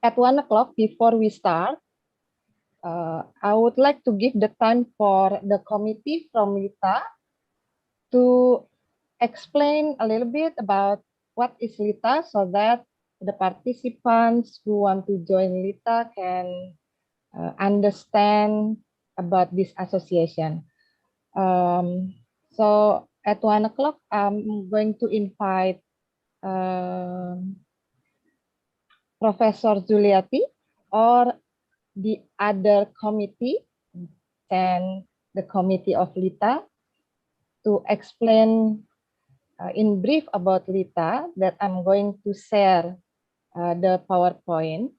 at 1 o'clock, before we start, I would like to give the time for the committee from LITA to explain a little bit about what is LITA so that the participants who want to join LITA can understand about this association. So at 1 o'clock, I'm going to invite Professor Juliati or the other committee and the committee of LITA to explain in brief about LITA that I'm going to share the PowerPoint.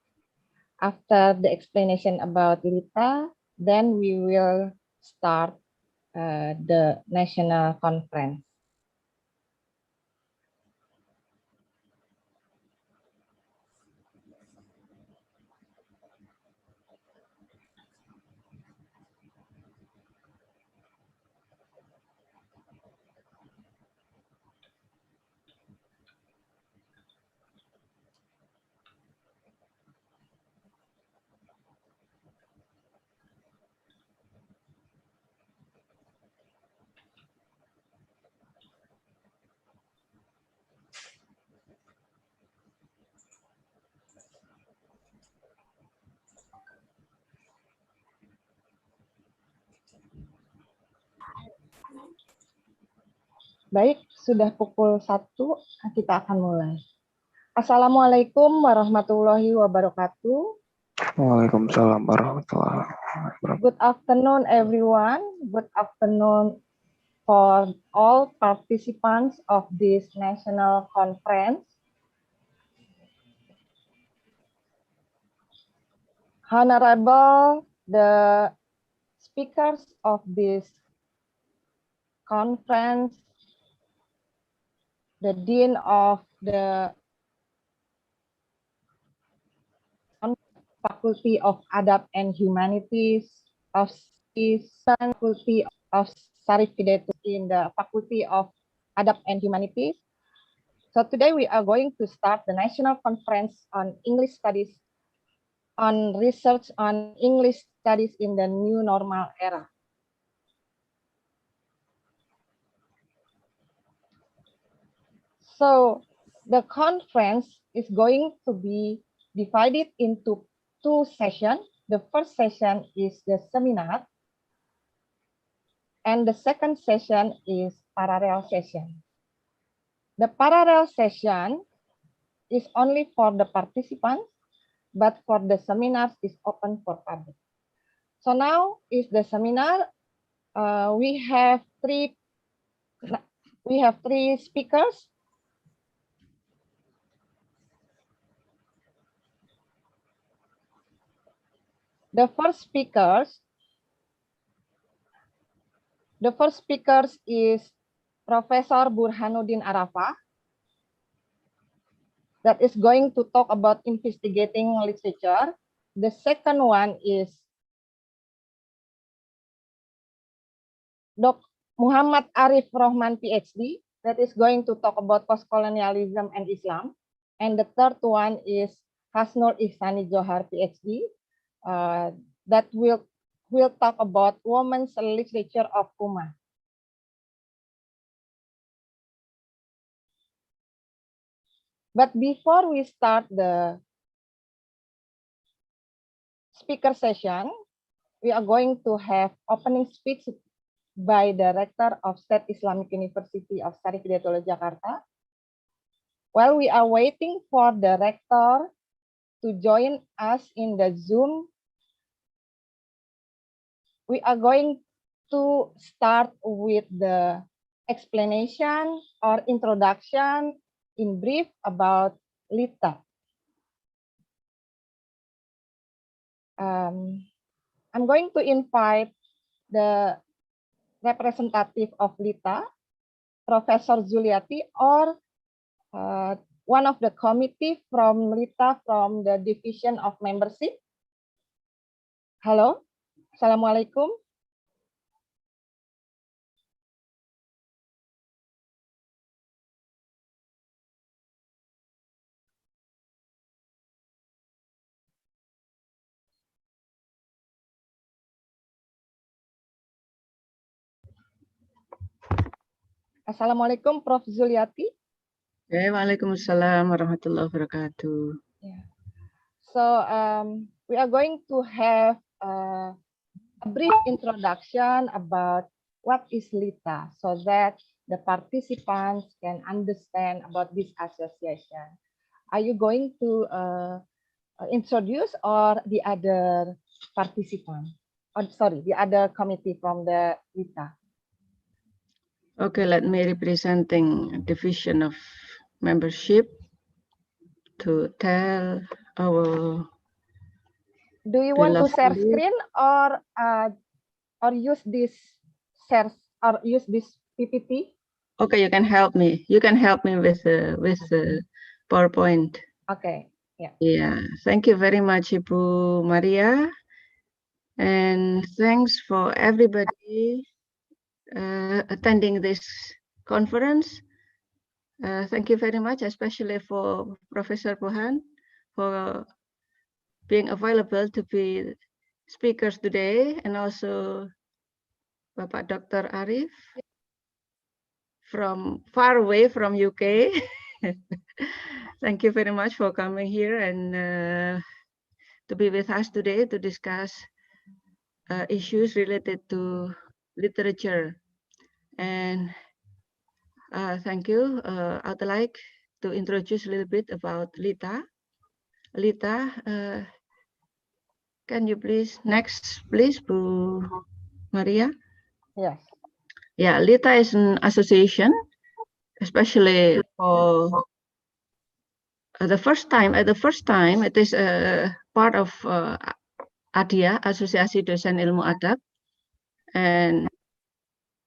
After the explanation about LITA, then we will start the national conference. Baik, sudah pukul 1, kita akan mulai. Assalamualaikum warahmatullahi wabarakatuh. Waalaikumsalam warahmatullahi wabarakatuh. Good afternoon, everyone. Good afternoon for all participants of this national conference. Honorable, the speakers of this conference, the Dean of the Faculty of Adab and Humanities of the Faculty of Sarif Hidayat in the Faculty of Adab and Humanities. So today we are going to start the National Conference on English Studies on research on English studies in the new normal era. So the conference is going to be divided into 2 sessions. The first session is the seminar, and the second session is parallel session. The parallel session is only for the participants, but for the seminars is open for public. So now is the seminar. We have three speakers. The first speakers is Professor Burhanuddin Arafah, that is going to talk about investigating literature. The second one is Dr. Muhammad Arif Rohman, PhD, that is going to talk about post-colonialism and Islam. And the third one is Hasnul Ihsani Johar, PhD, that will talk about women's literature of Ummah. But before we start the speaker session, we are going to have opening speech by the Rector of State Islamic University of Sarif Hidayatullah, Jakarta. While we are waiting for the Rector to join us in the Zoom, we are going to start with the explanation or introduction in brief about LITA. I'm going to invite the representative of LITA, Professor Juliati, or one of the committee from LITA from the Division of Membership. Hello, Assalamualaikum. Assalamualaikum, Prof. Zuliati. Waalaikumsalam warahmatullahi wabarakatuh. Yeah. So we are going to have a brief introduction about what is LITA so that the participants can understand about this association. Are you going to introduce or the other participant? Oh, sorry, the other committee from the LITA. Okay, let me representing division of membership to tell our. Do you want to share screen or use this share or use this PPT? Okay, you can help me. You can help me with PowerPoint. Okay. Yeah. Yeah. Thank you very much, Ibu Maria, and thanks for everybody attending this conference. Thank you very much, especially for Professor Pohan for being available to be speakers today, and also Bapak Dr. Arif from far away from UK. Thank you very much for coming here and to be with us today to discuss issues related to literature. And thank you. I'd like to introduce a little bit about LITA. LITA, can you please, next please, Bu Maria? Yes. Yeah, LITA is an association, especially for the first time. At the first time, it is a part of ADIA, Asosiasi Dosen Ilmu Adab, and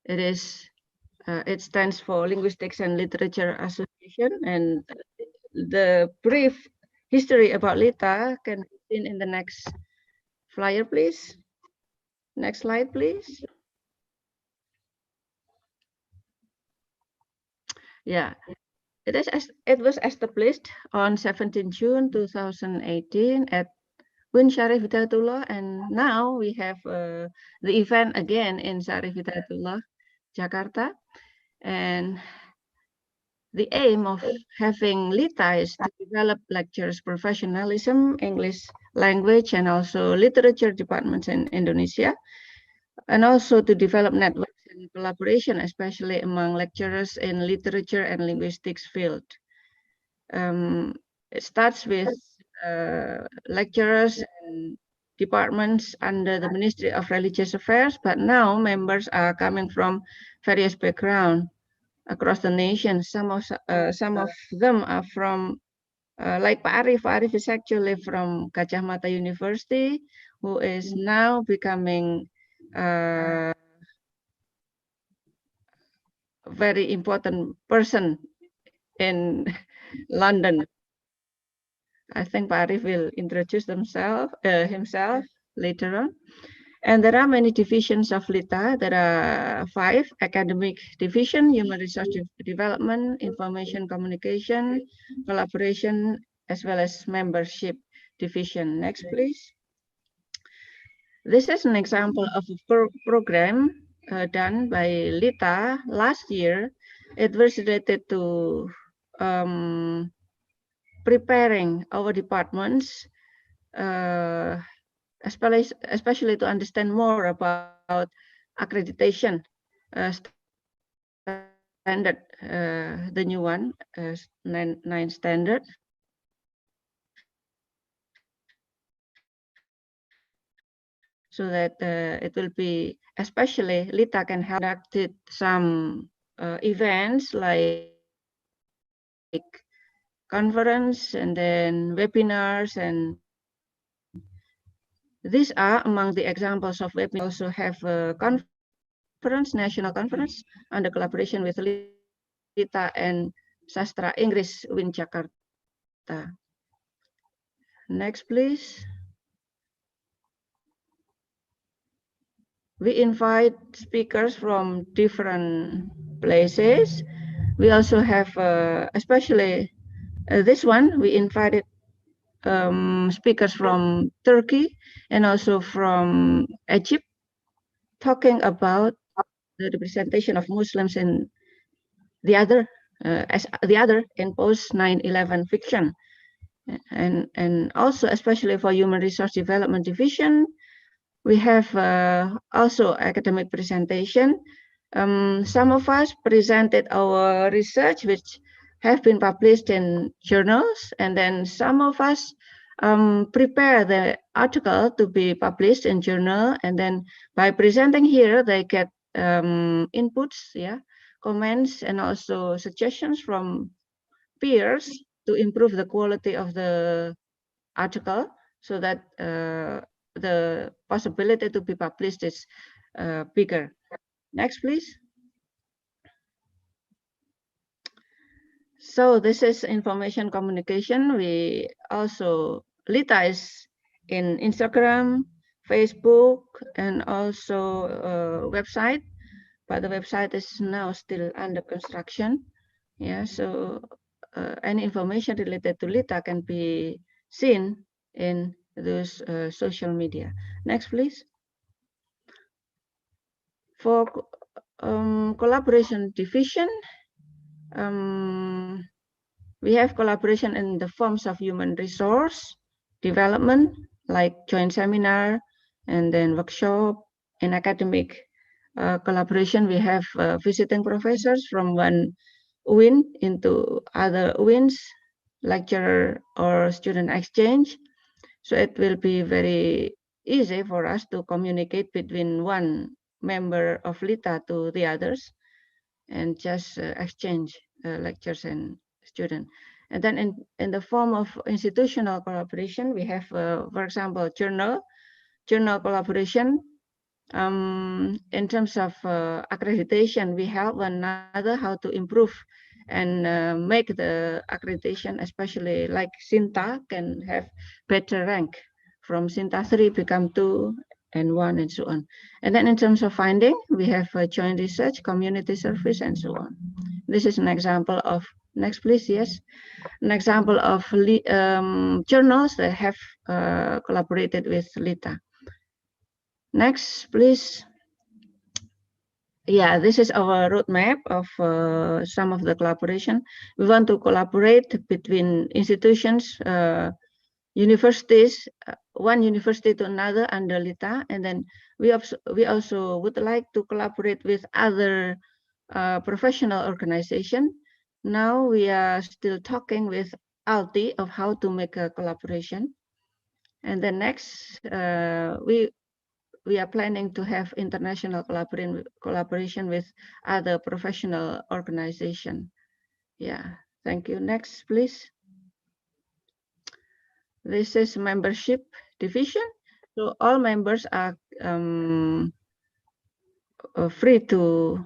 it is it stands for Linguistics and Literature Association. And the brief history about LITA can be seen in the next flyer, please. Next slide, please. Yeah, it was established on 17 June 2018 at Win Syarif Hidayatullah, and now we have the event again in Syarif Hidayatullah, Jakarta. And the aim of having LITA is to develop lectures professionalism, English language, and also literature departments in Indonesia, and also to develop networks and collaboration, especially among lecturers in literature and linguistics field. It starts with lecturers and departments under the Ministry of Religious Affairs, but now members are coming from various backgrounds across the nation. Some of them are from, like Pak Arif. Pak Arif is actually from Gajah Mada University, who is now becoming a very important person in London. I think Pak Arif will introduce himself later on. And there are many divisions of LITA. There are 5: academic division, human resource development, information communication, collaboration, as well as membership division. Next, please. This is an example of a program done by LITA last year. It was related to preparing our departments, especially to understand more about accreditation standard, the new one, 9 standard. So that it will be, especially LITA can have conducted some events like conference and then webinars, and these are among the examples of webinars. We also have a conference, national conference, under collaboration with LITA and Sastra Inggris Win Jakarta. Next, please. We invite speakers from different places. We also have, especially this one, we invited speakers from Turkey and also from Egypt, talking about the representation of Muslims in the other in post 9/11 fiction, and also especially for Human Resource Development Division, we have also academic presentation. Some of us presented our research, which have been published in journals, and then some of us prepare the article to be published in journal, and then by presenting here, they get inputs, comments, and also suggestions from peers to improve the quality of the article, so that the possibility to be published is bigger. Next, please. So this is information communication. We also, LITA is in Instagram, Facebook, and also website, but the website is now still under construction. Yeah, so any information related to LITA can be seen in those social media. Next, please. For collaboration division, we have collaboration in the forms of human resource development, like joint seminar and then workshop. In academic collaboration, we have visiting professors from one UIN into other UINs, lecturer or student exchange. So it will be very easy for us to communicate between one member of LITA to the others and just exchange lectures and students. And then in the form of institutional collaboration, we have, for example, journal collaboration. In terms of accreditation, we help one another how to improve and make the accreditation, especially like SINTA, can have better rank from SINTA 3 become 2 and 1 and so on. And then in terms of finding, we have joint research, community service, and so on. This is an example of, next please, yes. An example of journals that have collaborated with LITA. Next, please. Yeah, this is our roadmap of some of the collaboration. We want to collaborate between institutions, universities, one university to another under LITA, and then we also would like to collaborate with other professional organization. Now we are still talking with ALTI of how to make a collaboration. And then next, we are planning to have international collaboration with other professional organization. Yeah, thank you. Next, please. This is membership division. So all members are free to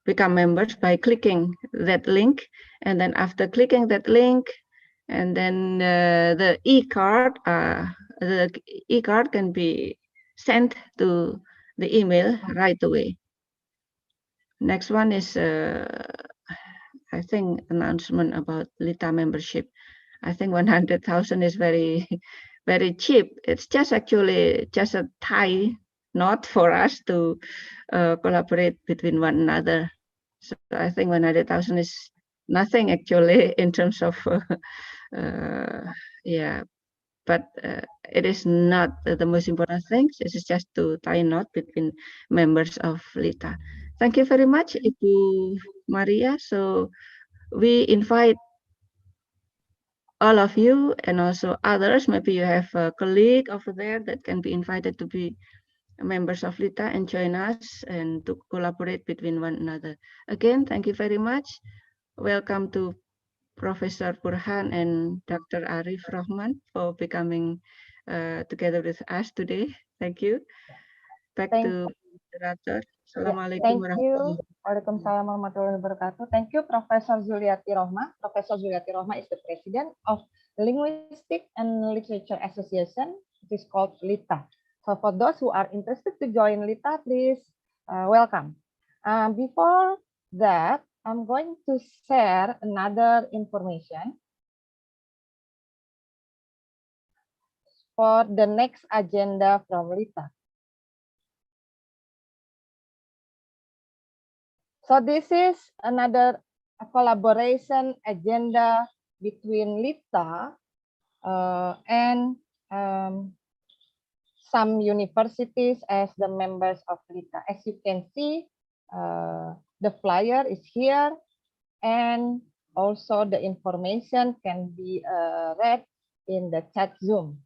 become members by clicking that link. And then after clicking that link, and then the e-card can be sent to the email right away. Next one is, I think, announcement about LITA membership. I think 100,000 is very, very cheap. It's just actually just a tie knot for us to collaborate between one another. So I think 100,000 is nothing actually in terms of, yeah, but it is not the most important thing. This is just to tie a knot between members of LITA. Thank you very much, Ibu Maria. So we invite all of you and also others. Maybe you have a colleague over there that can be invited to be members of LITA and join us and to collaborate between one another. Again, thank you very much. Welcome to Professor Burhan and Dr. Arif Rahman for becoming together with us today. Thank you. Back to moderator. Assalamualaikum warahmatullahi wabarakatuh. Waalaikumsalam warahmatullahi wabarakatuh. Thank you, Professor Zuliati Rohma. Professor Zuliati Rohma is the president of Linguistic and Literature Association, which is called LITA. So for those who are interested to join LITA, please welcome. Before that, I'm going to share another information for the next agenda from LITA. So this is another collaboration agenda between LITA and some universities as the members of LITA. As you can see, the flyer is here, and also the information can be read in the chat Zoom.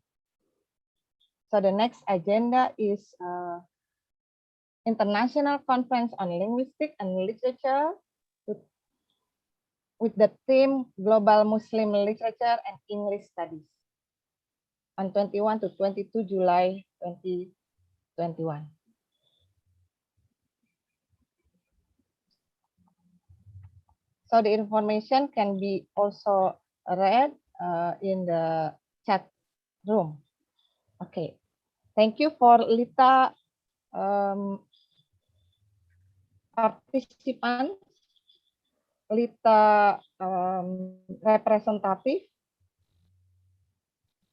So the next agenda is International Conference on Linguistics and Literature with the theme Global Muslim Literature and English Studies on 21 to 22 July 2021. So the information can be also read in the chat room. Okay, thank you for LITA participants, LITA representative.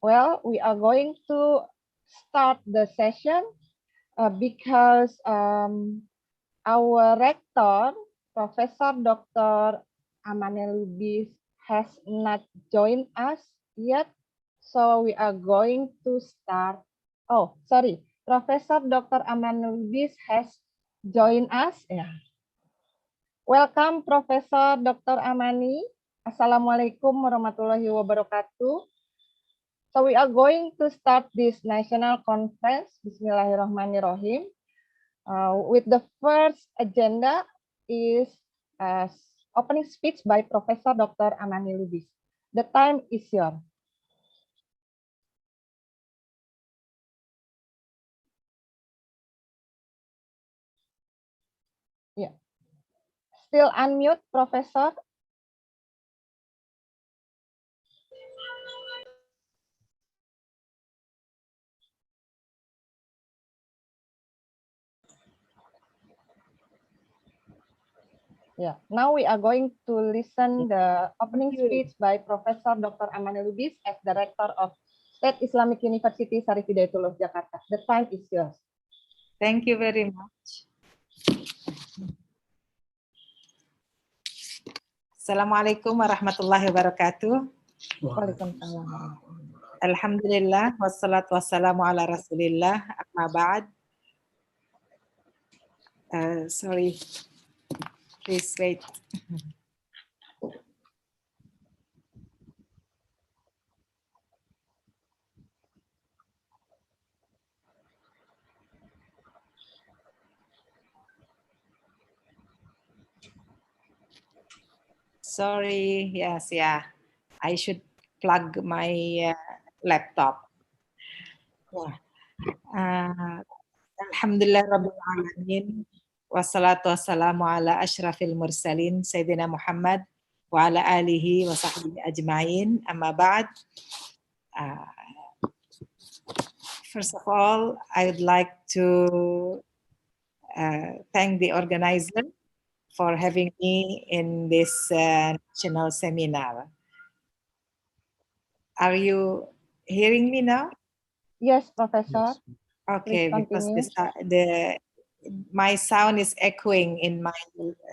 Well, we are going to start the session because our rector, Professor Dr. Amanel Lubis, has not joined us yet. So we are going to start. Oh, sorry. Professor Dr. Amanel Lubis has joined us. Yeah. Welcome, Professor Dr. Amani. Assalamualaikum warahmatullahi wabarakatuh. So we are going to start this national conference. Bismillahirrahmanirrahim. With the first agenda is opening speech by Professor Dr. Amani Lubis. The time is yours. Yeah. Still unmute, Professor. Yeah. Now we are going to listen the opening speech by Professor Dr. Amani Lubis as Director of State Islamic University Syarif Hidayatullah Jakarta. The time is yours. Thank you very much. Assalamualaikum warahmatullahi wabarakatuh. Waalaikumsalam. Alhamdulillah, wassalatu wassalamu ala rasulillah, amma ba'd. Sorry, please wait. Sorry, yes, yeah. I should plug my laptop. Yeah. Alhamdulillah Rabbil Alamin. Wassalatu wassalamu ala ashrafil mursalin Sayyidina Muhammad wa ala alihi wa sahbihi ajma'in. Amma ba'd. First of all, I would like to thank the organizer for having me in this national seminar. Are you hearing me now? Yes, Professor. Okay, Please because continue. my sound is echoing in my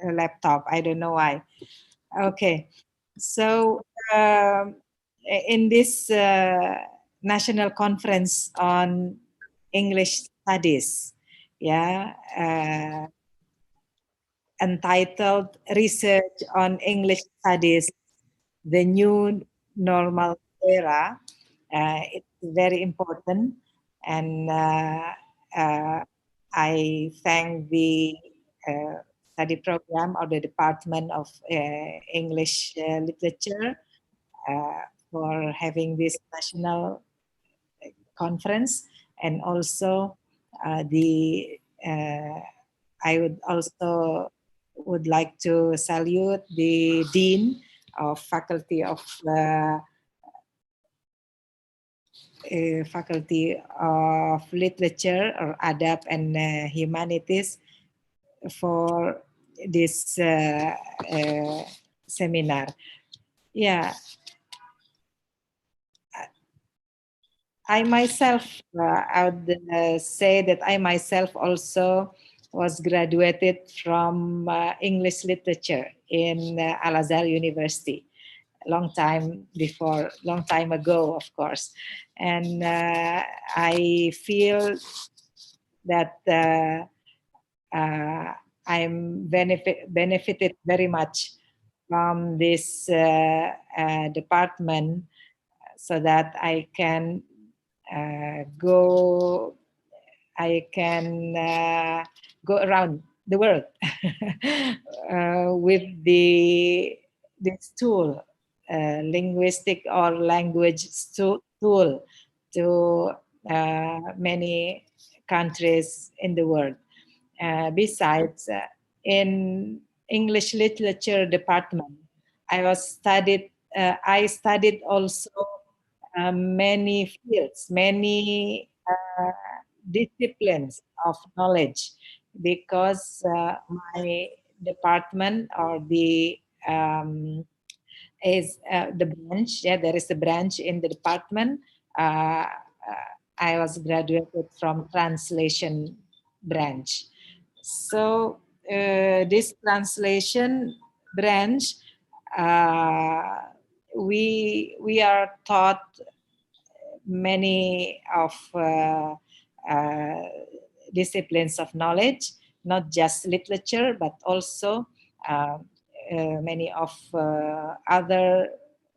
laptop. I don't know why. Okay, so in this national conference on English studies, entitled Research on English Studies, the New Normal Era, it's very important, and I thank the study program or the Department of English Literature for having this national conference, and also I would like to salute the Dean of Faculty of Literature or Adab and Humanities for this seminar. Yeah, I myself, I would say that I myself also was graduated from English literature in Al-Azhar University. Long time ago, of course. And I feel that I'm benefited very much from this department, so that I can go around the world with this tool, linguistic or language tool, to many countries in the world. Besides, in English literature department, I studied also many fields, many disciplines of knowledge, because my department, or the branch, there is a branch in the department. I was graduated from translation branch. So this translation branch, we are taught many of disciplines of knowledge, not just literature, but also many of other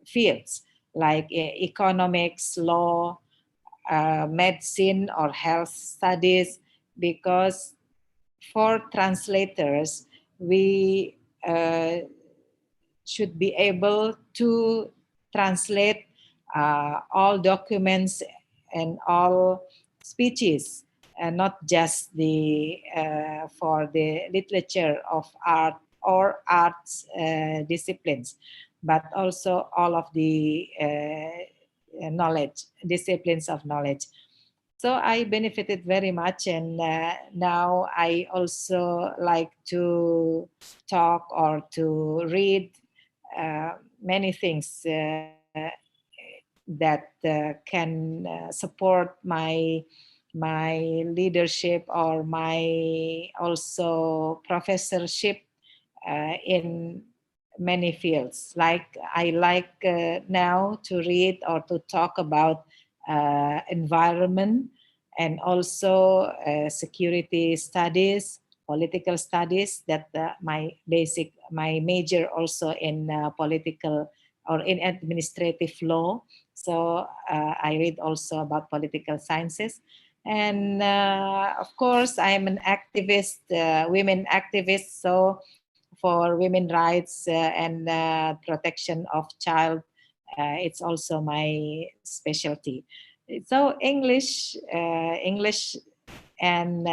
fields like economics, law, medicine, or health studies, because for translators, we should be able to translate all documents and all speeches, and not just for the literature of art or arts disciplines, but also all of the disciplines of knowledge. So I benefited very much, and now I also like to talk or to read many things that can support my leadership, or my also professorship in many fields. Like I like now to read or to talk about environment, and also security studies, political studies, that my major also in political or in administrative law. So I read also about political sciences. And of course, I am an activist, women activist. So for women rights and protection of child, it's also my specialty. So English and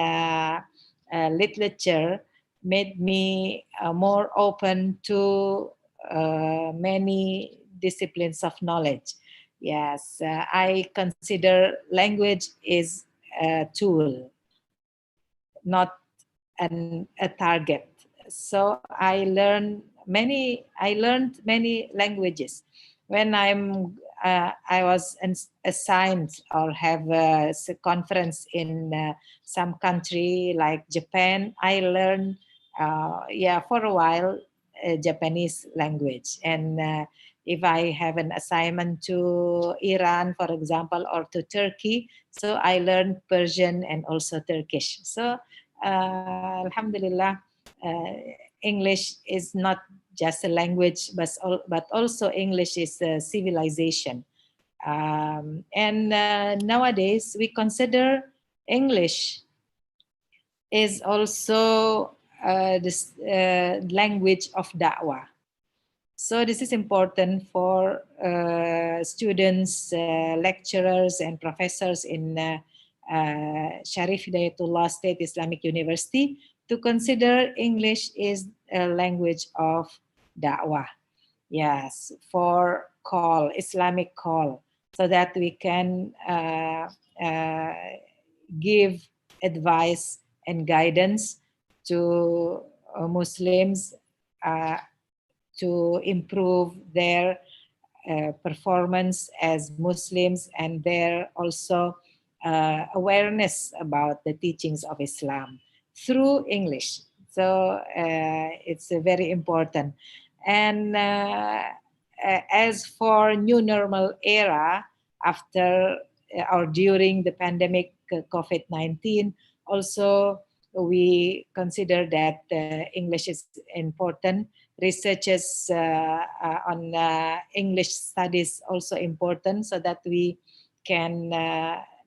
literature made me more open to many disciplines of knowledge. Yes, I consider language is a tool, not a target. So I learned many languages. When I was assigned or have a conference in some country like Japan, I learned for a while Japanese language. And if I have an assignment to Iran, for example, or to Turkey, so I learned Persian and also Turkish. So Alhamdulillah, English is not just a language, but also English is a civilization. And nowadays we consider English is also this language of da'wah. So this is important for students, lecturers, and professors in Sharif Hidayatullah State Islamic University to consider English is a language of da'wah. Yes, for call, Islamic call, so that we can give advice and guidance to Muslims to improve their performance as Muslims, and their also awareness about the teachings of Islam. through English. So it's very important. And as for new normal era after or during the pandemic COVID-19, also we consider that English is important. Researches on English studies also important, so that we can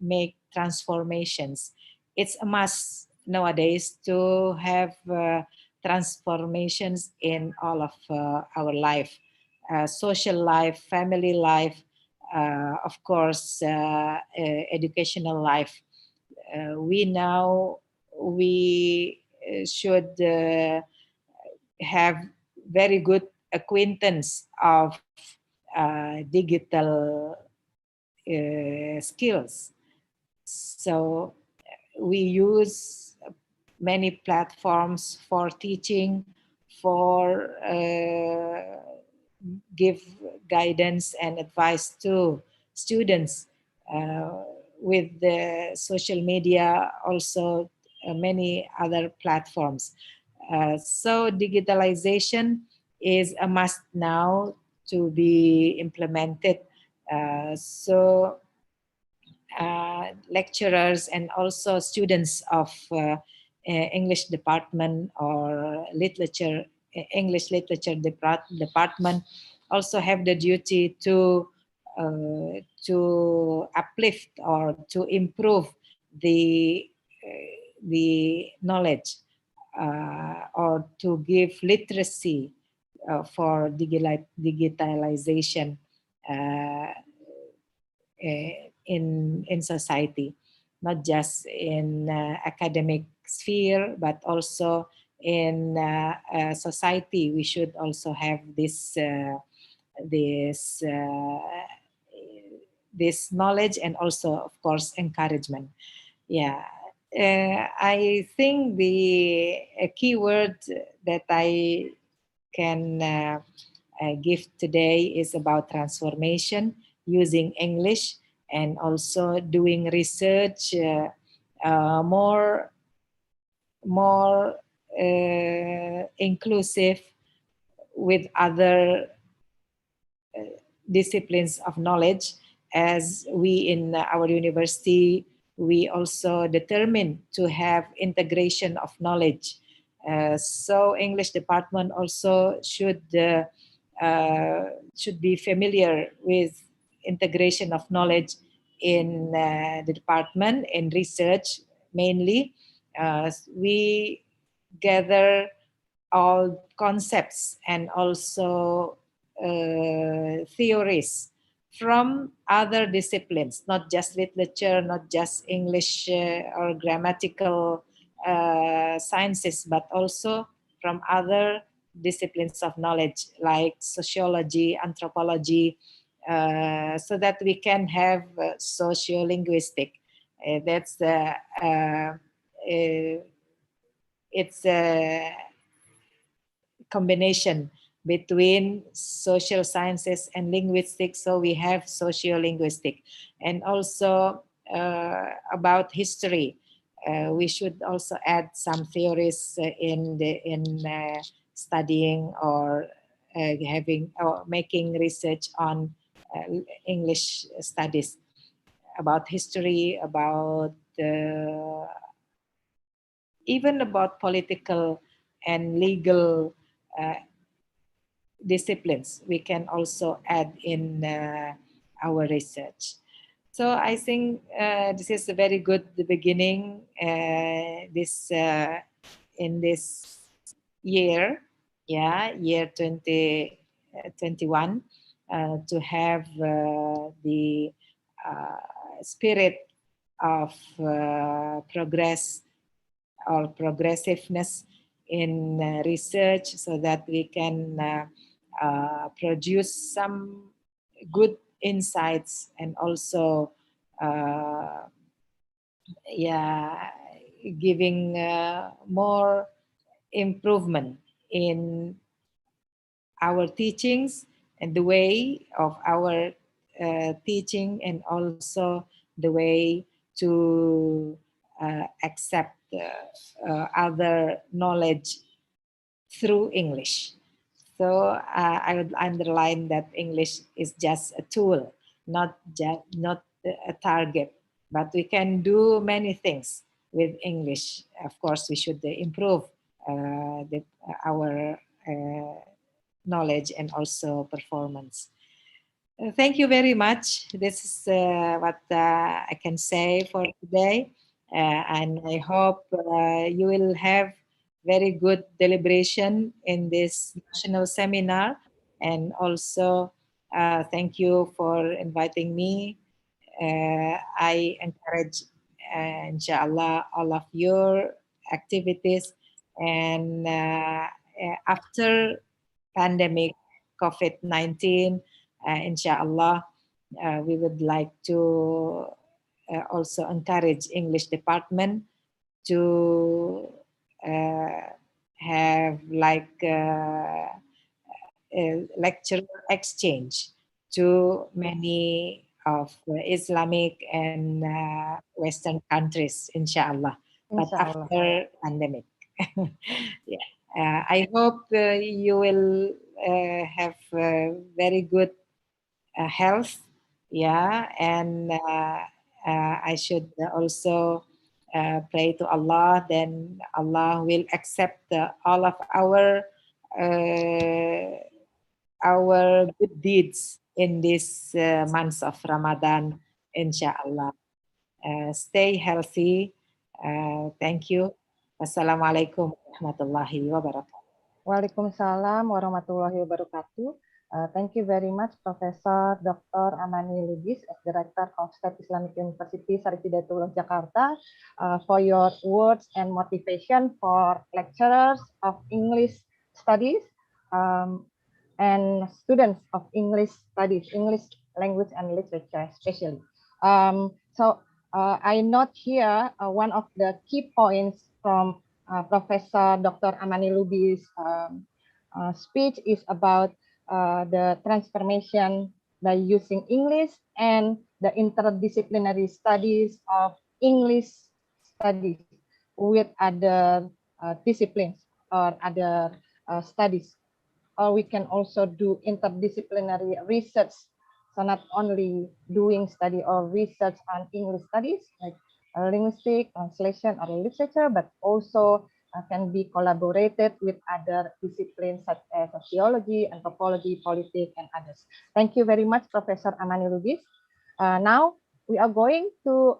make transformations. It's a must nowadays to have transformations in all of our life, social life, family life, of course, educational life. We should have very good acquaintance of digital skills. So we use many platforms for teaching, for give guidance and advice to students. With the social media, also many other platforms. So digitalization is a must now to be implemented. So lecturers and also students of English department or English literature department also have the duty to uplift or to improve the knowledge or to give literacy for digitalization in society, not just in academic sphere, but also in society. We should also have this this knowledge and also, of course, encouragement. Yeah, I think the key word that I can give today is about transformation using English, and also doing research more inclusive with other disciplines of knowledge. As we in our university, we also determined to have integration of knowledge. So English department also should be familiar with integration of knowledge in the department, in research mainly. We gather all concepts and also theories from other disciplines, not just literature, not just English or grammatical sciences, but also from other disciplines of knowledge like sociology, anthropology, so that we can have sociolinguistic. That's it's a combination between social sciences and linguistics. So we have sociolinguistic, and also about history. We should also add some theories in studying or having or making research on English studies, about history, about even about political and legal disciplines. We can also add in our research. So I think this is a very good beginning. In this year, year 2021, to have the spirit of progress or progressiveness in research, so that we can produce some good insights, and also giving more improvement in our teachings and the way of our teaching, and also the way to accept other knowledge through English. So I would underline that English is just a tool, not a target. But we can do many things with English. Of course, we should improve our knowledge and also performance. Thank you very much. This is what I can say for today. And I hope you will have very good deliberation in this national seminar. And also, thank you for inviting me. I encourage, inshallah, all of your activities. And after pandemic COVID-19, inshallah, we would like to also encourage English department to have like a lecture exchange to many of Islamic and Western countries, inshallah, but Inshallah. after pandemic. Yeah. I hope you will have very good health, yeah, and I should also pray to Allah. Then Allah will accept all of our good deeds in this months of Ramadan, inshallah. Stay healthy. Thank you. Wassalamualaikum warahmatullahi wabarakatuh. Waalaikumsalam warahmatullahi wabarakatuh. Thank you very much, Professor Dr. Amani Lubis, as Director of State Islamic University Syarif Hidayatullah Jakarta, for your words and motivation for lecturers of English studies and students of English studies, English language and literature especially. So I note here one of the key points from Professor Dr. Amani Lubis' speech is about the transformation by using English and the interdisciplinary studies of English studies with other disciplines or other studies. Or we can also do interdisciplinary research. So not only doing study or research on English studies like linguistic, translation, or literature, but also can be collaborated with other disciplines such as sociology, anthropology, politics, and others. Thank you very much, Professor Amani Lubis. Now we are going to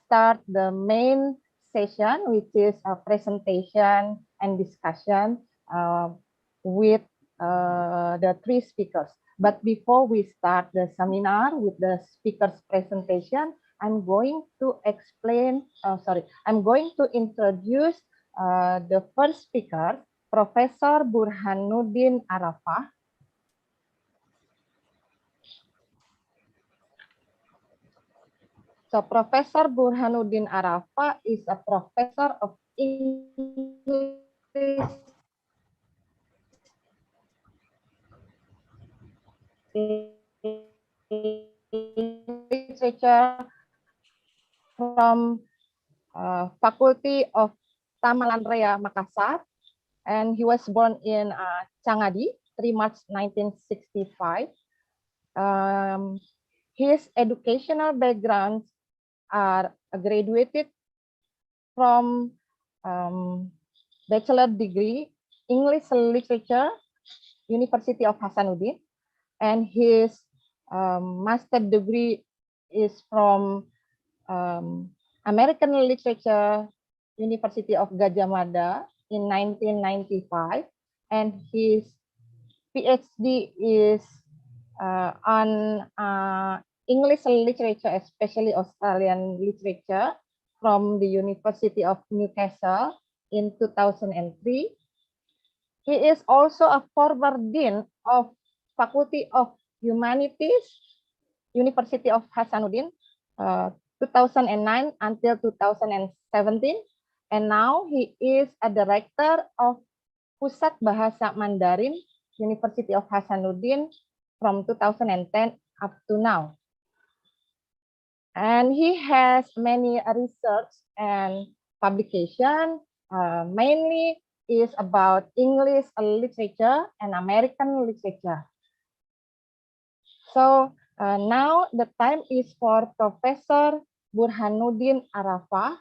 start the main session, which is a presentation and discussion with the three speakers. But before we start the seminar with the speaker's presentation, I'm going to introduce the first speaker, Professor Burhanuddin Arafah. So Professor Burhanuddin Arafah is a professor of English literature from Faculty of Tamalanraya, Makassar, and he was born in Cangadi, 3 March 1965. His educational backgrounds are graduated from bachelor degree English Literature, University of Hasanuddin, and his master degree is from American Literature, University of Gadjah Mada in 1995, and his PhD is on English literature, especially Australian literature, from the University of Newcastle in 2003. He is also a former dean of Faculty of Humanities, University of Hasanuddin, 2009 until 2017, and now he is a director of Pusat Bahasa Mandarin, University of Hasanuddin from 2010 up to now. And he has many research and publication mainly is about English literature and American literature. So now the time is for Professor Burhanuddin Arafah.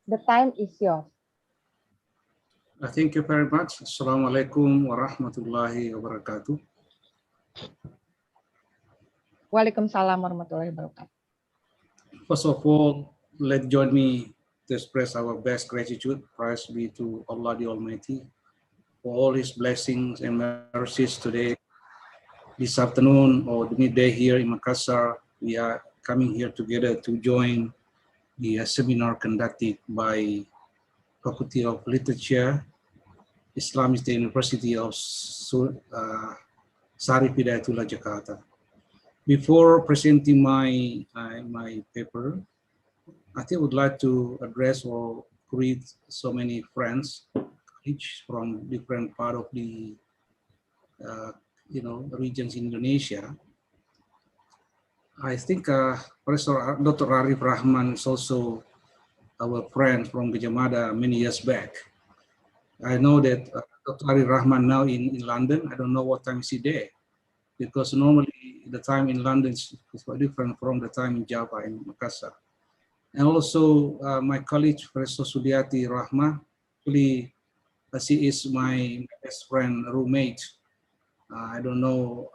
The time is yours. Thank you very much. Assalamualaikum warahmatullahi wabarakatuh. Waalaikumsalam warahmatullahi wabarakatuh. First of all, let's join me to express our best gratitude. Praise be to Allah the Almighty for all His blessings and mercies today. This afternoon or the midday here in Makassar, we are coming here together to join the seminar conducted by Faculty of Literature, Islamic State University of Sarif Hidayatullah, Jakarta. Before presenting my paper, I think I would like to address or greet so many friends, each from different part of the regions in Indonesia. I think Professor Dr. Arif Rahman is also our friend from Gajah Mada many years back. I know that Dr. Arif Rahman now in London. I don't know what time is he there, because normally the time in London is quite different from the time in Java in Makassar. And also my colleague, Professor Sudiati Rahma, actually she is my best friend, roommate. I don't know,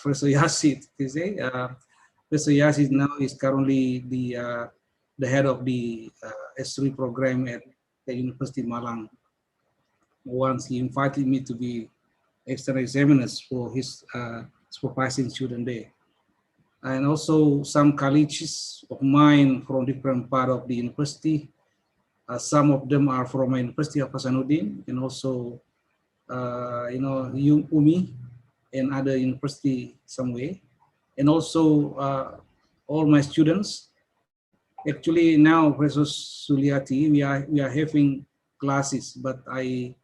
Professor Yasid, Professor Yasid now is currently the head of the S3 program at the University of Malang. Once he invited me to be external examiners for his supervising student there. And also some colleagues of mine from different part of the university. Some of them are from my University of Hasanuddin, and also UMI and other university somewhere. And also all my students. Actually now, Professor Suliati, we are having classes, but I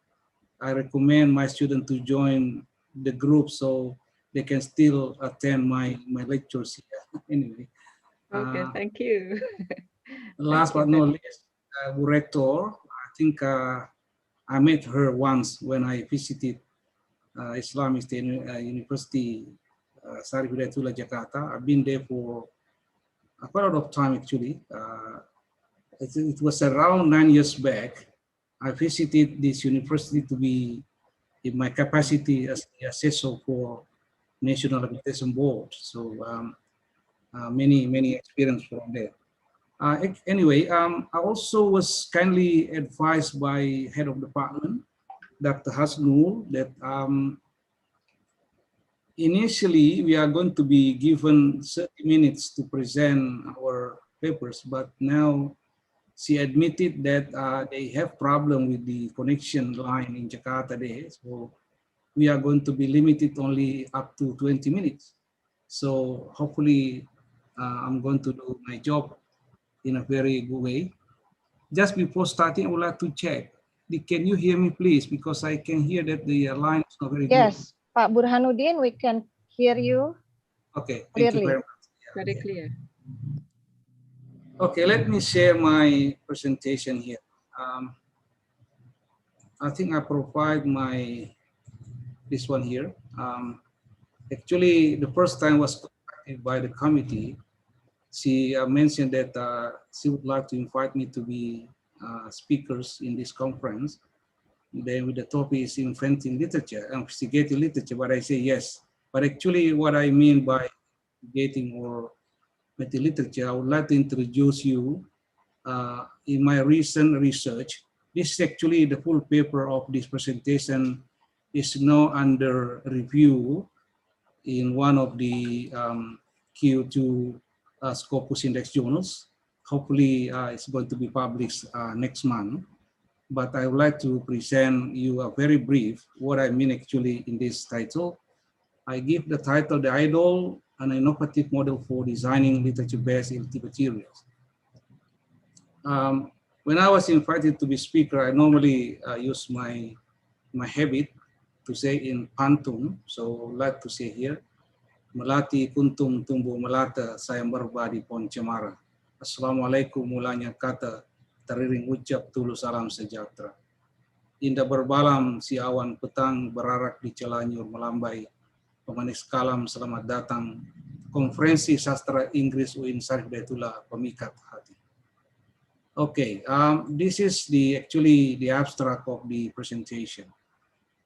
recommend my students to join the group so they can still attend my lectures here. Anyway. Okay, thank you. Last but not least, Rector, I think I met her once when I visited Islamic State University, Sarif Hidayatullah, Jakarta. I've been there for quite a lot of time actually. It was around 9 years back. I visited this university to be in my capacity as the assessor for National Accreditation Board. So many experience from there. Anyway, I also was kindly advised by head of department, Dr. Hasnul, that initially we are going to be given 30 minutes to present our papers, but now she admitted that they have problem with the connection line in Jakarta there. So we are going to be limited only up to 20 minutes. So hopefully I'm going to do my job in a very good way. Just before starting, I would like to check. Can you hear me, please? Because I can hear that the line is not very good. Yes, Pak Burhanuddin, we can hear you. Okay, thank you very much. Yeah. Very clear. Okay, let me share my presentation here. I think I provide this one here. Actually, the first time was contacted by the committee. She mentioned that she would like to invite me to be speakers in this conference. Then with the topic is inventing literature, investigating literature, but I say yes. But actually what I mean by investigating or inventing literature, I would like to introduce you in my recent research. This is actually the full paper of this presentation is now under review in one of the Q2 Scopus Index journals. Hopefully it's going to be published next month. But I would like to present you a very brief what I mean actually in this title. I give the title, The Idol, an Innovative Model for Designing Literature-Based LT Materials. When I was invited to be speaker, I normally use my habit to say in pantun. So I'd like to say here, Melati kuntum tumbuh melata, saya merba di pohon cemara. Assalamualaikum mulanya kata, teriring ucap tulu salam sejahtera. Indah berbalam si awan petang berarak di celanyur melambai. Pemanis kalam selamat datang. Konferensi Sastra Inggris UIN Syarif Hidayatullah Pemikat Hati. Okay, this is actually the abstract of the presentation.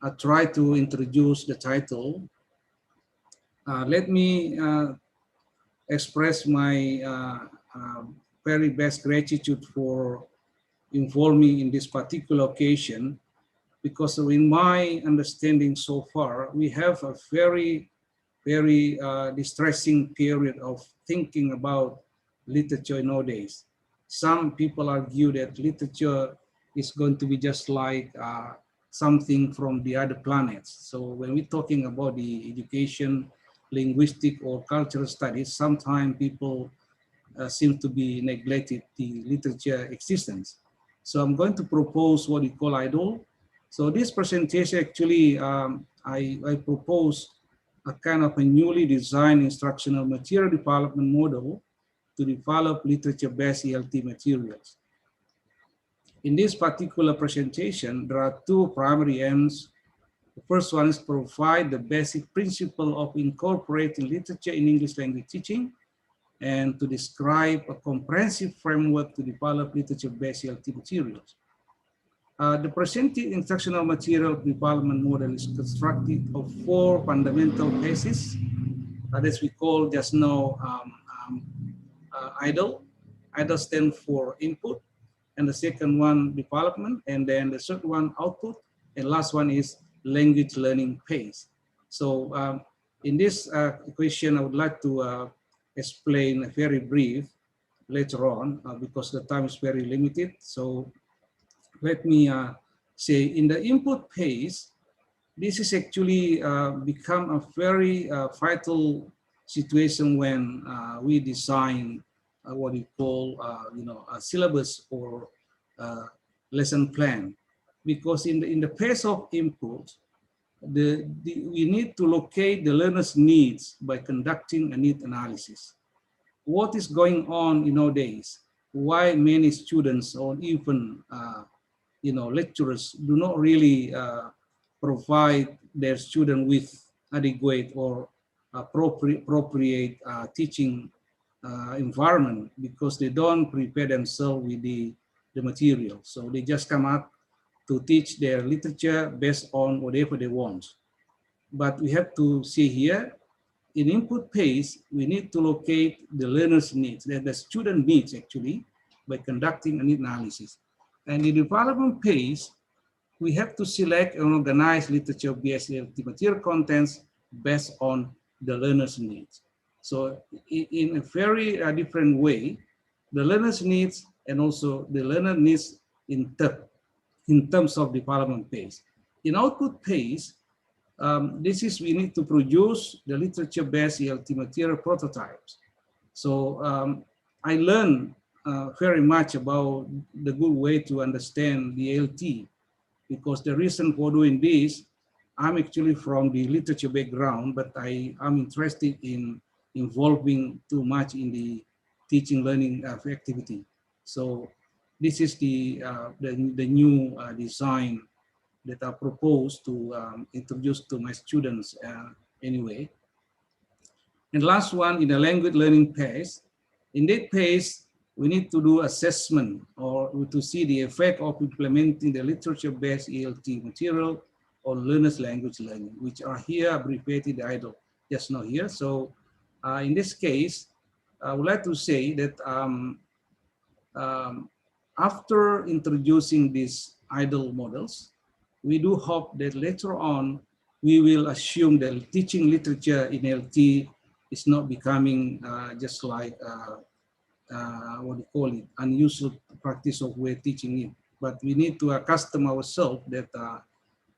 I try to introduce the title. Let me express my very best gratitude for involving in this particular occasion, because in my understanding so far, we have a very distressing period of thinking about literature nowadays. Some people argue that literature is going to be just like something from the other planets. So when we're talking about the education, linguistic or cultural studies, sometimes people seem to be neglected the literature existence. So I'm going to propose what we call IDOL. So this presentation actually, I propose a kind of a newly designed instructional material development model to develop literature-based ELT materials. In this particular presentation, there are two primary aims. The first one is provide the basic principle of incorporating literature in English language teaching, and to describe a comprehensive framework to develop literature-based ELT materials. The presented instructional material development model is constructed of 4 fundamental phases, as we call just now IDLE. IDLE stands for input, and the second one development, and then the third one output, and last one is language learning phase. So in this question, I would like to explain very brief later on because the time is very limited. So let me say in the input phase, this is actually become a very vital situation when we design what we call a syllabus or lesson plan, because in the phase of input, we need to locate the learner's needs by conducting a need analysis. What is going on in nowadays? Why many students or even lecturers do not really provide their student with adequate or appropriate teaching environment, because they don't prepare themselves with the material. So they just come up to teach their literature based on whatever they want. But we have to see here, in input phase, we need to locate the learner's needs, the student needs actually, by conducting a need analysis. And in development phase, we have to select and organize literature-based material contents based on the learner's needs. So in a very different way, the learner's needs and also the learner needs in terms of development phase. In output phase, we need to produce the literature-based ELT material prototypes. So I learned very much about the good way to understand the ELT, because the reason for doing this, I'm actually from the literature background, but I'm interested in involving too much in the teaching learning activity. So this is the new design that I propose to introduce to my students anyway. And last one, in the language learning phase, in that phase, we need to do assessment or to see the effect of implementing the literature-based ELT material on learners' language learning, which are here abbreviated IDLE, just not here. So in this case, I would like to say that after introducing these IDLE models, we do hope that later on, we will assume that teaching literature in LT is not becoming just like, what do you call it, unusual practice of way teaching it. But we need to accustom ourselves that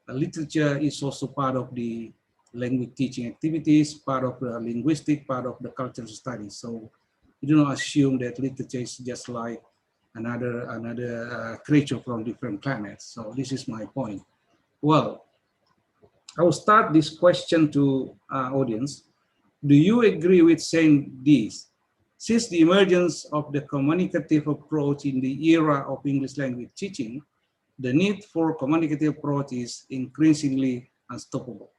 literature is also part of the language teaching activities, part of the linguistic, part of the cultural studies. So we do not assume that literature is just like another creature from different planets. So this is my point. Well, I will start this question to our audience. Do you agree with saying this? Since the emergence of the communicative approach in the era of English language teaching, the need for communicative approach is increasingly unstoppable.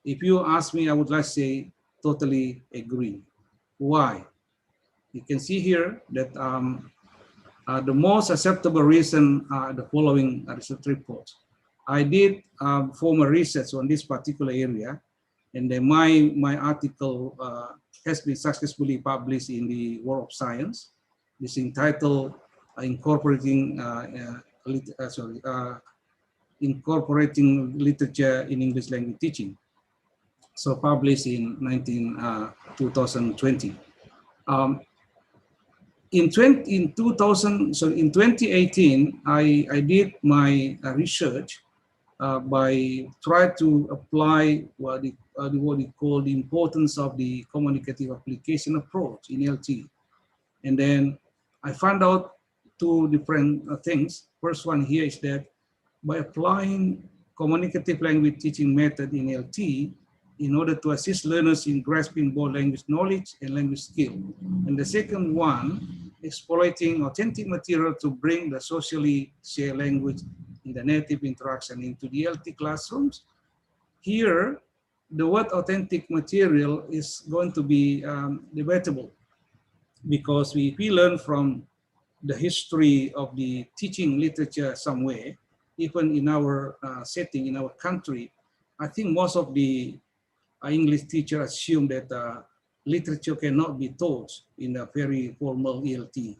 If you ask me, I would like to say totally agree. Why? You can see here that the most acceptable reason are the following research reports. I did former research on this particular area, and then my article has been successfully published in the World of Science. It's entitled Incorporating Incorporating Literature in English Language Teaching. So published in 2020. In 2018, I did my research by trying to apply what we call the importance of the communicative application approach in LT. And then I found out two different things. First one here is that by applying communicative language teaching method in LT, in order to assist learners in grasping both language knowledge and language skill. And the second one, exploiting authentic material to bring the socially shared language in the native interaction into the LT classrooms. Here, the word authentic material is going to be debatable, because if we learn from the history of the teaching literature somewhere, even in our setting, in our country, I think most of the English teachers assume that literature cannot be taught in a very formal ELT.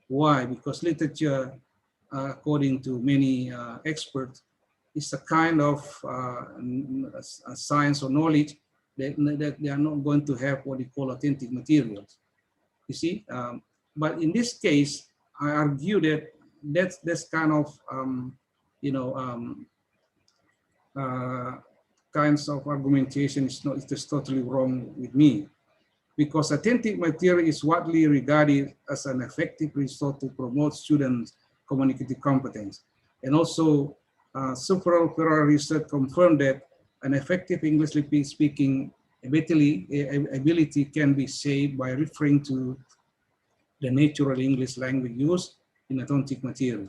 Why? Because literature, according to many experts, is a kind of a science or knowledge that they are not going to have what they call authentic materials. You see, but in this case, I argue that that's kind of kinds of argumentation is just totally wrong with me, because authentic material is widely regarded as an effective resource to promote students' communicative competence. And also, several research confirmed that an effective English speaking ability can be shaped by referring to the natural English language used in authentic material.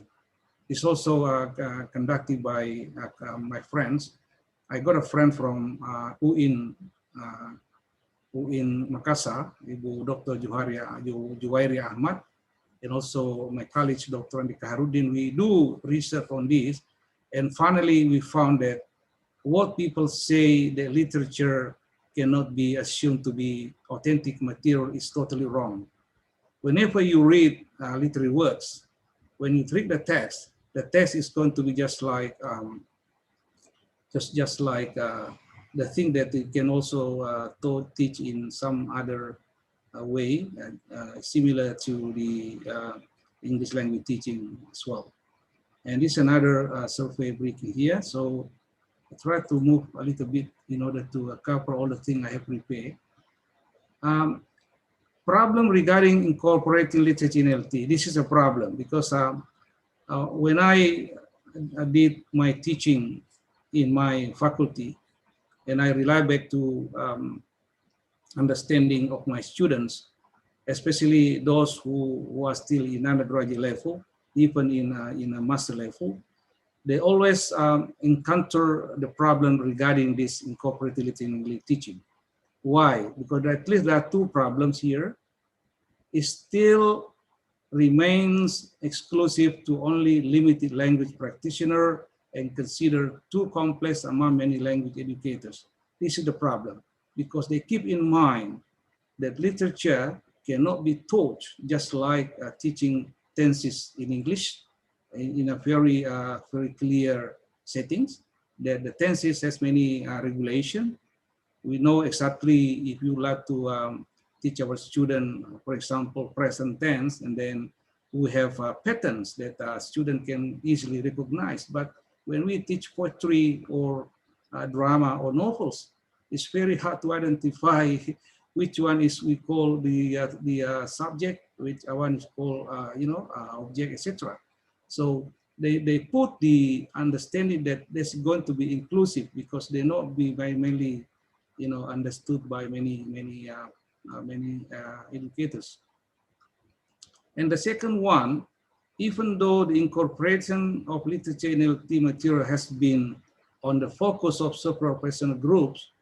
It's also conducted by my friends. I got a friend from UIN Makassar, Ibu Dr. Juwairi Ahmad, and also my colleague, Dr. Andika Harudin. We do research on this, and finally we found that what people say that literature cannot be assumed to be authentic material is totally wrong. Whenever you read literary works, when you read the text is going to be just like the thing that it can also teach in some other way, similar to the English language teaching as well. And this is another survey breaking here. So I try to move a little bit in order to cover all the things I have prepared. Problem regarding incorporating literature in LT. This is a problem because when I did my teaching in my faculty, and I rely back to understanding of my students, especially those who are still in undergraduate level, even in a master level, they always encounter the problem regarding this incorporated literature in English teaching. Why? Because at least there are two problems here. It still remains exclusive to only limited language practitioner and considered too complex among many language educators. This is the problem, because they keep in mind that literature cannot be taught just like teaching tenses in English in a very clear settings, that the tenses has many regulation. We know exactly if you like to teach our student, for example, present tense, and then we have patterns that a student can easily recognize. But when we teach poetry or drama or novels, it's very hard to identify which one is we call the subject, which one is called object, etc. So they put the understanding that this is going to be inclusive because they not be very mainly understood by many many educators. And the second one, even though the incorporation of literature in LT material has been on the focus of sub-professional groups,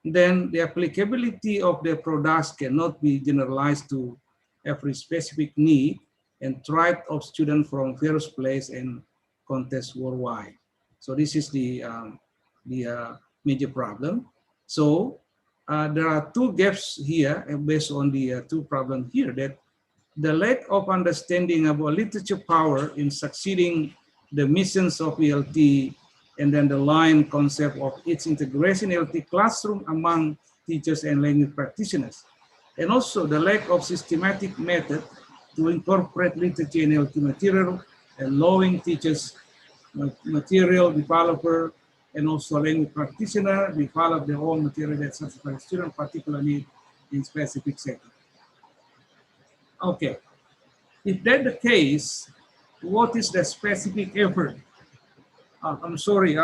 then the applicability of the products cannot be generalized to every specific need and tribe of students from various places and contexts worldwide. So this is the major problem. So there are two gaps here based on the two problems here, that the lack of understanding about literature power in succeeding the missions of ELT, and then the line concept of its integration in ELT classroom among teachers and language practitioners. And also the lack of systematic method to incorporate literature in ELT material, allowing teachers, material developer, and also language practitioner develop their own material that satisfy student particular need in specific setting. Okay. If that's the case, what is the specific effort? I'm sorry,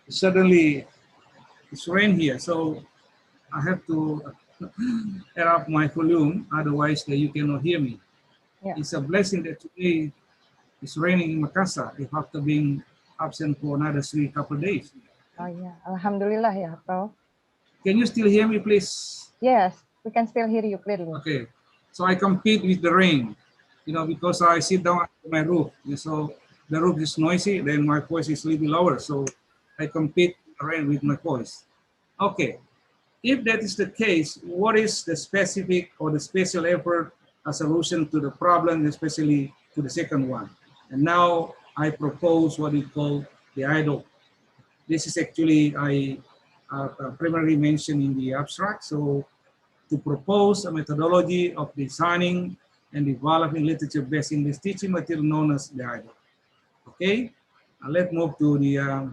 suddenly it's rain here, so I have to add up my volume, otherwise you cannot hear me. Yeah. It's a blessing that today it's raining in Makassar, if after being absent for another couple of days. Oh yeah, Alhamdulillah ya, Prof. Can you still hear me, please? Yes, we can still hear you clearly. Okay, so I compete with the rain, you know, because I sit down on my roof, so the roof is noisy, then my voice is a little bit lower, so I compete with my voice. Okay, if that is the case, what is the specific or the special effort a solution to the problem, especially to the second one? And now I propose what we call the idol. This is actually I primarily mentioned in the abstract. So to propose a methodology of designing and developing literature-based English teaching material known as the idol. Okay, let's move to the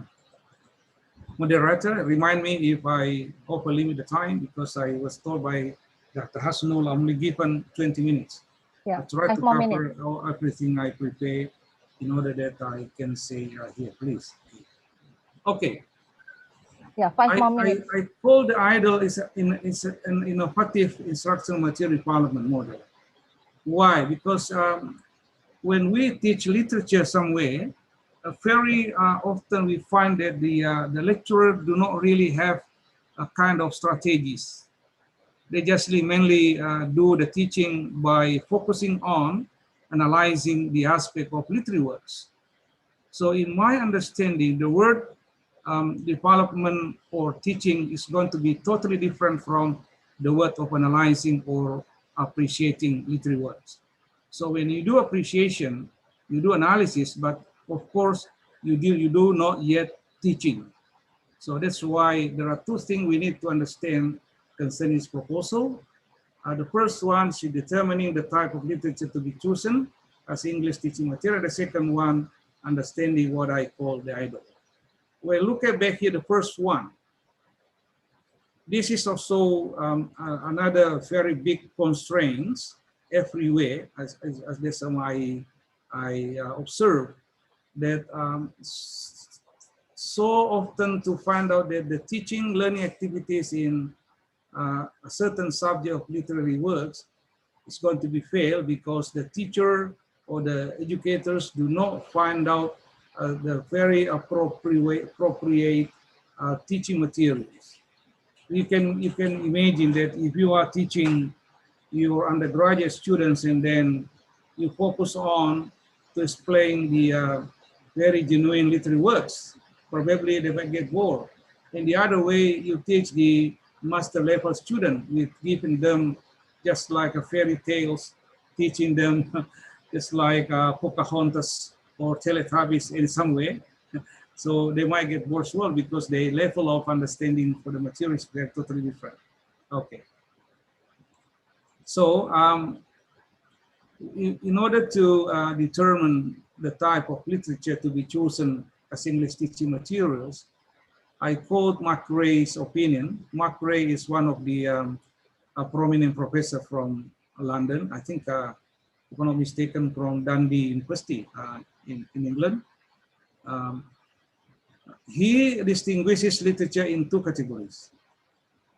moderator. Remind me if I overlimit the time, because I was told by Dr. Hasanul I'm only given 20 minutes. Yeah, I try to 5 more cover minutes. everything I prepare in order that I can say here, please. Okay. Yeah, 5 more minutes. I call the idol is an innovative instructional material development model. Why? Because when we teach literature somewhere, very often we find that the lecturer do not really have a kind of strategies. They just mainly do the teaching by focusing on analyzing the aspect of literary works. So in my understanding, the word development or teaching is going to be totally different from the word of analyzing or appreciating literary works. So when you do appreciation, you do analysis, but of course you do not yet teaching. So that's why there are two things we need to understand concerning this proposal. The first one is determining the type of literature to be chosen as English teaching material. The second one, understanding what I call the idol. Well, look at back here, the first one. This is also another very big constraints everywhere, as this I observe, that so often to find out that the teaching learning activities in a certain subject of literary works is going to be failed because the teacher or the educators do not find out the very appropriate teaching materials. You can imagine that if you are teaching your undergraduate students and then you focus on to explain the very genuine literary works, probably they might get bored. And the other way, you teach the master level student with giving them just like a fairy tales, teaching them just like Pocahontas or Teletubbies in some way. So they might get bored as well because the level of understanding for the materials are totally different. Okay. So in order to determine the type of literature to be chosen as English teaching materials, I quote Mark Ray's opinion. Mark Ray is one of the a prominent professor from London. I think, if I'm not mistaken, from Dundee University in England. He distinguishes literature in two categories.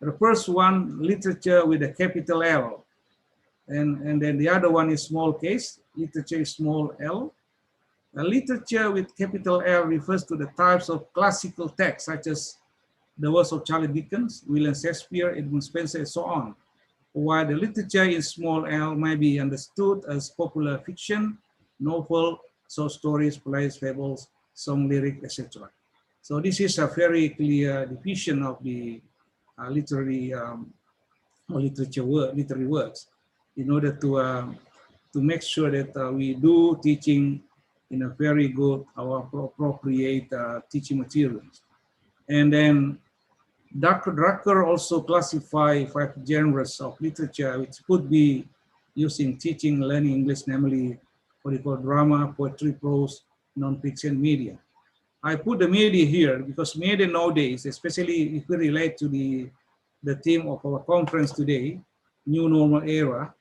The first one, literature with a capital L. And then the other one is small case, literature is small l. A literature with capital L refers to the types of classical texts such as the works of Charles Dickens, William Shakespeare, Edmund Spenser, and so on. While the literature in small l may be understood as popular fiction, novel, short stories, plays, fables, song, lyric, etc. So this is a very clear division of the literary or literary works in order to make sure that we do teaching in a very good or appropriate teaching materials. And then Dr. Drucker also classify 5 genres of literature which could be used in teaching, learning English, namely what we call drama, poetry, prose, non-fiction, media. I put the media here because media nowadays, especially if we relate to the theme of our conference today, new normal era,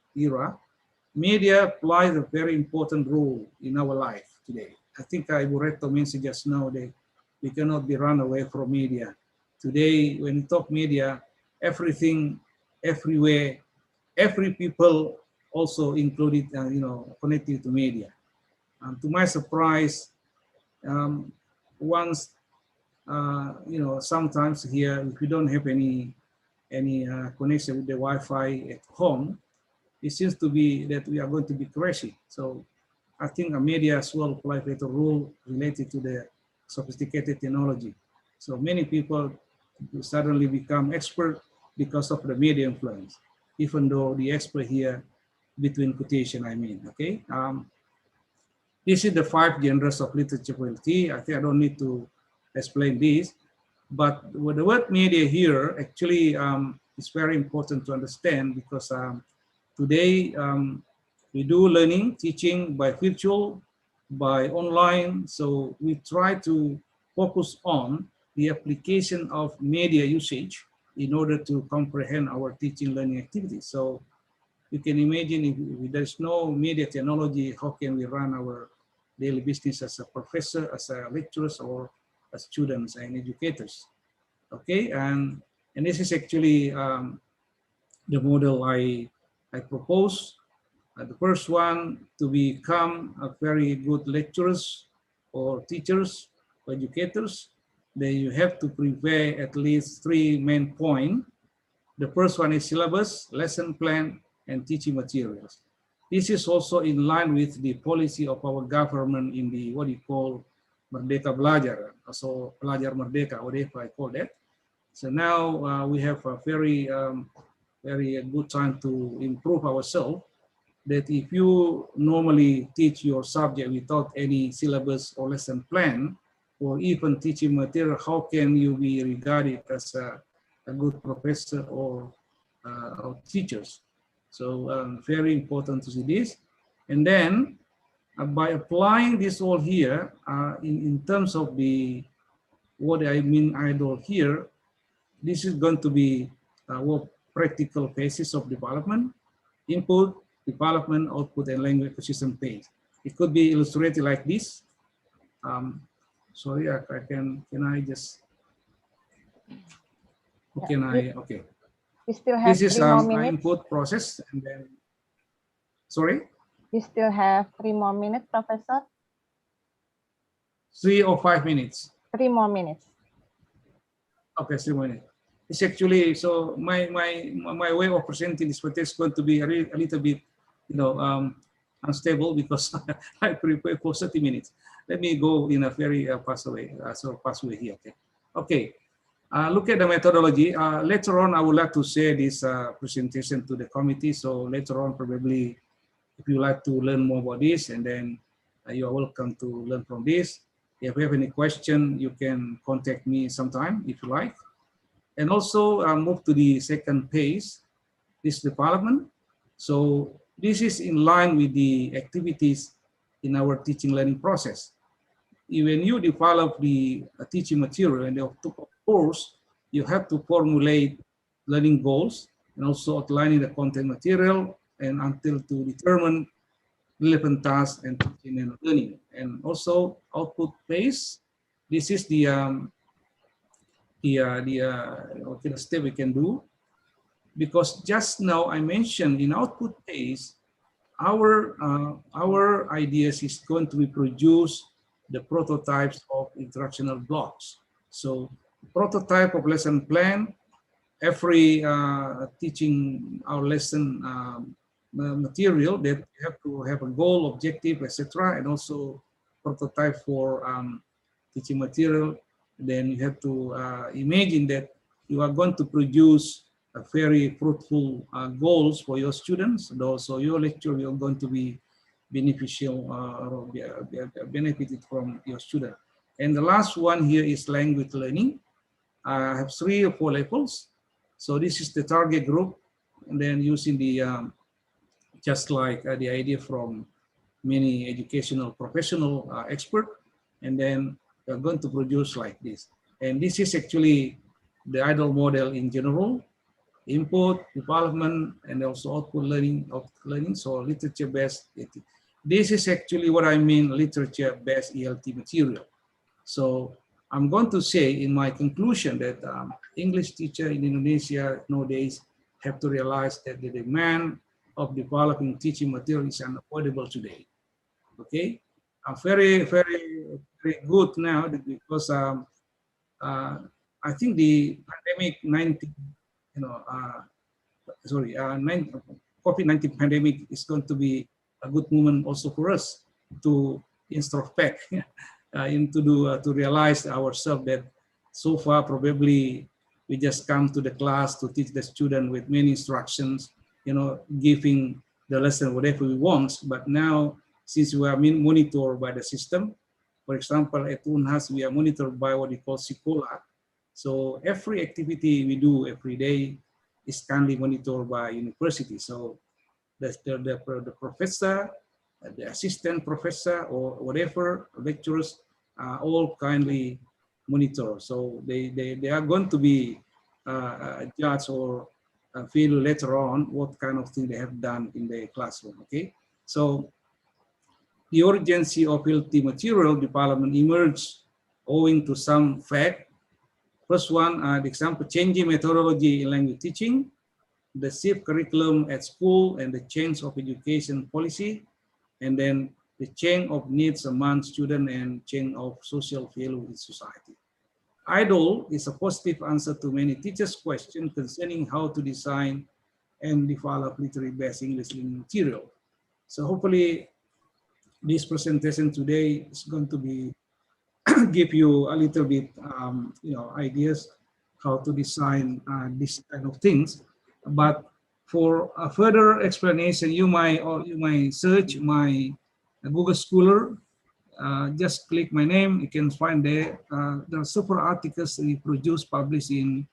media plays a very important role in our life today. I think Ibureto mentioned just now that we cannot be run away from media. Today, when you talk media, everything, everywhere, every people also included, connected to media. To my surprise, once, sometimes here, if you don't have any connection with the Wi-Fi at home, it seems to be that we are going to be crashing. So I think a media as well play a role related to the sophisticated technology. So many people suddenly become expert because of the media influence, even though the expert here, between quotation, I mean, okay? This is the 5 genres of literature quality. I think I don't need to explain this, but with the word media here actually is very important to understand because today we do learning, teaching by virtual, by online. So we try to focus on the application of media usage in order to comprehend our teaching learning activities. So you can imagine if there's no media technology, how can we run our daily business as a professor, as a lecturers, or as students and educators? Okay, and this is actually the model I propose. The first one, to become a very good lecturers or teachers or educators, then you have to prepare at least 3 main points. The first one is syllabus, lesson plan, and teaching materials. This is also in line with the policy of our government in the what you call Merdeka Belajar, also Pelajar Merdeka, whatever I call that. So now we have a very good time to improve ourselves. That if you normally teach your subject without any syllabus or lesson plan, or even teaching material, how can you be regarded as a good professor or teachers? So very important to see this. And then by applying this all here, in terms of the, what I mean idol here, this is going to be what practical phases of development, input, development, output, and language acquisition phase. It could be illustrated like this. Sorry, can I just, can I, okay. We still have This is 3 more minutes. input process, and then, sorry? We still have 3 more minutes, Professor. 3 or 5 minutes? 3 more minutes. Okay, 3 minutes. It's actually, so my way of presenting this is going to be a little bit, unstable because I prepare for 30 minutes. Let me go in a very fast way here. Okay. Okay. Look at the methodology. Later on, I would like to share this presentation to the committee. So later on, probably, if you like to learn more about this, and then you are welcome to learn from this. If you have any question, you can contact me sometime if you like. And also move to the second phase, this development. So this is in line with the activities in our teaching learning process. When you develop the teaching material, and of course, you have to formulate learning goals and also outlining the content material and until to determine relevant tasks and teaching and learning. And also output phase. This is the what kind of step we can do. Because just now I mentioned in output phase, our ideas is going to be produce the prototypes of instructional blocks. So prototype of lesson plan, every teaching our lesson material that you have to have a goal, objective, etc., and also prototype for teaching material. Then you have to imagine that you are going to produce a very fruitful goals for your students. And also your lecture are going to be beneficial or benefited from your student. And the last one here is language learning. I have 3 or 4 levels. So this is the target group. And then using the, just like the idea from many educational professional expert, and then we're going to produce like this. And this is actually the ideal model in general: input, development, and also output learning. So literature-based. This is actually what I mean, literature-based ELT material. So I'm going to say in my conclusion that English teacher in Indonesia nowadays have to realize that the demand of developing teaching material is unavoidable today. Okay, very good now because I think the pandemic 19, COVID-19 pandemic is going to be a good moment also for us to introspect, to realize ourselves that so far probably we just come to the class to teach the student with many instructions, giving the lesson whatever we want. But now, since we are monitored by the system, for example, at UNHAS, we are monitored by what we call Sekolah. So every activity we do every day is kindly monitored by university. So the professor, the assistant professor, or whatever lecturers are all kindly monitored. So they are going to be judged or feel later on what kind of thing they have done in the classroom. Okay, so the urgency of healthy material development emerged owing to some fact. First one, the example, changing methodology in language teaching, the shift curriculum at school and the change of education policy, and then the change of needs among students and change of social value in society. IDOL is a positive answer to many teachers' questions concerning how to design and develop literary-based English learning material. So hopefully this presentation today is going to be give you a little bit, ideas how to design this kind of things. But for a further explanation, you might search my Google Scholar. Just click my name. You can find there. There are several articles we produce, published in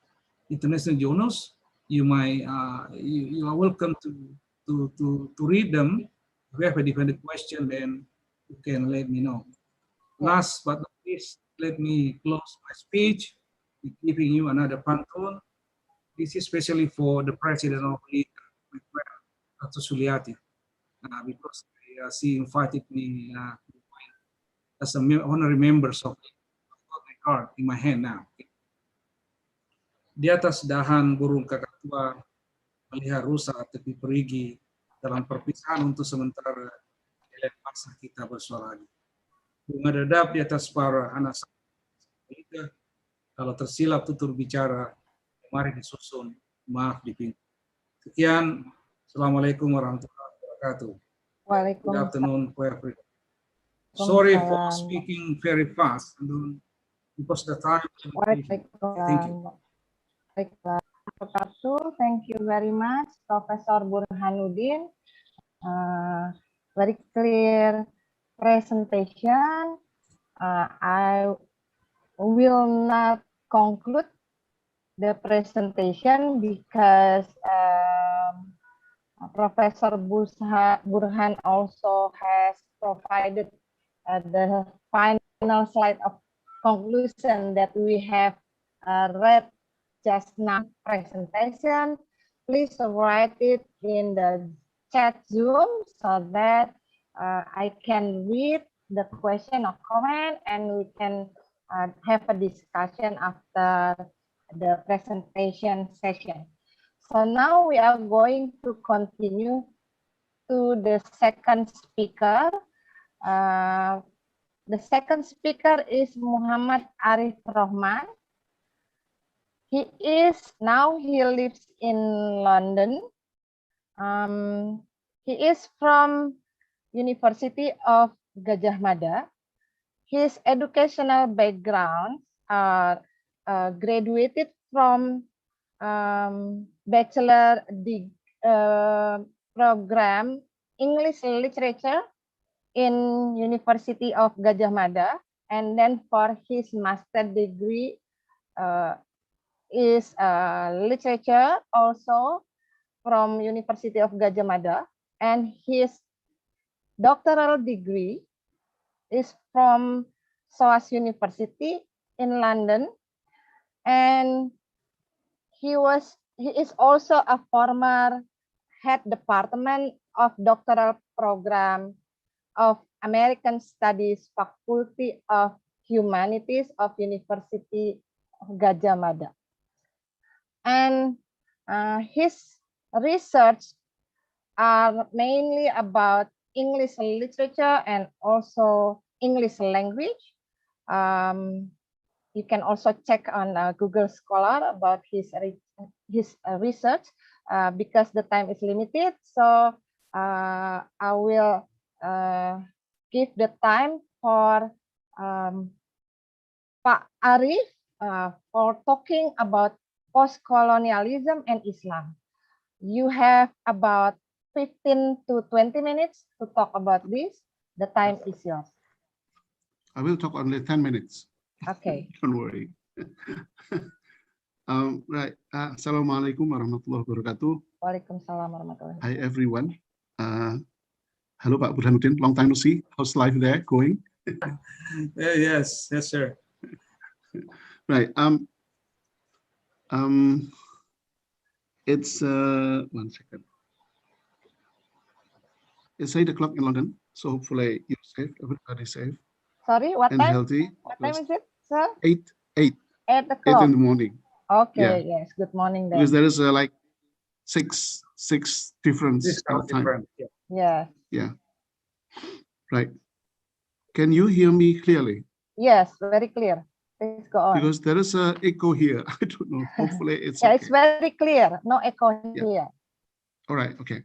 international journals. You might you are welcome to read them. If you have a different question, then you can let me know. Last but not least, let me close my speech with giving you another pantun. This is especially for the president of LITA, my friend, Dr. Suliati, because she invited me as an honorary member of my card in my hand now. Di atas dahan burung kakatua, melihat rusa tepi perigi, dalam perpisahan untuk sementara, di paksa kita bersuara lagi. Bunga dedap di atas para anak kita, kalau tersilap tutur bicara, mari disusun, maaf dipinta. Sekian, Assalamualaikum warahmatullahi wabarakatuh. Good afternoon for everyone. Sorry for speaking very fast, because the time. Thank you. Thank you very much, Professor Burhanuddin. Very clear presentation. I will not conclude the presentation because Professor Burhan also has provided the final slide of conclusion that we have read just now presentation. Please write it in the chat Zoom so that I can read the question or comment and we can have a discussion after the presentation session. So now we are going to continue to the second speaker. The second speaker is Muhammad Arif Rahman. He lives in London. He is from University of Gadjah Mada. His educational background are graduated from bachelor program English Literature in University of Gadjah Mada, and then for his master degree is literature also from University of Gadjah Mada, and his doctoral degree is from SOAS University in London, and he is also a former head department of doctoral program of American Studies Faculty of Humanities of University of Gadjah Mada. And his research are mainly about English literature and also English language. You can also check on Google Scholar about his research because the time is limited. So I will give the time for Pak Arif for talking about post-colonialism and Islam. You have about 15 to 20 minutes to talk about this. The time is yours. I will talk only 10 minutes. Okay. Don't worry. Right. Assalamualaikum warahmatullahi wabarakatuh. Waalaikumsalam warahmatullahi Hi, everyone. Hello, Pak Burhanuddin. Long time no see. How's life there going? Yes, sir. Right. It's 1 second. It's 8 o'clock in London, so hopefully you're safe. Everybody's safe. Sorry, what and time? Healthy. What time is it, sir? 8 8 o'clock. 8 in the morning. Okay, Yeah. yes. Good morning then. Because there is like six difference time. Yeah. Yeah. Right. Can you hear me clearly? Yes, very clear. Please go on. Because there is an echo here. I don't know. Hopefully it's yeah, okay. it's very clear. No echo here. All right. Okay.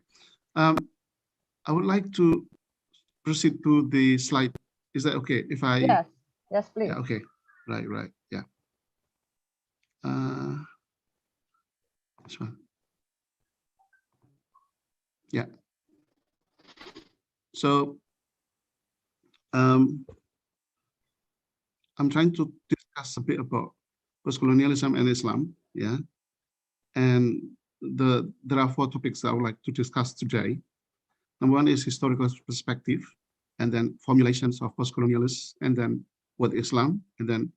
I would like to proceed to the slide. Is that okay? If I Yes, please. Yeah, okay. Right. Yeah. This one. Yeah. So I'm trying to discuss a bit about post-colonialism and Islam. Yeah. And there are 4 topics that I would like to discuss today. Number 1 is historical perspective, and then formulations of post-colonialism, and then what Islam, and then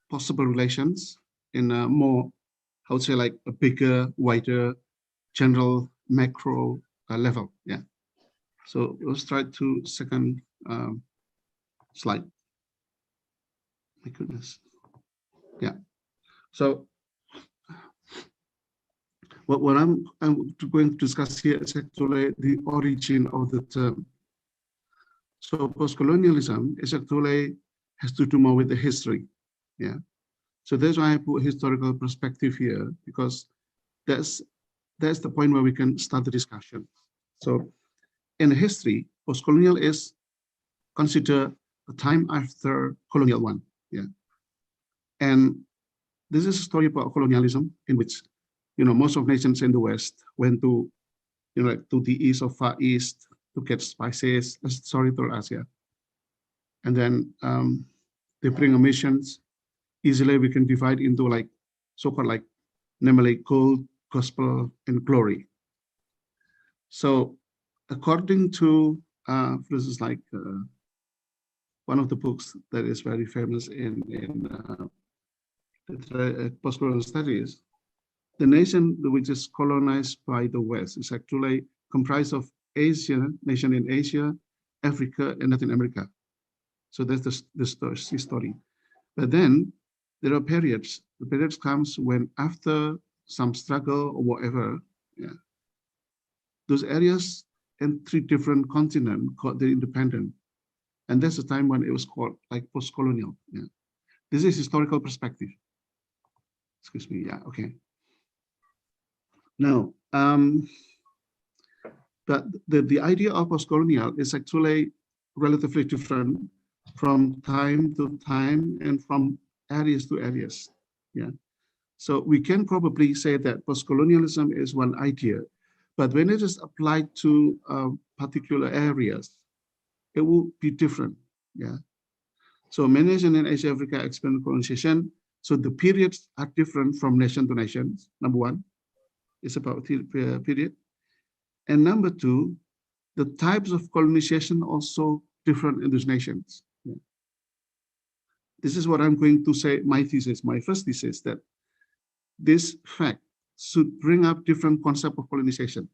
possible relations in a more, I would say, like a bigger, wider, general, macro level. Yeah. So let's try to second slide. My goodness. Yeah. So what I'm going to discuss here is actually the origin of the term. So post-colonialism is actually has to do more with the history. Yeah. So that's why I put historical perspective here, because that's the point where we can start the discussion. So in history, post-colonial is considered the time after colonial one. Yeah. And this is a story about colonialism in which, most of nations in the West went to, to the east of Far East to get spices, to Asia. And then they bring emissions. Easily we can divide into like so-called like namely gold, gospel, and glory. So according to this is like one of the books that is very famous in post-colonial studies, the nation which is colonized by the West is actually comprised of nation in Asia, Africa, and Latin America. So that's the story. But then there are periods. The periods comes when after some struggle or whatever, yeah, those areas in 3 different continents got their independence. And that's the time when it was called like post-colonial. Yeah. This is historical perspective. Excuse me. Yeah. Okay. Now, but the idea of post-colonial is actually relatively different from time to time and from areas to areas. Yeah. So we can probably say that post-colonialism is one idea, but when it is applied to particular areas, it will be different. Yeah. So many nations in Asia, Africa experienced colonization. So the periods are different from nation to nation. Number one, it's about period. And number two, the types of colonization also different in these nations. Yeah. This is what I'm going to say, my thesis, my first thesis, that this fact should bring up different concept of colonization.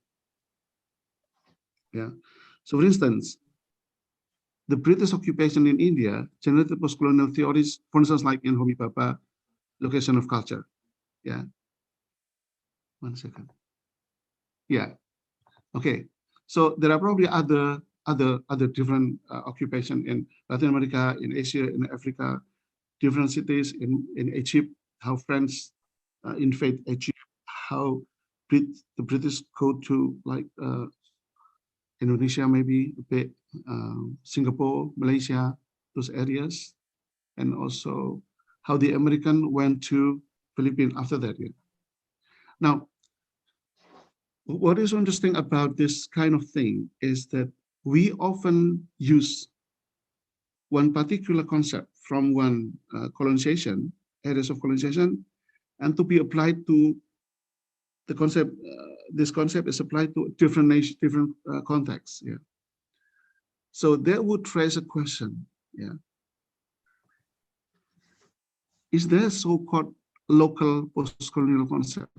Yeah. So for instance, the British occupation in India generated post-colonial theories, for instance, like in Homi Bhabha, location of culture. Yeah. 1 second. Yeah. Okay. So there are probably other different occupation in Latin America, in Asia, in Africa, different cities in Egypt, how French invade Egypt, how the British go to like Indonesia, maybe a bit, Singapore, Malaysia, those areas, and also how the American went to Philippines after that. Yeah. Now, what is interesting about this kind of thing is that we often use one particular concept from one colonization, areas of colonization, and to be applied to the concept. This concept is applied to different nations, different contexts. Yeah. So that would raise a question. Yeah. Is there so-called local post-colonial concept?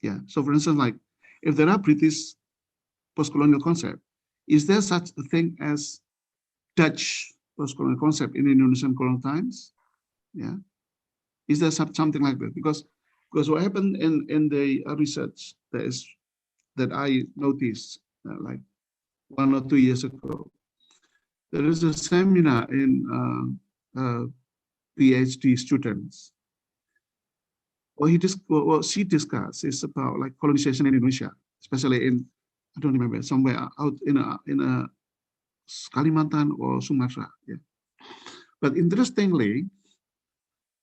Yeah. So for instance, like if there are British post-colonial concept, is there such a thing as Dutch post-colonial concept in Indonesian colonial times? Yeah. Is there something like that? Because what happened in the research that I noticed like 1 or 2 years ago, there is a seminar in PhD students. What she discussed is about like colonization in Indonesia, especially in, I don't remember, somewhere out in a Kalimantan or Sumatra. Yeah. But interestingly,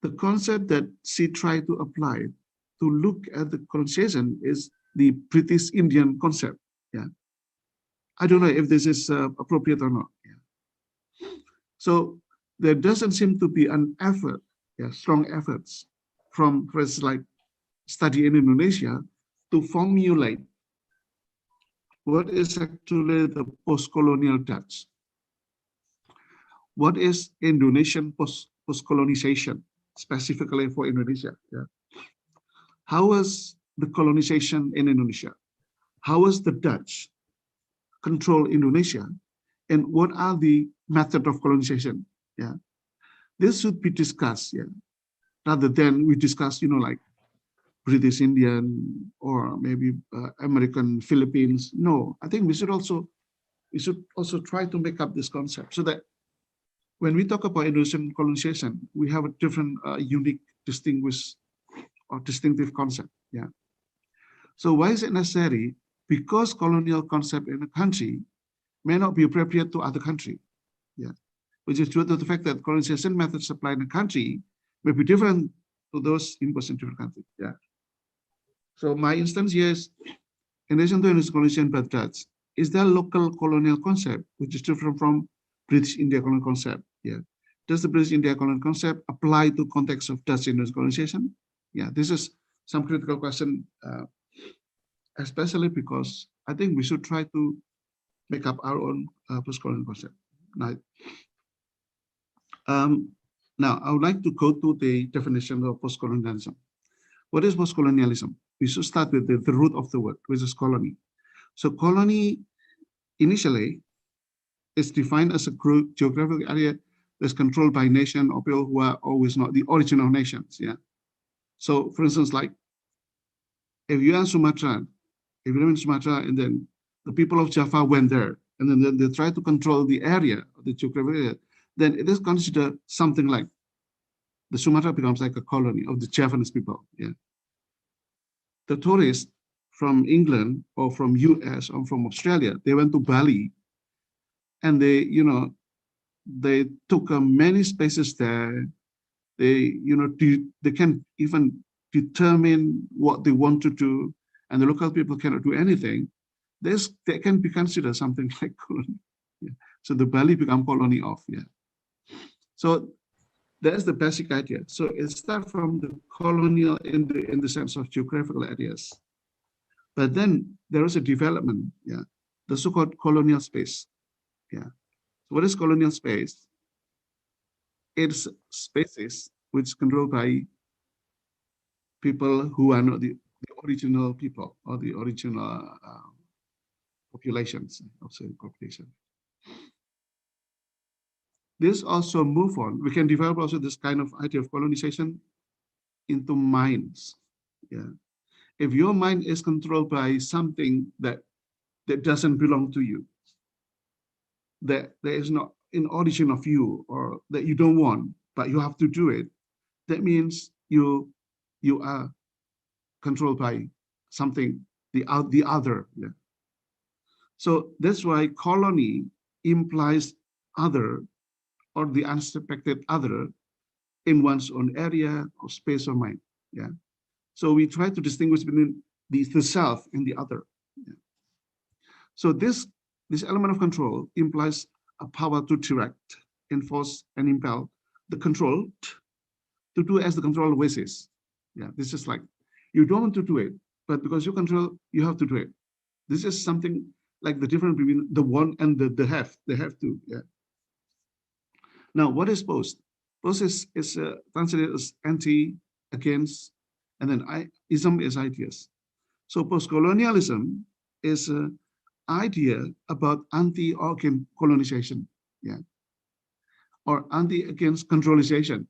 the concept that she tried to apply to look at the colonization is the British Indian concept. Yeah. I don't know if this is appropriate or not. Yeah. So there doesn't seem to be an effort, yeah, strong efforts from places like study in Indonesia to formulate what is actually the post-colonial Dutch. What is Indonesian post-colonization, specifically for Indonesia? Yeah. How was the colonization in Indonesia? How was the Dutch control Indonesia? And what are the methods of colonization? Yeah. This should be discussed, yeah, rather than we discuss, you know, like British Indian or maybe American Philippines. No, I think we should also try to make up this concept so that when we talk about Indonesian colonization, we have a different, unique, distinguished or distinctive concept. Yeah. So why is it necessary? Because colonial concept in a country may not be appropriate to other country. Yeah. Which is due to the fact that colonization methods applied in a country may be different to those imposed in different countries. Yeah. So my instance here is, in addition to Indonesian colonization by Dutch, is there a local colonial concept which is different from British India colonial concept? Yeah. Does the British India colonial concept apply to context of Dutch Indonesian colonization? Yeah, this is some critical question, especially because I think we should try to make up our own post-colonial concept. Now, I would like to go to the definition of post-colonialism. What is post-colonialism? We should start with the root of the word, which is colony. So colony initially is defined as a geographical area is controlled by nation or people who are always not the original nations. Yeah. So, for instance, like if you are Sumatra, if you live in Sumatra, and then the people of Java went there, and then they try to control the area, the geographic area, then it is considered something like the Sumatra becomes like a colony of the Javanese people. Yeah. The tourists from England or from US or from Australia, they went to Bali, and they, you know, they took many spaces there. They, you know, they can even determine what they want to do, and the local people cannot do anything. They can be considered something like colony. Yeah. So the Bali become colony of, yeah. So that's the basic idea. So it starts from the colonial in the sense of geographical areas. But then there is a development, yeah, the so-called colonial space. Yeah. So what is colonial space? It's spaces which controlled by people who are not the original people or the original populations of the population. This also move on. We can develop also this kind of idea of colonization into minds. Yeah. If your mind is controlled by something that doesn't belong to you, that there is not an origin of you, or that you don't want, but you have to do it, that means you are controlled by something, the other. Yeah. So that's why colony implies other, or the unsuspected other, in one's own area or space or mind. Yeah. So we try to distinguish between the self and the other. Yeah. So this element of control implies a power to direct, enforce, and impel the controlled to do as the control wishes. Yeah, this is like, you don't want to do it, but because you control, you have to do it. This is something like the difference between the want and the have. They have to. Yeah. Now, what is post? Post is translated as anti, against, and then ism is ideas. So post-colonialism is an idea about anti-organ colonization, yeah, or anti-against controlization,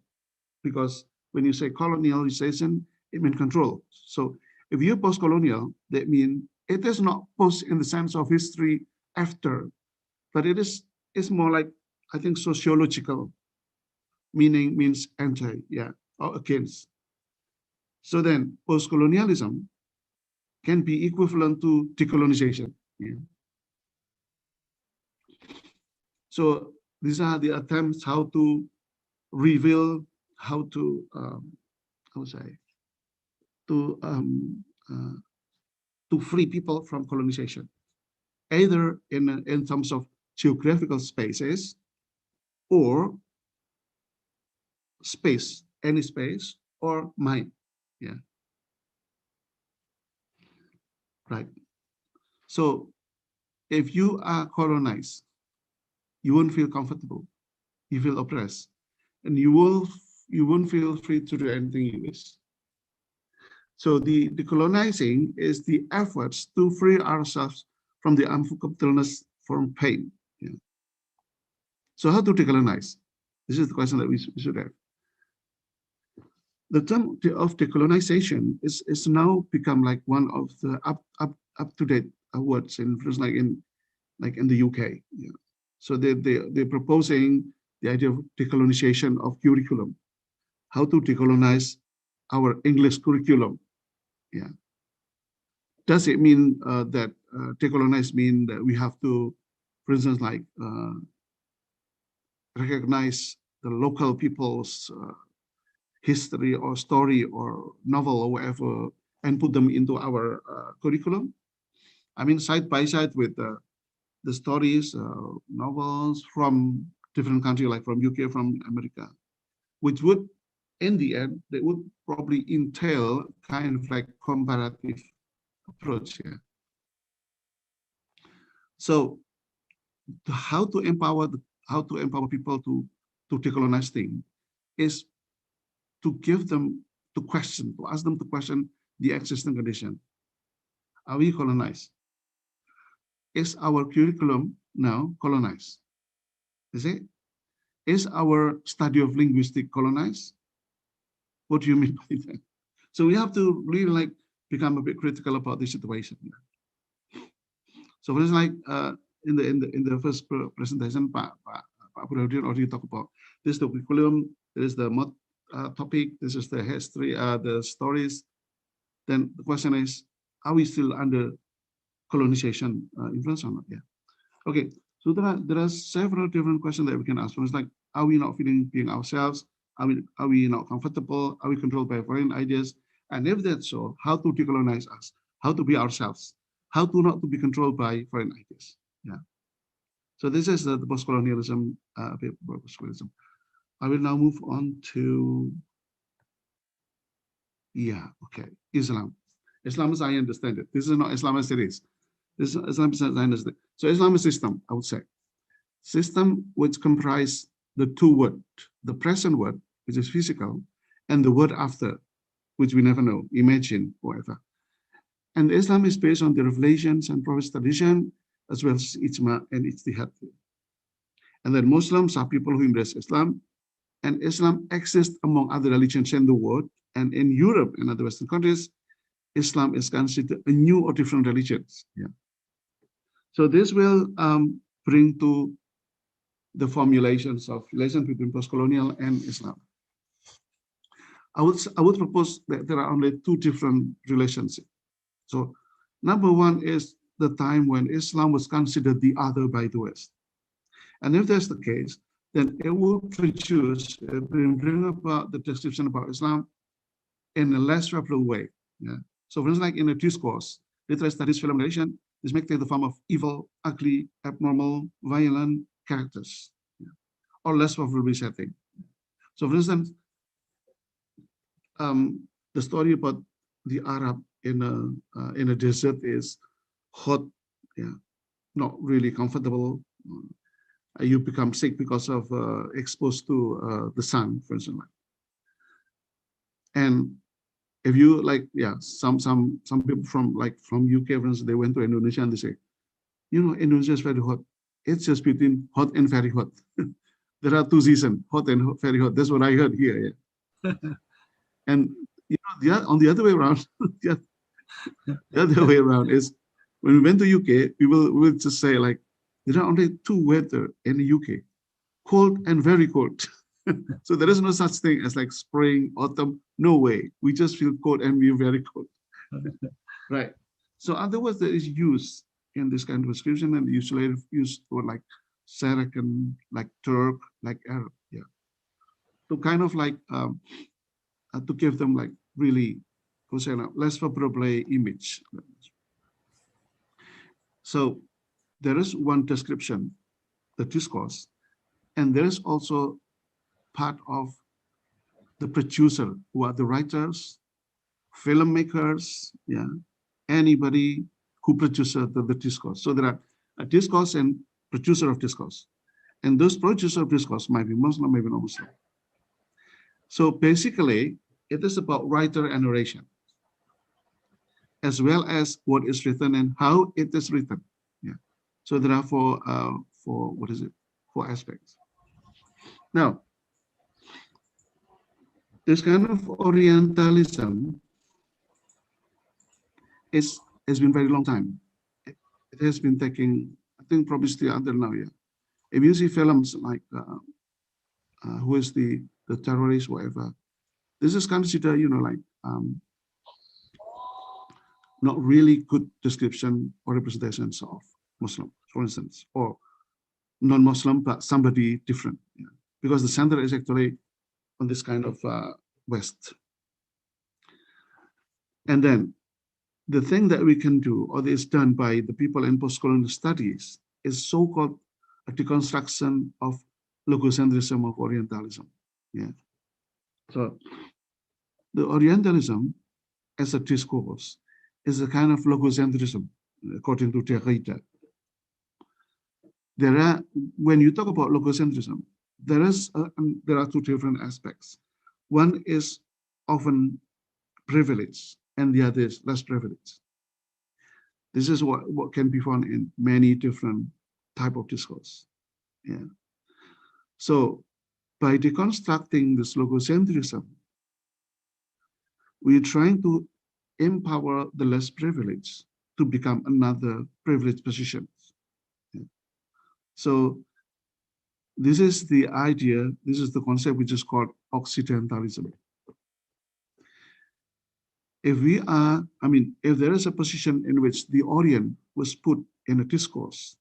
because when you say colonialization, it means control. So if you're post-colonial, that means it is not post in the sense of history after, but it's more like, I think, sociological, meaning means anti, yeah, or against. So then post-colonialism can be equivalent to decolonization. Yeah. So these are the attempts how to reveal, how to free people from colonization, either in terms of geographical spaces or space, any space, or mind. Yeah. Right. So if you are colonized, you won't feel comfortable. You feel oppressed, and you won't feel free to do anything you wish. So the decolonizing is the efforts to free ourselves from the uncomfortableness, from pain. Yeah. So how to decolonize? This is the question that we should have. The term of decolonization is now become like one of the up to date words in the UK. Yeah. So they're proposing the idea of decolonization of curriculum. How to decolonize our English curriculum. Yeah. Does it mean that decolonize mean that we have to, for instance, like recognize the local people's history or story or novel or whatever and put them into our curriculum? I mean, side by side with the stories, novels from different countries, like from UK, from America, which would, in the end, they would probably entail kind of like comparative approach here. So how to empower people to decolonize things is to give them to ask them to question the existing condition. Are we colonized? Is our curriculum now colonized? Is it? is our study of linguistic colonized? What do you mean by that? So we have to really like become a bit critical about this situation. So for instance, like in the first presentation, Pak Budhauddin already talked about this, the curriculum, there is the topic, this is the history, the stories. Then the question is, are we still under colonization influence or not? Yeah. Okay. So there are several different questions that we can ask. One is like, are we not feeling being ourselves? Are we not comfortable? Are we controlled by foreign ideas? And if that's so, how to decolonize us? How to be ourselves? How to not to be controlled by foreign ideas? Yeah. So this is the post-colonialism. Post-colonialism. I will now move on to, yeah, okay, Islam. Islam as I understand it. This is not Islam as it is. This is Islam as I understand. So Islam is system, I would say. System which comprise the two words, the present word, which is physical, and the word after, which we never know, imagine, whatever. And Islam is based on the revelations and prophet tradition, as well as ijma and ijtihad. And then Muslims are people who embrace Islam, and Islam exists among other religions in the world. And in Europe and other Western countries, Islam is considered a new or different religions. Yeah. So this will bring to the formulations of relation between post-colonial and Islam. I would propose that there are only two different relations. So number one is the time when Islam was considered the other by the West. And if that's the case, then it will produce, bring about the description about Islam in a less favorable way. Yeah. So for instance, like in a discourse, literary studies film narration, this may take the form of evil, ugly, abnormal, violent characters, yeah, or less favorable setting. So for instance, the story about the Arab in a desert is hot, yeah, not really comfortable. You become sick because of exposed to the sun, for instance. And if you like, yeah, some people from UK, for instance, they went to Indonesia and they say, you know, Indonesia is very hot. It's just between hot and very hot. There are two seasons, hot and very hot. That's what I heard here. Yeah. And you know, on the other way around, the other way around is when we went to UK, we will just say like there are only two weather in the UK, cold and very cold. So there is no such thing as like spring, autumn. No way. We just feel cold and we're very cold. Right. So other words that is used in this kind of description and usually used for like Saracen, like Turk, like Arab. Yeah. To kind of like to give them like really less favorable image. So there is one description, the discourse, and there is also part of the producer, who are the writers, filmmakers, yeah, anybody who produces the discourse. So there are a discourse and producer of discourse. And those producers of discourse might be Muslim, maybe not Muslim. So basically, it is about writer and narration, as well as what is written and how it is written. Yeah. So there are four aspects. Now, this kind of Orientalism has been very long time. It has been taking, I think, probably still until now. Yeah. If you see films like who is the terrorist, whatever, this is considered, you know, like not really good description or representations of Muslim, for instance, or non-Muslim, but somebody different, yeah. Because the center is actually on this kind of West. And then the thing that we can do, or is done by the people in post-colonial studies, is so-called a deconstruction of logocentrism of Orientalism. Yeah. So the Orientalism as a discourse is a kind of logocentrism, according to Derrida. There are, when you talk about logocentrism, there are two different aspects. One is often privilege, and the other is less privilege. This is what can be found in many different type of discourse. Yeah. So by deconstructing this logocentrism, we're trying to empower the less privileged to become another privileged position. So this is the idea, this is the concept which is called Occidentalism. If we are, if there is a position in which the Orient was put in a discourse,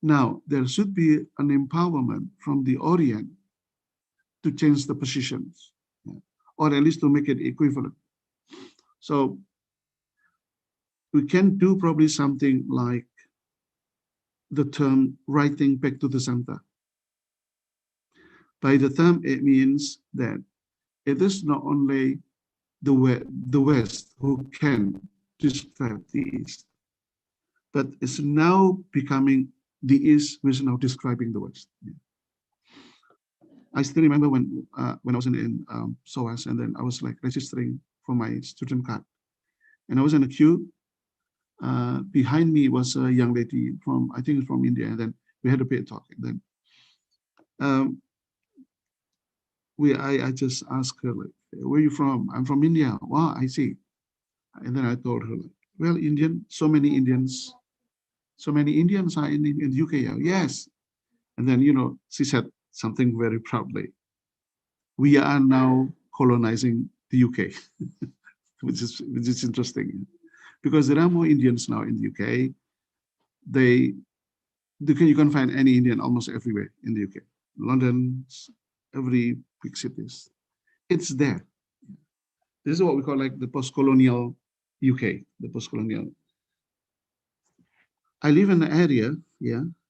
now there should be an empowerment from the Orient to change the positions, or at least to make it equivalent. So we can do probably something like the term writing back to the center. By the term, it means that it is not only the West who can describe the East, but it's now becoming the East who is now describing the West. I still remember when I was in SOAS, and then I was like registering for my student card, and I was in a queue. Behind me was a young lady from, I think, from India, and then we had a bit talk. And then I just asked her, like, where are you from? I'm from India. Wow, I see. And then I told her, like, well, so many Indians are in the UK. Yes. And then, she said something very proudly. We are now colonizing the UK, which is interesting, because there are more Indians now in the UK. You can find any Indian almost everywhere in the UK. London, every big cities. It's there. This is what we call like the post-colonial UK, the post-colonial. I live in an area,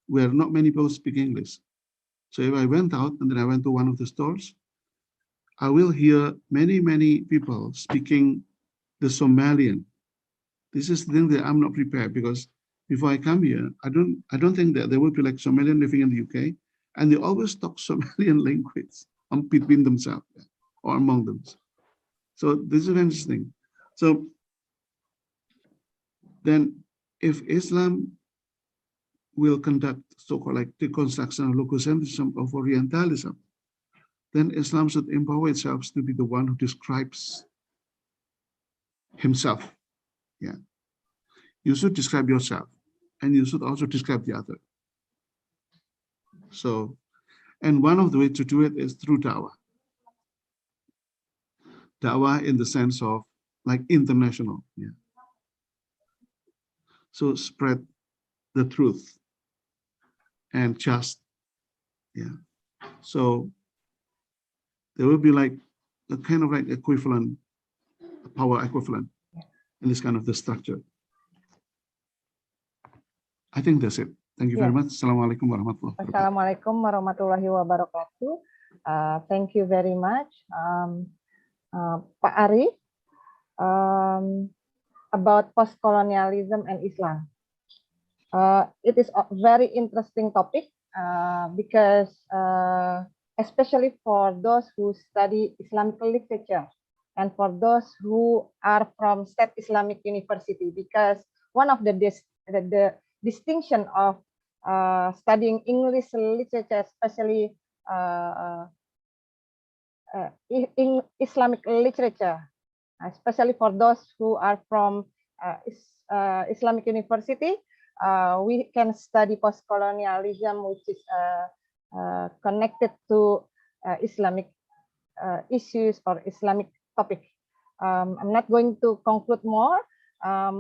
where not many people speak English. So if I went out and then I went to one of the stores, I will hear many people speaking the Somalian. This is the thing that I'm not prepared, because before I come here, I don't think that there will be like Somalian living in the UK, and they always talk Somalian language between themselves or among them. So this is interesting. So then if Islam will conduct so-called like deconstruction of logocentrism of Orientalism, then Islam should empower itself to be the one who describes himself. You should describe yourself, and you should also describe the other. So, and one of the ways to do it is through dawah. Dawah in the sense of like international. So spread the truth and just, So there will be like a kind of like equivalent, power equivalent in this kind of the structure. I think that's it. Thank you very much. Assalamualaikum warahmatullahi wabarakatuh. Assalamualaikum warahmatullahi wabarakatuh. Thank you very much, Pak Ari, about post-colonialism and Islam. It is a very interesting topic because especially for those who study Islamic literature and for those who are from State Islamic University, because one of the distinction of studying English literature, especially in Islamic literature, especially for those who are from Islamic University, we can study post-colonialism, which is connected to Islamic issues or Islamic topic. I'm not going to conclude more.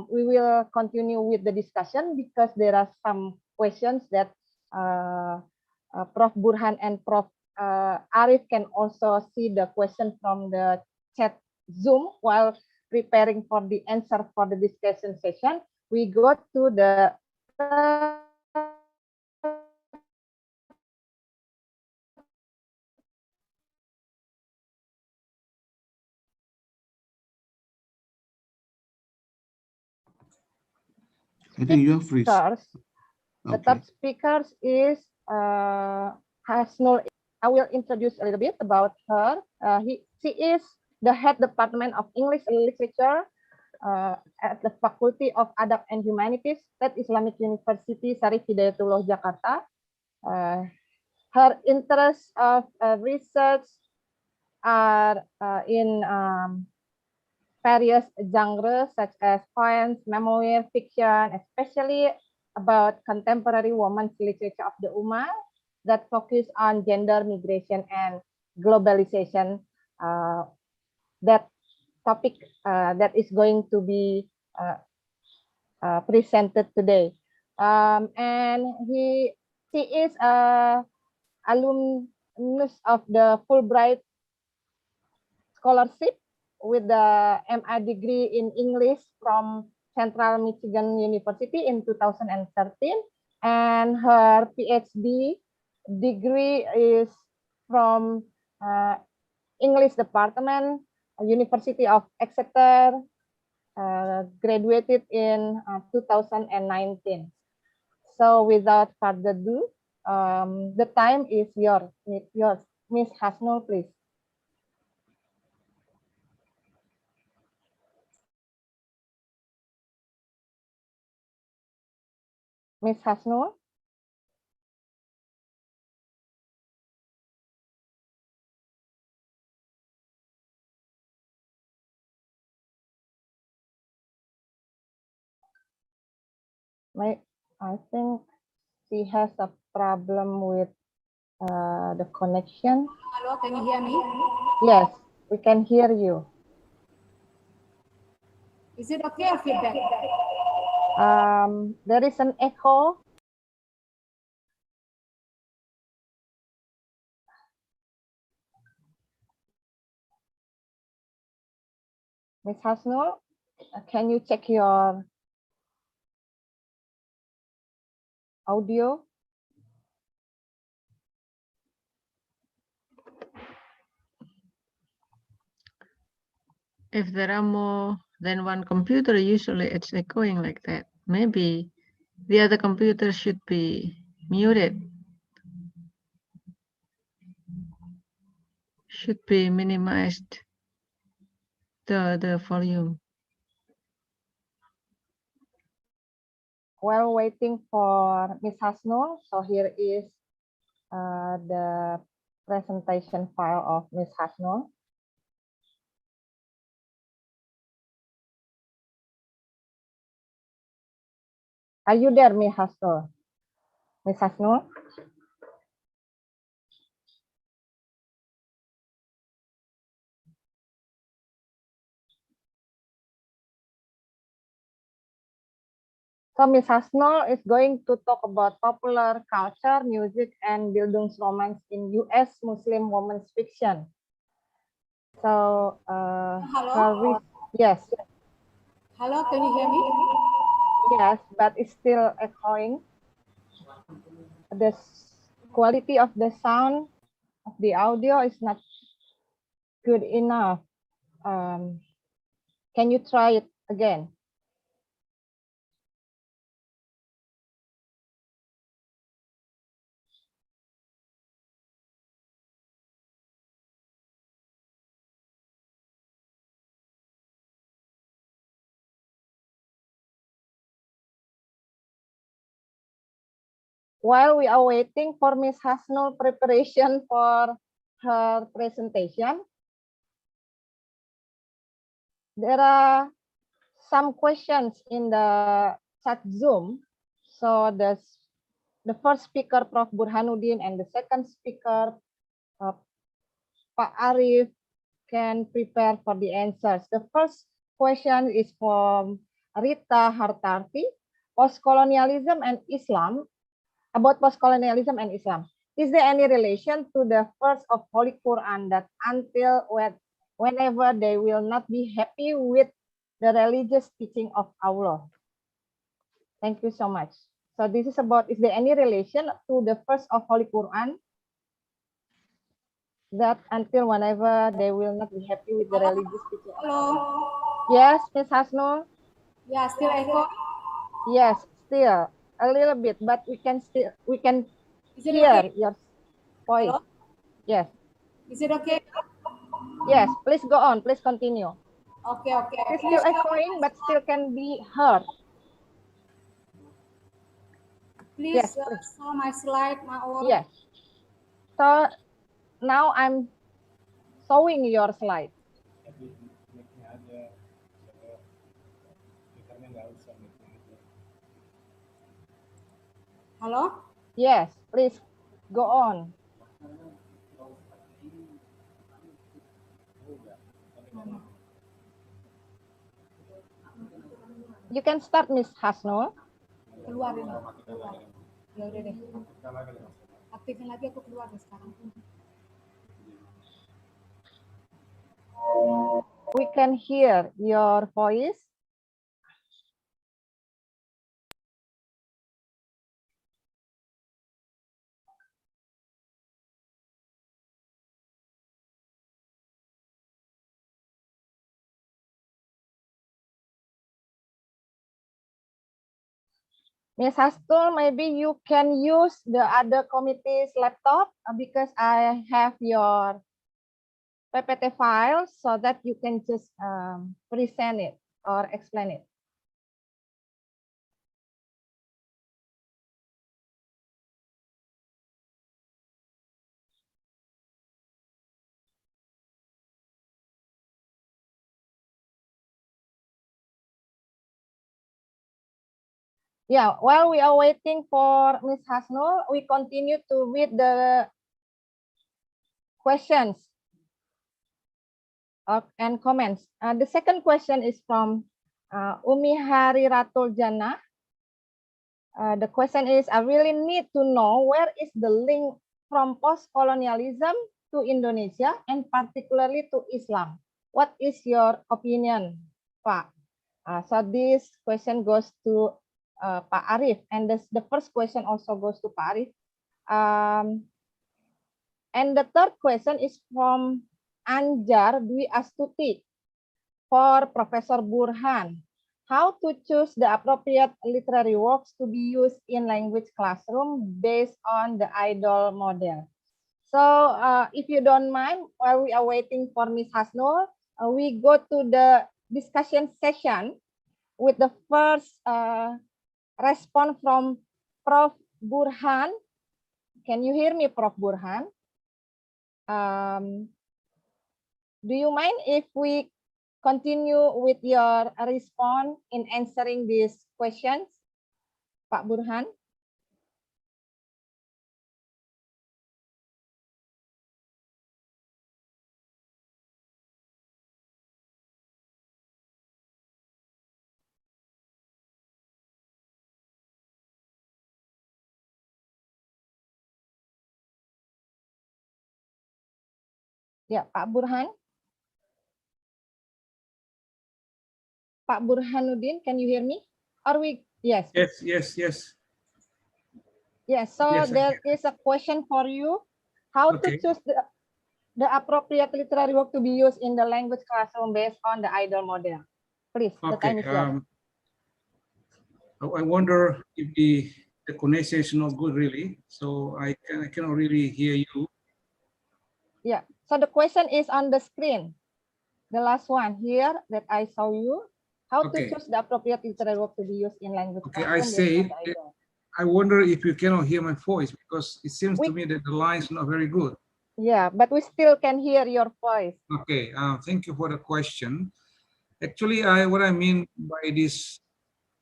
We will continue with the discussion because there are some questions that Prof. Burhan and Prof. Arif can also see the question from the chat Zoom while preparing for the answer for the discussion session. We go to the I think you are free. The third speaker is Hasnul. I will introduce a little bit about her. She is the head department of English Literature at the Faculty of Adab and Humanities at Islamic University Syarif Hidayatullah Jakarta. Her interests of research are in various genres such as poems, memoir, fiction, especially about contemporary women's literature of the Ummah that focus on gender, migration, and globalization. That topic that is going to be presented today. And she is a alumnus of the Fulbright scholarship with the MA degree in English from Central Michigan University in 2013, and her PhD degree is from English Department, University of Exeter, graduated in 2019. So without further ado, the time is yours. Miss Hasnul, please. Miss Hasnul? I think she has a problem with the connection. Hello, can you hear me? Yes, we can hear you. Is it okay or feedback? There is an echo. Miss Hasnul, can you check your audio? If there are more than one computer, usually it's echoing like that. Maybe the other computer should be muted. Should be minimized the volume. While waiting for Miss Hasnul, so here is the presentation file of Miss Hasnul. Are you there, Miss Hasnul? Miss Hasnul? So Miss Hasnul is going to talk about popular culture, music, and Bildungsromanz in U.S. Muslim women's fiction. So, Hello? yes. Hello, can you hear me? Yes, but it's still echoing. The quality of the sound of the audio is not good enough. Can you try it again? While we are waiting for Miss Hasnul preparation for her presentation, there are some questions in the chat Zoom. So the first speaker, Prof. Burhanuddin, and the second speaker, Pak Arif, can prepare for the answers. The first question is from Rita Hartarti, post-colonialism and Islam, about post-colonialism and Islam. Is there any relation to the verse of Holy Quran that whenever they will not be happy with the religious teaching of Allah? Thank you so much. So this is about, is there any relation to the verse of Holy Quran that until whenever they will not be happy with the religious teaching of Allah? Yes, Ms. Hasnul? Yeah, still echo? Yes, still a little bit, but we can hear your voice. Hello? Yes. Is it okay? Yes, please go on. Please continue. Okay. It's still echoing, but still can be heard. Please Yes, please. show my slide, my own. Yes. So now I'm showing your slide. Halo? Yes, please go on. You can start, Miss Hasnul. Keluar ini. Keluar. Ya udah deh. Aktifin lagi, aku keluar nih sekarang. We can hear your voice. Miss Hasnul, maybe you can use the other committee's laptop because I have your PPT file so that you can just present it or explain it. Yeah, while we are waiting for Ms. Hasnul, we continue to read the questions and comments. The second question is from Umi Hariratul Jannah. The question is, I really need to know where is the link from post-colonialism to Indonesia and particularly to Islam. What is your opinion, Pak? So this question goes to Pak Arif, and the first question also goes to Pak Arif. And the third question is from Anjar Dwi Astuti for Professor Burhan. How to choose the appropriate literary works to be used in language classroom based on the idol model. So if you don't mind, while we are waiting for Ms. Hasnul, we go to the discussion session with the first response from Prof. Burhan. Can you hear me, Prof. Burhan? Do you mind if we continue with your response in answering these questions, Pak Burhan? Ya, Pak Burhan. Pak Burhanuddin, can you hear me? Are we? Yes. Yes, yes, yes. Yes, so Yes, there is a question for you. How to Okay. choose the appropriate literary work to be used in the language classroom based on the idol model? Please, the time Okay. is yours. I wonder if the connection is not good really, so I cannot really hear you. Yeah, so the question is on the screen. The last one here that I saw you. How to Okay. choose the appropriate literary work to be used in language Okay, I classroom based say, on the idol. I wonder if you cannot hear my voice because it seems to We- me that the line is not very good. Yeah, but we still can hear your voice. Okay, thank you for the question. Actually, what I mean by this,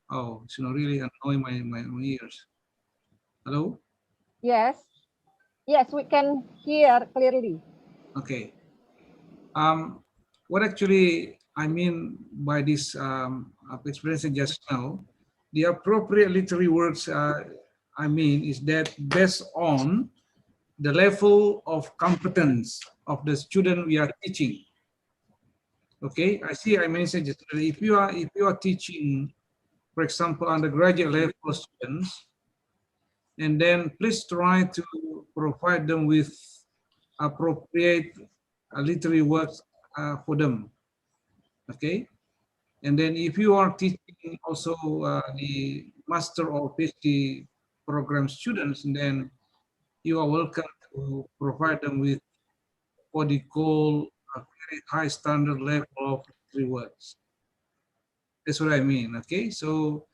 oh, it's not really annoying my ears. Hello? Yes. Yes, we can hear clearly. Okay. What actually I mean by this explanation just now, the appropriate literary works I mean is that based on the level of competence of the student we are teaching. Okay, I mentioned just if you are teaching, for example, undergraduate level students, and then please try to provide them with appropriate literary works for them. Okay, and then if you are teaching also the master or PhD program students, then you are welcome to provide them with what they call a very high standard level of literary works. That's what I mean. Okay, so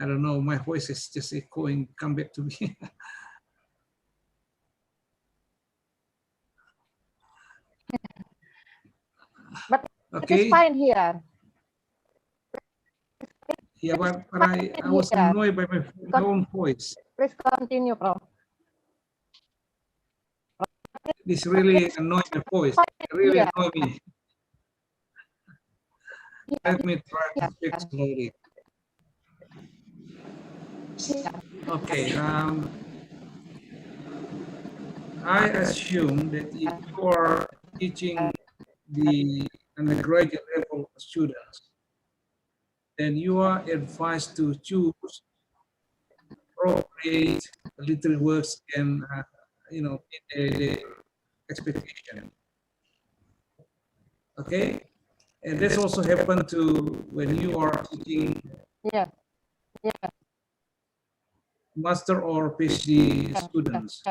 I don't know, my voice is just echoing, come back to me. But okay. it's fine here. Yeah, but I was annoyed by my own voice. Please continue, Prof. This really annoyed my voice. It really annoyed me. Let me try to speak slowly. Okay. I assume that if you are teaching the undergraduate level students, then you are advised to choose appropriate literary works and you know, meet the expectation. Okay, and this also happened to when you are teaching master or PhD students.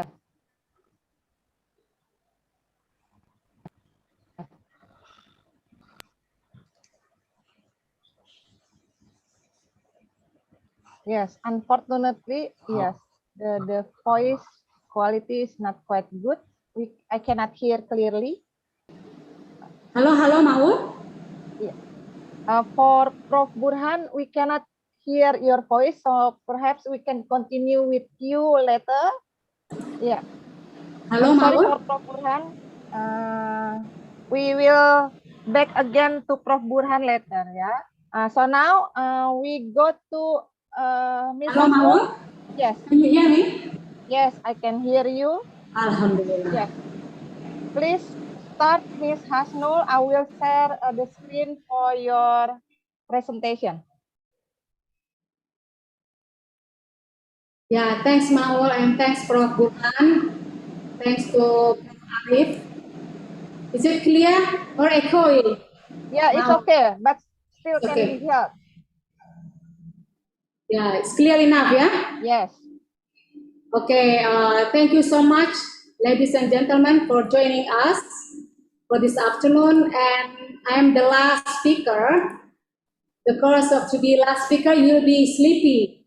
Yes, unfortunately, yes, the voice quality is not quite good. I cannot hear clearly. Halo, Maul. Yeah. For Prof. Burhan, we cannot hear your voice, so perhaps we can continue with you later. Yeah. Halo, I'm sorry Maul. for Prof. Burhan. We will back again to Prof. Burhan later. Yeah. So now we go to Ms. Halo, Hasnul. Maul. Yes. Can you hear me? Yes, I can hear you. Alhamdulillah. Yes. Please start, Ms. Hasnul. I will share the screen for your presentation. Yeah, thanks, Maul, and thanks, Prof. Burhan. Thanks to Prof. Arif. Is it clear or echoing? Yeah, it's okay, but still It's can okay. be heard. Yeah, it's clear enough, yeah? Yes. Okay, thank you so much, ladies and gentlemen, for joining us for this afternoon. And I'm the last speaker. The chorus of to be last speaker, you'll be sleepy.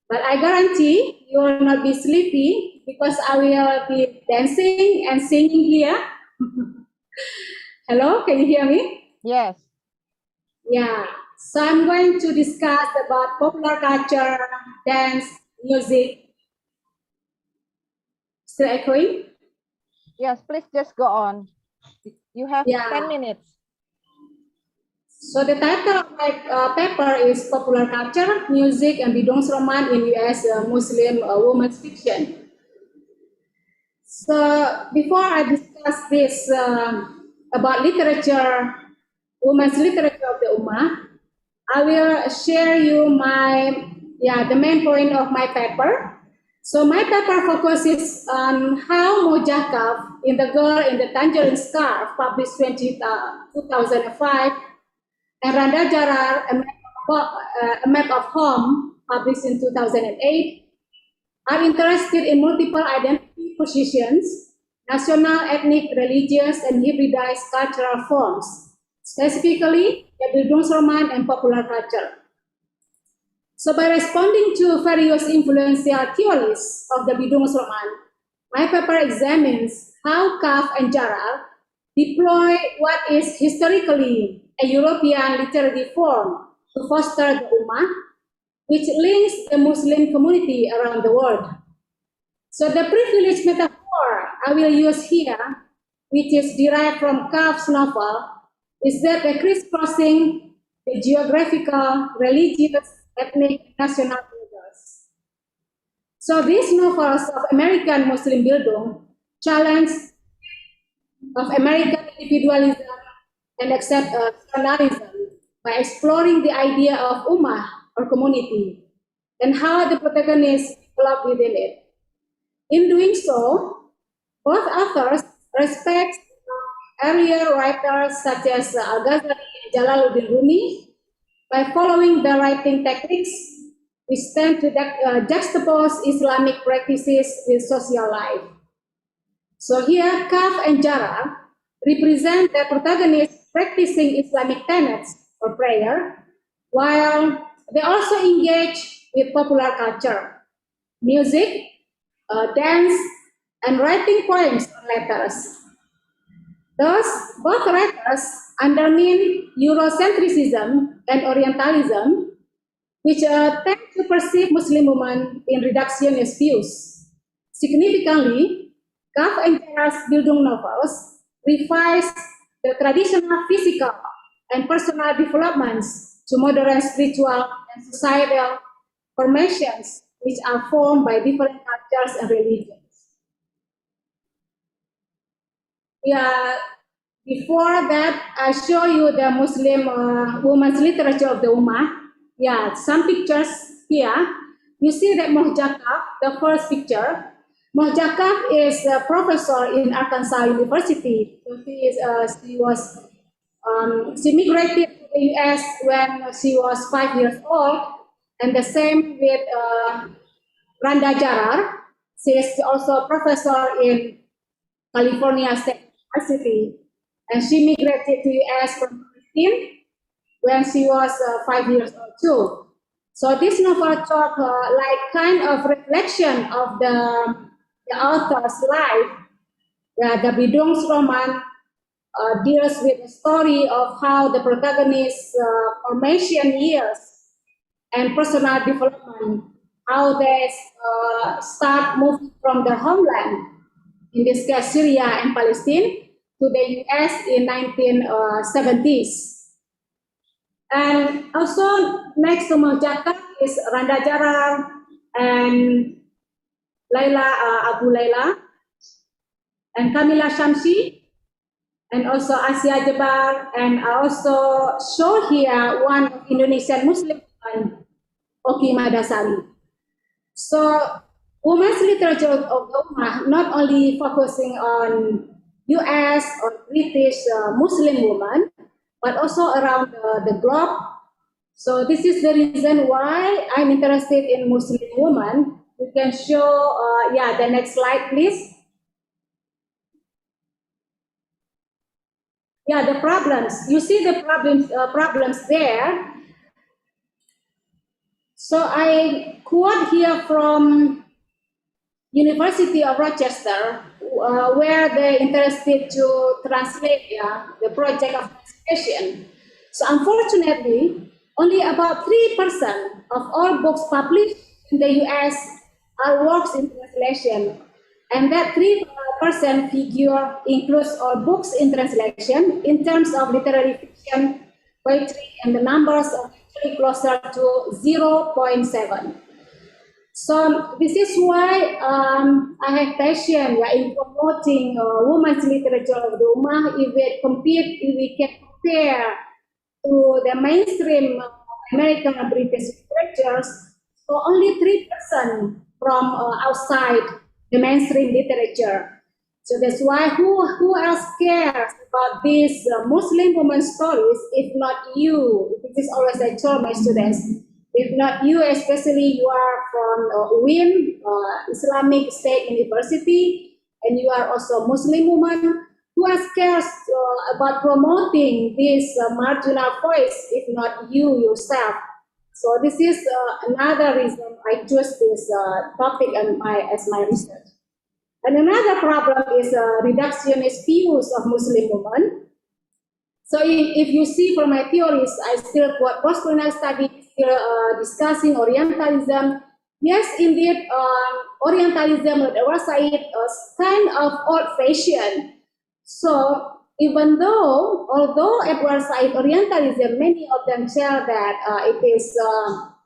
But I guarantee you will not be sleepy because I will be dancing and singing here. Hello, can you hear me? Yes. Yeah, so I'm going to discuss about popular culture, dance, music. Still echoing? Yes, please just go on. You have 10 minutes. So the title of my paper is Popular Culture, Music, and Bildungsroman in U.S. Muslim women's fiction. So before I discuss this about literature, women's literature of the Ummah, I will share you the main point of my paper. So my paper focuses on how Mojakaf in The Girl in the Tangerine Scarf, published 2005, and Randa Jarar, a map of home, published in 2008, are interested in multiple identity positions, national, ethnic, religious, and hybridized cultural forms, specifically the Bildungsroman and popular culture. So by responding to various influential theories of the Bildungsroman, my paper examines how Kaf and Jarar deploy what is historically a European literary form to foster the Ummah, which links the Muslim community around the world. So the privileged metaphor I will use here, which is derived from Kaf's novel, is that the crisscrossing the geographical, religious, ethnic, national borders. So these novels of American Muslim Bildung challenge of American individualism and exceptionalism by exploring the idea of ummah or community and how the protagonists develop within it. In doing so, both authors respect earlier writers such as Al-Ghazali and Jalaluddin Rumi by following the writing techniques which tend to juxtapose Islamic practices with social life. So here, Kaf and Jarar represent the protagonists practicing Islamic tenets or prayer, while they also engage with popular culture, music, dance, and writing poems or letters. Thus, both writers undermine Eurocentrism and Orientalism, which tend to perceive Muslim women in reductionist views. Significantly, Gav and Gerard's Bildung novels revise the traditional physical and personal developments to modern spiritual and societal formations which are formed by different cultures and religions. Yeah, before that, I show you the Muslim women's literature of the Ummah. Yeah, some pictures here. You see that Mohjakaf, the first picture. Mohjakaf is a professor in Arkansas University. She migrated to the US when she was 5 years old, and the same with Randa Jarar. She is also a professor in California State University, and she migrated to US from Palestine when she was 5 years old too. So this novel talk like kind of reflection of the author's life. The Bildungsroman deals with the story of how the protagonist's formation years and personal development, how they start moving from their homeland, in this case Syria and Palestine, to the US in 1970s. And also next to Mohjakaf is Randa Jarar and Abu Laila and Kamila Shamsi, and also Asia Jebar, and I also show here one of Indonesian Muslim woman, Oki Madasari. So women's literature of the Ummah not only focusing on US or British Muslim women, but also around the globe. So this is the reason why I'm interested in Muslim women. We can show, the next slide, please. Yeah, the problems. You see the problems there. So I quote here from University of Rochester, where they're interested to translate the project of translation. So unfortunately, only about 3% of all books published in the US are works in translation. And that 3% figure includes all books in translation in terms of literary fiction, poetry, and the numbers are actually closer to 0.7. So this is why I have passion in promoting women's literature of the Ummah. If we can compare to the mainstream American and British literatures, so only 3% from outside the mainstream literature. So that's why who else cares about these Muslim women stories if not you? This is always I tell my students. If not you, especially you are from WIN, Islamic State University, and you are also Muslim woman, who else cares about promoting this marginal voice if not you yourself? So this is another reason I chose this topic as my research. And another problem is reductionist views of Muslim women. So if you see from my theories, I still quote postcolonial studies, still discussing Orientalism. Yes, indeed, Orientalism with Edward Said is kind of old-fashioned. So although Edward Said Orientalism, many of them tell that it is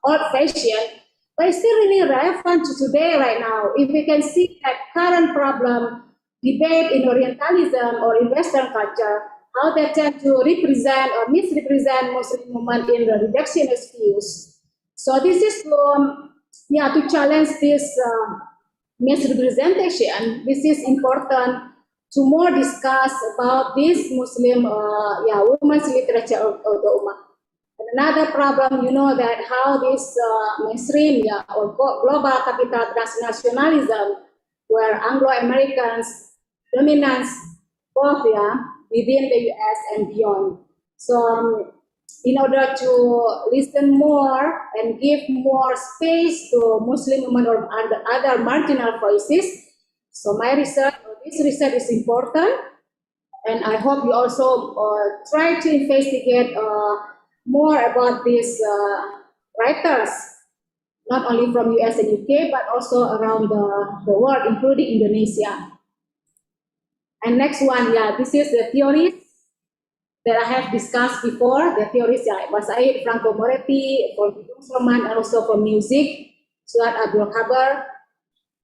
old-fashioned, but it's still really relevant to today right now. If we can see that current problem, debate in Orientalism or in Western culture, how they tend to represent or misrepresent Muslim women in the reductionist views. So this is to challenge this misrepresentation. This is important to more discuss about this Muslim women's literature of the Ummah. And another problem, you know that how this mainstream or global capital transnationalism, where Anglo-Americans dominance both within the US and beyond. So in order to listen more and give more space to Muslim women or other marginal voices. So my research, this research is important, and I hope you also try to investigate more about these writers, not only from US and UK, but also around the world, including Indonesia. And next one, yeah, this is the theories that I have discussed before, the theories, yeah, Wasaid, Franco Moretti, for Roman, and also for music, Suat Abdul Khabar.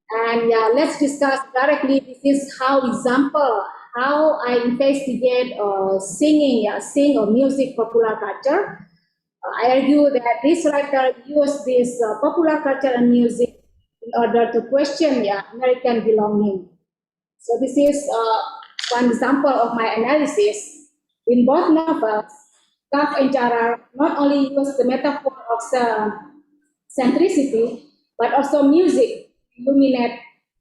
And yeah, let's discuss directly. This is how example, how I investigate singing, sing or music popular culture. I argue that this writer used this popular culture and music in order to question American belonging. So this is one example of my analysis. In both novels, Kaf and Jarar not only use the metaphor of centricity, but also music to illuminate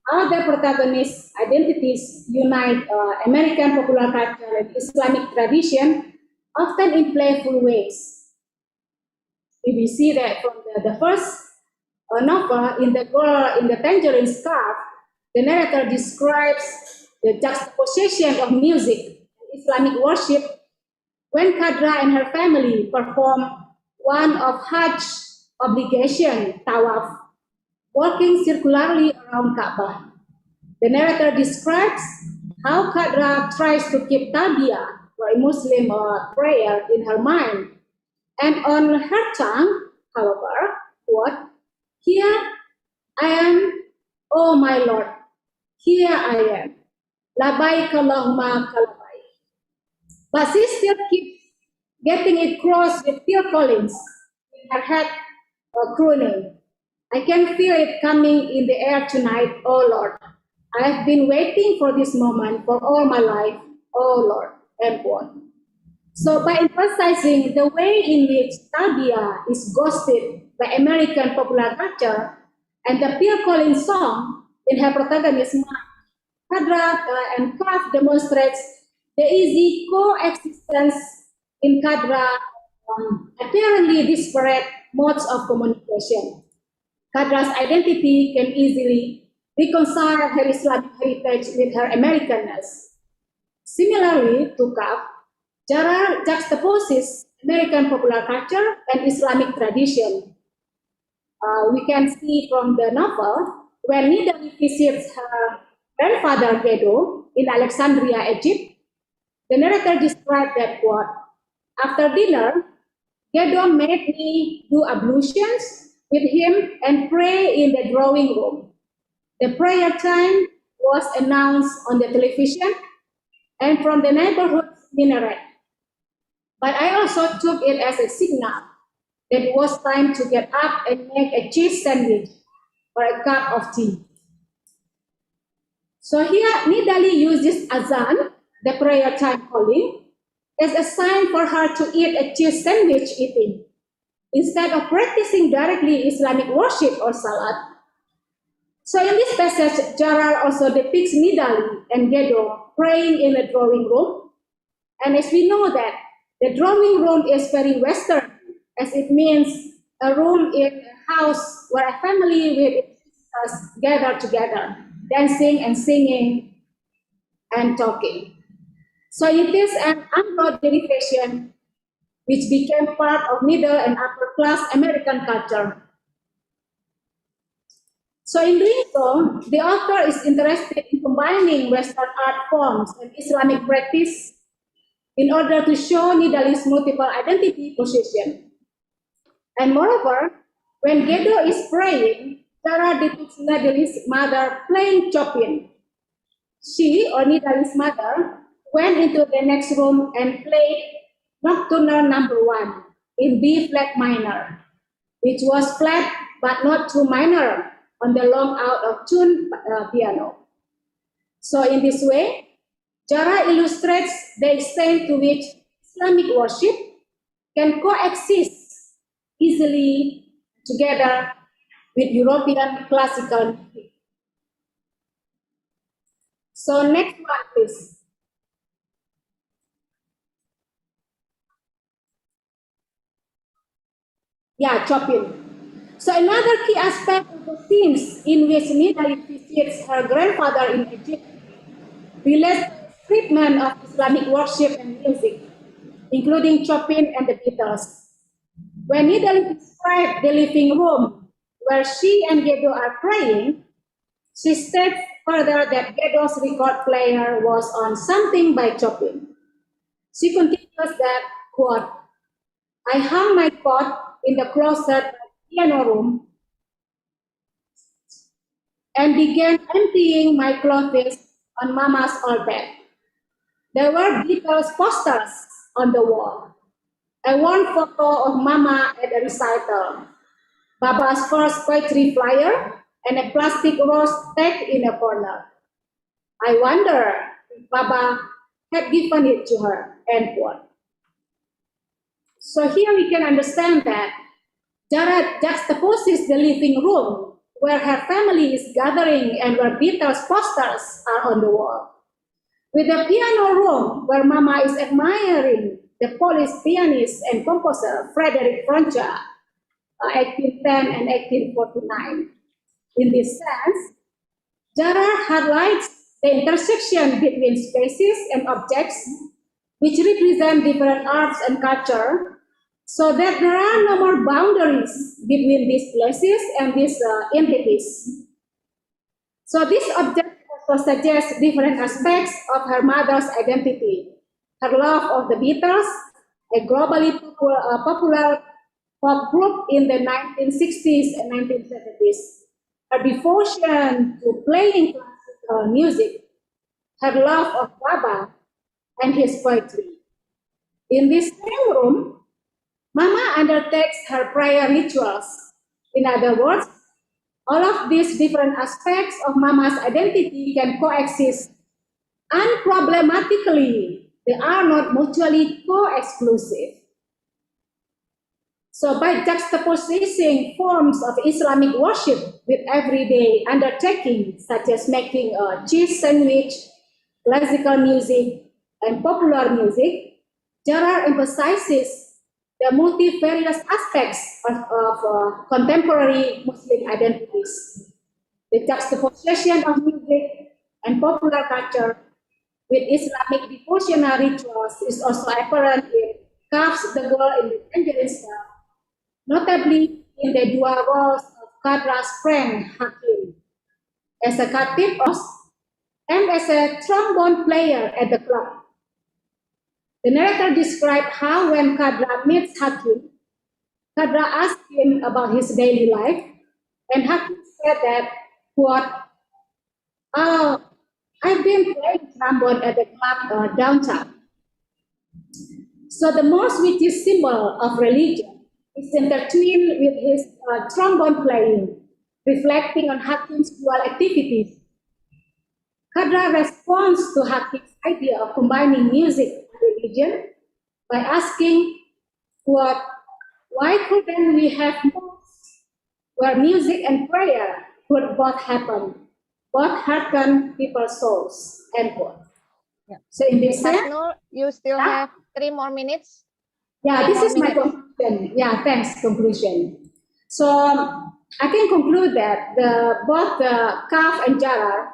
how the protagonists' identities unite American popular culture and Islamic tradition, often in playful ways. We see that from the first novel, in the girl in the tangerine scarf, the narrator describes the juxtaposition of music and Islamic worship when Khadra and her family perform one of Hajj obligation, tawaf, walking circularly around Kaabah. The narrator describes how Khadra tries to keep tabiyah, or a Muslim prayer, in her mind, and on her tongue, however, what? Here I am, oh my Lord, here I am. Labaik Allahumma kalabaik. But she still keeps getting it crossed with Phil Collins in her head crooning. I can feel it coming in the air tonight, oh Lord. I have been waiting for this moment for all my life, oh Lord, end quote. So by emphasizing the way in which tabia is ghosted by American popular culture and the Phil Collins song in her protagonist's mind, Khadra and Kaf demonstrates the easy coexistence in Khadra apparently disparate modes of communication. Khadra's identity can easily reconcile her Islamic heritage with her Americanness. Similarly to Kaf, Jarar juxtaposes American popular culture and Islamic tradition. We can see from the novel when Nidali visits her grandfather Gedo in Alexandria, Egypt, the narrator described that quote, after dinner, Gedo made me do ablutions with him and pray in the drawing room. The prayer time was announced on the television and from the neighborhood minaret. But I also took it as a signal that it was time to get up and make a cheese sandwich or a cup of tea. So here, Nidali uses azan, the prayer time calling, as a sign for her to eat a cheese sandwich eating, instead of practicing directly Islamic worship or salat. So in this passage, Jarar also depicts Nidali and Gedo praying in a drawing room. And as we know that the drawing room is very Western, as it means a room in a house where a family with its gather together, dancing and singing and talking. So it is an Anglo derivation which became part of middle and upper class American culture. So in doing so, the author is interested in combining Western art forms and Islamic practice in order to show Nidali's multiple identity position. And moreover, when Gedo is praying, Jarar depicts Nidali's mother playing Chopin. She, or Nidali's mother, went into the next room and played Nocturnal No. 1 in B flat minor, which was flat but not too minor on the long out of tune piano. So in this way, Jarar illustrates the extent to which Islamic worship can coexist easily together with European classical music. So next one, please. Yeah, Chopin. So another key aspect of the scenes in which Nidali visits her grandfather in Egypt relates to his treatment of Islamic worship and music, including Chopin and the Beatles. When Nidali described the living room where she and Gedo are praying, she states further that Gedo's record player was on something by Chopin. She continues that, quote, I hung my coat in the closet piano room and began emptying my clothes on Mama's old bed. There were Beatles posters on the wall. A worn photo of Mama at a recital, Baba's first poetry flyer, and a plastic rose tagged in a corner. I wonder if Baba had given it to her, end quote. So here we can understand that Jara juxtaposes the living room where her family is gathering and where Beatles posters are on the wall, with the piano room where Mama is admiring the Polish pianist and composer Frederick Froncha, 1810 and 1849. In this sense, Jara highlights the intersection between spaces and objects which represent different arts and culture, so that there are no more boundaries between these places and these entities. So this object also suggests different aspects of her mother's identity: her love of the Beatles, a globally popular pop group in the 1960s and 1970s, her devotion to playing classical music, her love of Baba, and his poetry. In this same room, Mama undertakes her prayer rituals. In other words, all of these different aspects of Mama's identity can coexist unproblematically. They are not mutually co-exclusive. So by juxtaposing forms of Islamic worship with everyday undertaking, such as making a cheese sandwich, classical music, and popular music, Jara emphasizes the multifarious aspects of contemporary Muslim identities. The juxtaposition of music and popular culture with Islamic devotional rituals is also apparent in Kaf's The Girl in the Tangerine Star, notably in the dual roles of Kadra's friend Hakim, as a khatib and as a trombone player at the club. The narrator described how when Kadra meets Hakim, Kadra asked him about his daily life, and Hakim said that, quote, oh, I've been playing trombone at the club downtown. So the most which is symbol of religion is intertwined with his trombone playing, reflecting on Hakim's dual activities. Kadra responds to Hakim's idea of combining music and religion by asking, quote, why couldn't we have mosques where music and prayer could both happen, both hearten people's souls, end quote. Yeah. So in this sense, you still have 3 more minutes. Yeah, this is my conclusion. Yeah, thanks, conclusion. So I can conclude that both Kaf and Jara,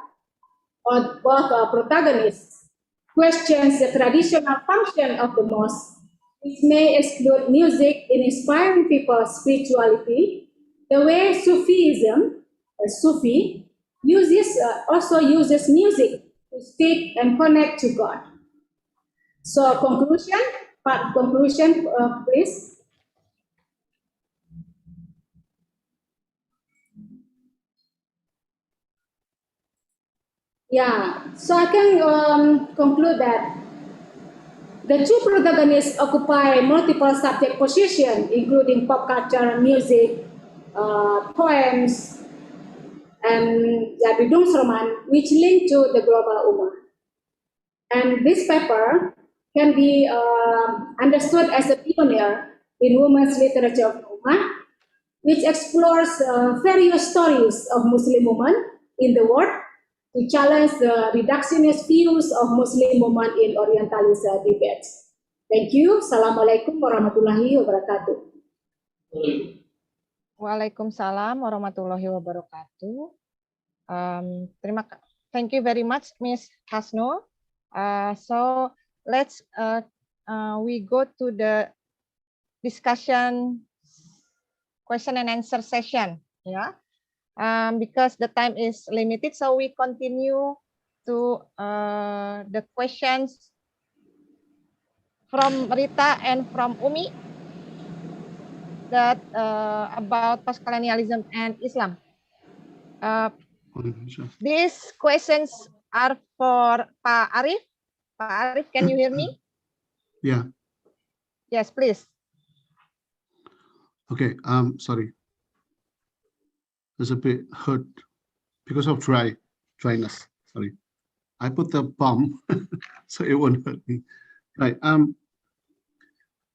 or both protagonists, questions the traditional function of the mosque, which may exclude music in inspiring people's spirituality, the way Sufism, Sufi, also uses music to speak and connect to God. So conclusion, please. Yeah, so I can conclude that the two protagonists occupy multiple subject positions, including pop culture, music, poems, and Bildungsroman, which link to the global Ummah. And this paper can be understood as a pioneer in women's literature of the Ummah, which explores various stories of Muslim women in the world to challenge the reductionist views of Muslim women in Orientalist debates. Thank you. Assalamualaikum warahmatullahi wabarakatuh. Waalaikumsalam warahmatullahi wabarakatuh. Thank you very much, Miss Hasno. So let's we go to the discussion question and answer session. Yeah, because the time is limited, so we continue to the questions from Rita and from Umi that about postcolonialism and Islam. These questions are for Pak Arif. Pak Arif, can you hear me? Yeah. Yes, please. Okay. Sorry. It's a bit hurt because of dryness. Sorry. I put the balm so it won't hurt me. Right. Number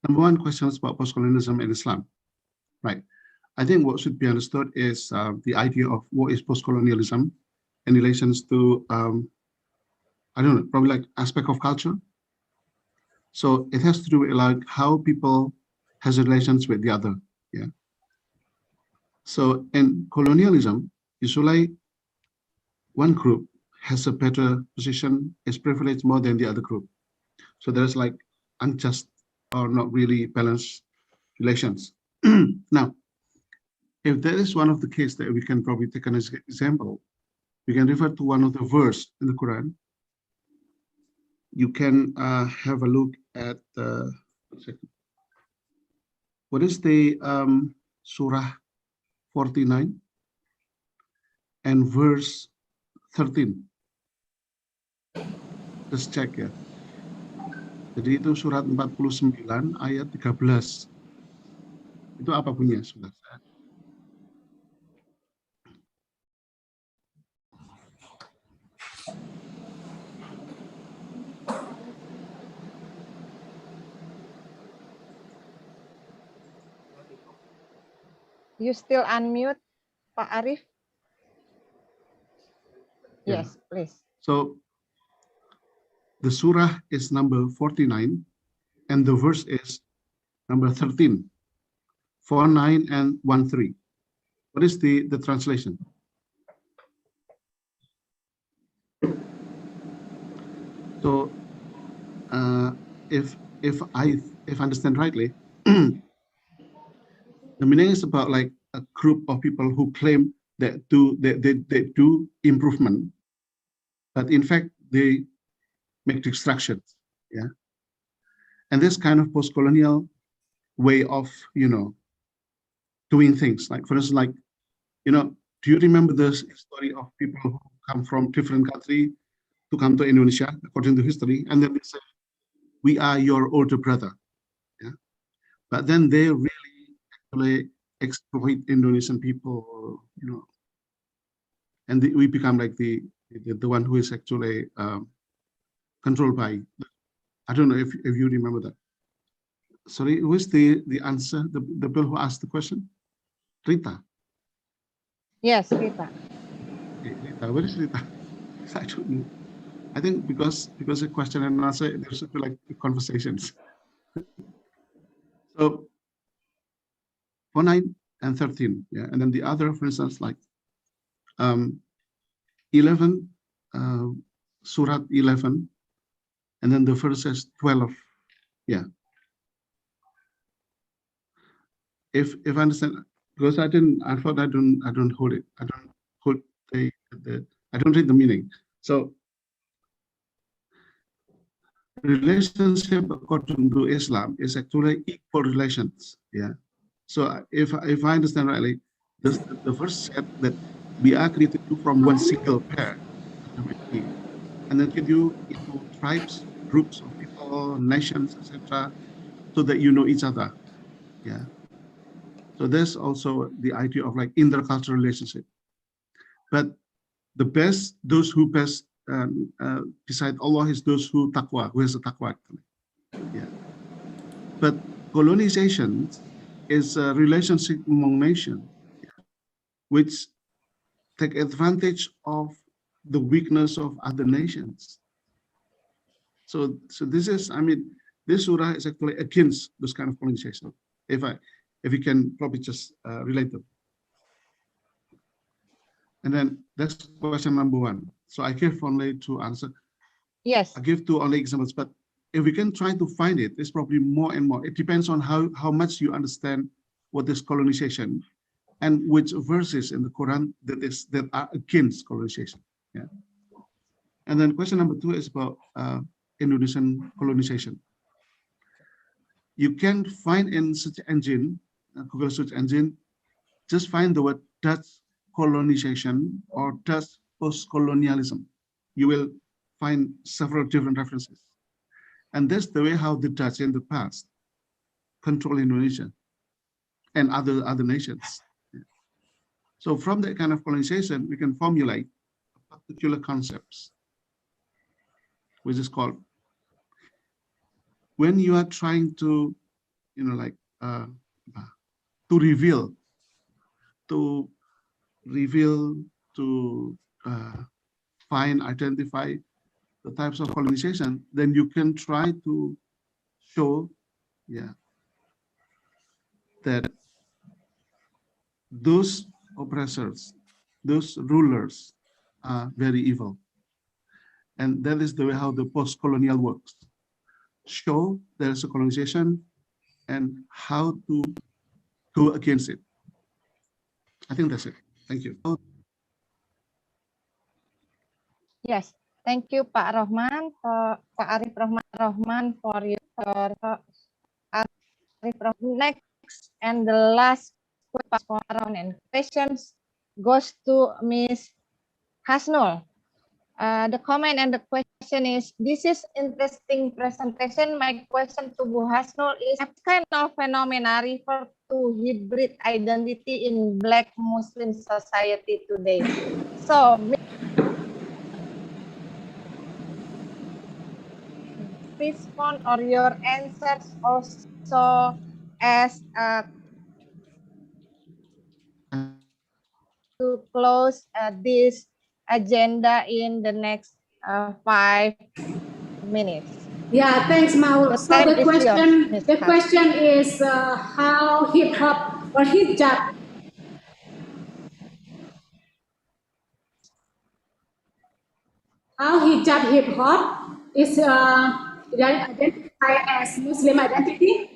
one question is about postcolonialism and Islam. Right. I think what should be understood is the idea of what is postcolonialism in relations to I don't know, probably like aspect of culture. So it has to do with like how people has relations with the other. Yeah. So in colonialism, usually one group has a better position, is privileged more than the other group. So there's like unjust or not really balanced relations. Now, if that is one of the cases that we can probably take as an example, we can refer to one of the verse in the Quran. You can have a look at what is the Surah 49 and verse 13. Just check ya. Jadi itu surat 49 ayat 13. Itu apa punya sebentar? You still unmute, Pak Arif? Yeah. Yes, please. So the surah is number 49 and the verse is number 13. 49 and 13. What is the translation? So if I understand rightly, the meaning is about like a group of people who claim that they do improvement, but in fact they make destruction. Yeah. And this kind of post-colonial way of, you know, doing things, like for instance, like, you know, do you remember the story of people who come from different country to come to Indonesia according to history, and then they say, we are your older brother. Yeah. But then they really actually exploit Indonesian people, you know, and we become like the one who is actually controlled by, I don't know if you remember that. Sorry, who is the answer, the girl who asked the question? Rita. Yes, Rita. Okay, Rita, where is Rita? I don't know. I think because a question and answer, there should be like conversations. So 49 and 13, yeah, and then the other, for instance, like 11, Surat 11, and then the verse says 12, yeah. If I understand, because I thought I don't hold it. I don't hold I don't read the meaning. So relationship according to Islam is actually equal relations. Yeah. So if I understand rightly, the verse said that we are created from one single pair, and then give you into tribes, groups of people, nations, etc., so that you know each other. Yeah. So there's also the idea of like intercultural relationship. But the best, those who best beside Allah is those who taqwa, who has a taqwa. Yeah. But colonization is a relationship among nations, which take advantage of the weakness of other nations. So this is, I mean, this surah is actually against this kind of colonization. If If you can probably just relate them. And then that's question number 1. So I give only 2 answers. Yes. I give 2 only examples, but if we can try to find it, it's probably more and more. It depends on how much you understand what is colonization and which verses in the Quran that are against colonization. Yeah. And then question number 2 is about Indonesian colonization. You can find in search engine, Google search engine, just find the word Dutch colonization or Dutch post-colonialism. You will find several different references. And that's the way how the Dutch in the past control Indonesia and other nations. So from that kind of colonization, we can formulate particular concepts, which is called, when you are trying to, to reveal, to find, identify the types of colonization, then you can try to show, that those oppressors, those rulers are very evil. And that is the way how the post-colonial works. Show there's a colonization and how to go against it. I think that's it. Thank you. Yes, thank you, Pak Rohman, for Pak Arif Rohman for your Arif Rohman. Next and the last question and questions goes to Ms. Hasnul. The comment and the question is, this is interesting presentation. My question to Bu Hasnul is, what kind of phenomena refer to hybrid identity in Black Muslim society today? So, respond or your answers also as to close this agenda in the next 5 minutes. Yeah, thanks, Maul. So the question is how hip hop or hijab hip hop is identified as Muslim identity.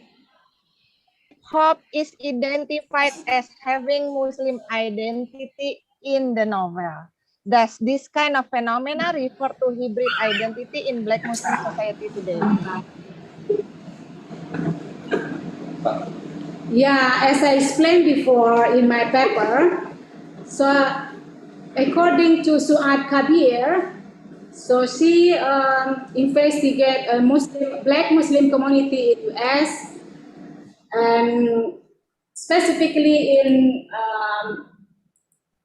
Hop is identified as having Muslim identity in the novel. Does this kind of phenomena refer to hybrid identity in Black Muslim society today? Yeah, as I explained before in my paper, so according to Suad Kabir, so she investigate a Black Muslim community in US, and specifically in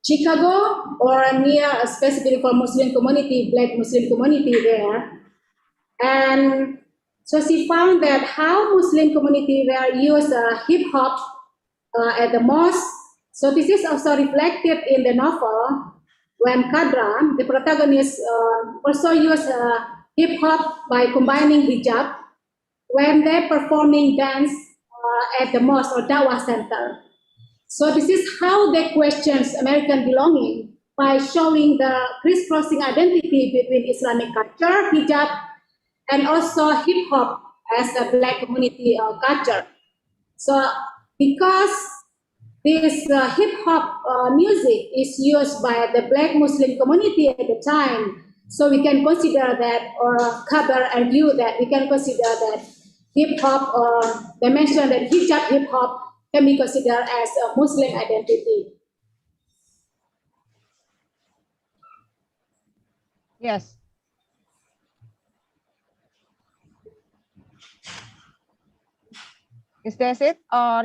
Chicago, or near specifically for Muslim community, Black Muslim community there. And so she found that how Muslim community there use hip hop at the mosque. So this is also reflected in the novel when Kadra, the protagonist, also use hip hop by combining hijab when they're performing dance at the mosque or dawah center. So this is how they questions American belonging by showing the crisscrossing identity between Islamic culture, hijab, and also hip hop as a Black community culture. So because this hip hop music is used by the Black Muslim community at the time, so we can consider that, or cover and view that, we can consider that hip hop, or they mentioned that hijab hip hop can be considered as a Muslim identity. Yes. Is that it, or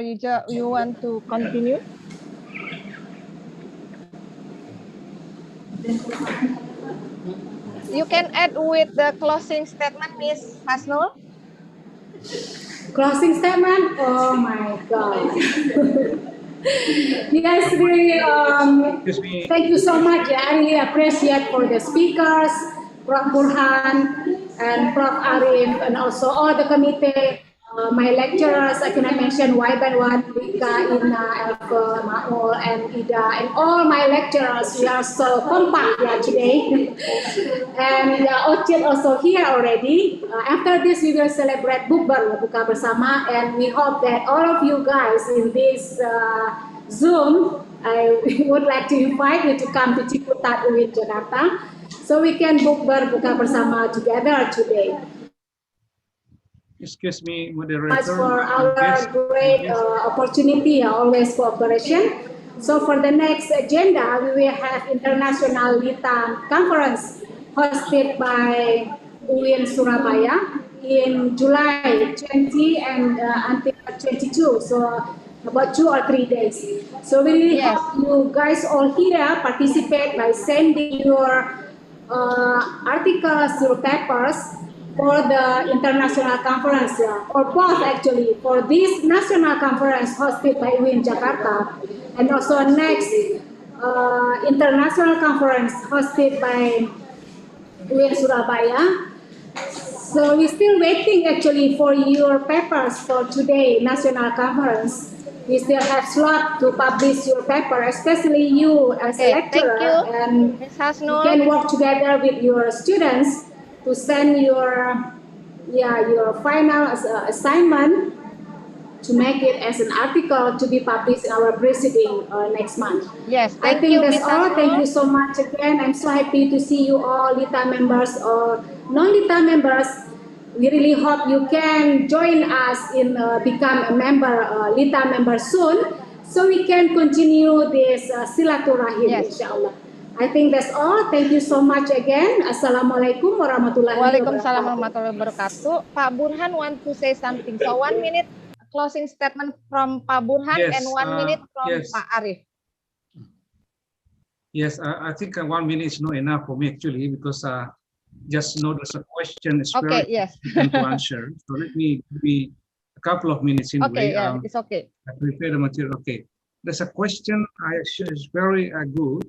you want to continue? You can add with the closing statement, Ms. Hasnul. Closing statement? Oh my God. Yes, really, thank you so much. Yeah, I really appreciate for the speakers, Prof. Burhan and Prof. Arif, and also all the committee My lecturers, I cannot mention Waiban, Vika, Ina, Elke, Maul, and Ida, and all my lecturers. We are so compact today. And Ocit also here already. After this, we will celebrate Bukber, Buka Bersama, and we hope that all of you guys in this Zoom, I would like to invite you to come to Ciputat UIN Jakarta, so we can Bukber, Buka Bersama together today. Excuse me, moderator. Much for our great opportunity, always cooperation. So for the next agenda, we will have International LITAM Conference hosted by UIN Surabaya in July 20 and until 22. So about 2 or 3 days. So we really hope you guys all here participate by sending your articles, your papers, for the international conference, or both actually, for this national conference hosted by UIN Jakarta, and also next international conference hosted by UIN Surabaya. So we're still waiting actually for your papers for today national conference. We still have slot to publish your paper, especially you as a lecturer, and you can work together with your students to send your final assignment to make it as an article to be published in our proceeding next month. Yes, I think that's all. Thank you so much again. I'm so happy to see you all, LITA members or non-LITA members. We really hope you can join us in become a member, LITA member soon, so we can continue this silaturahim, insyaAllah. I think that's all. Thank you so much again. Assalamualaikum warahmatullahi wabarakatuh. Waalaikumsalam warahmatullahi wabarakatuh. Pak Burhan want to say something. So 1 minute closing statement from Pak Burhan and 1 minute from Pak Arif. Yes, I think 1 minute is not enough for me actually, because just know there's a question is very difficult to answer. So let me be a couple of minutes in Okay, it's okay. I prepare the material. Okay, there's a question I actually is very good.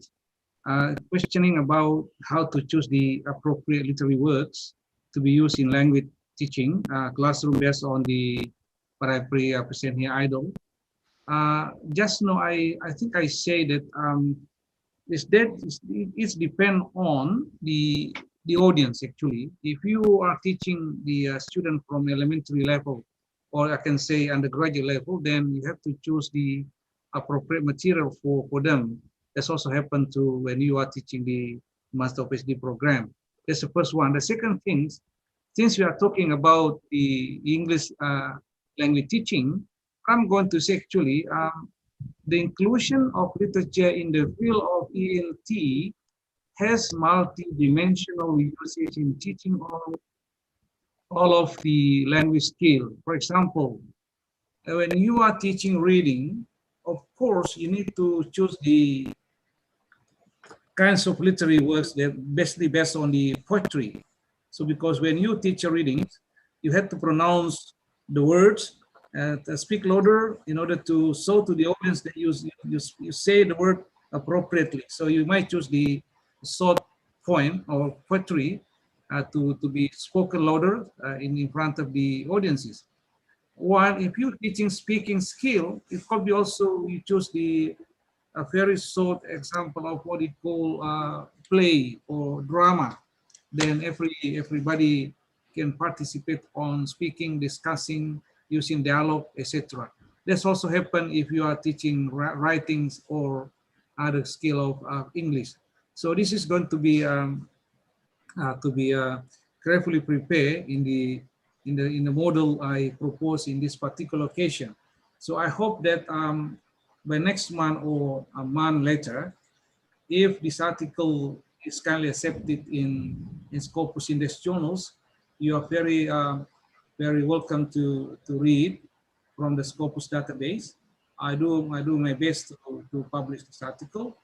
Questioning about how to choose the appropriate literary words to be used in language teaching classroom based on the what I present here idle. Just know I think I say that it's depend on the audience actually. If you are teaching the student from elementary level, or I can say undergraduate level, then you have to choose the appropriate material for them. That's also happened to when you are teaching the master of PhD program. That's the first one. The second thing, since we are talking about the English language teaching, I'm going to say actually the inclusion of literature in the field of ELT has multi-dimensional usage in teaching all of the language skill. For example, when you are teaching reading, of course, you need to choose the kinds of literary works that basically based on the poetry. So because when you teach a reading, you have to pronounce the words, speak louder in order to show to the audience that you say the word appropriately. So you might choose the short poem or poetry to be spoken louder in front of the audiences. While if you're teaching speaking skill, it could be also you choose a very short example of what we call play or drama. Then everybody can participate on speaking, discussing, using dialogue, etc. This also happen if you are teaching writings or other skill of English. So this is going to be carefully prepared in the model I propose in this particular occasion. So I hope that by next month or a month later, if this article is kindly accepted in Scopus Index journals, you are very welcome to read from the Scopus database. I do my best to publish this article.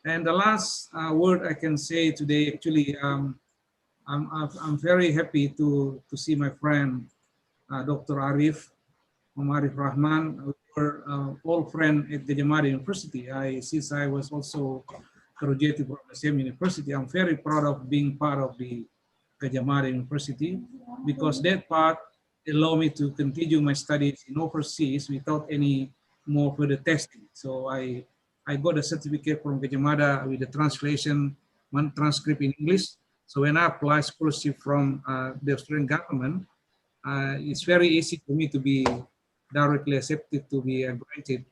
And the last word I can say today, actually, I'm very happy to see my friend Dr. Arif Rahman. We're all friends at Gajah Mada University. Since I was also graduated from the same university, I'm very proud of being part of the Gajah Mada University, because that part allow me to continue my studies in overseas without any more further testing. So I got a certificate from Gajah Mada with the translation, one transcript in English. So when I apply scholarship from the Australian government, it's very easy for me to be directly accepted to be granted,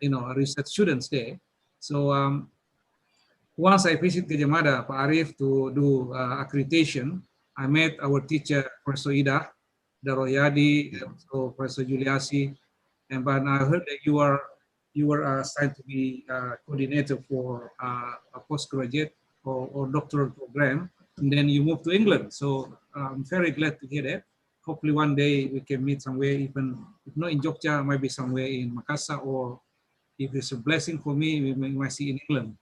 a research students there. So once I visit Gajah Mada, Pak Arif, to do accreditation, I met our teacher, Professor Ida Daroyadi, and also Professor Juliasi, and but I heard that you were assigned to be coordinator for a postgraduate or doctoral program, and then you moved to England. So I'm very glad to hear that. Hopefully one day we can meet somewhere, even if not in Jogja, maybe somewhere in Makassar, or if it's a blessing for me, we might see in England.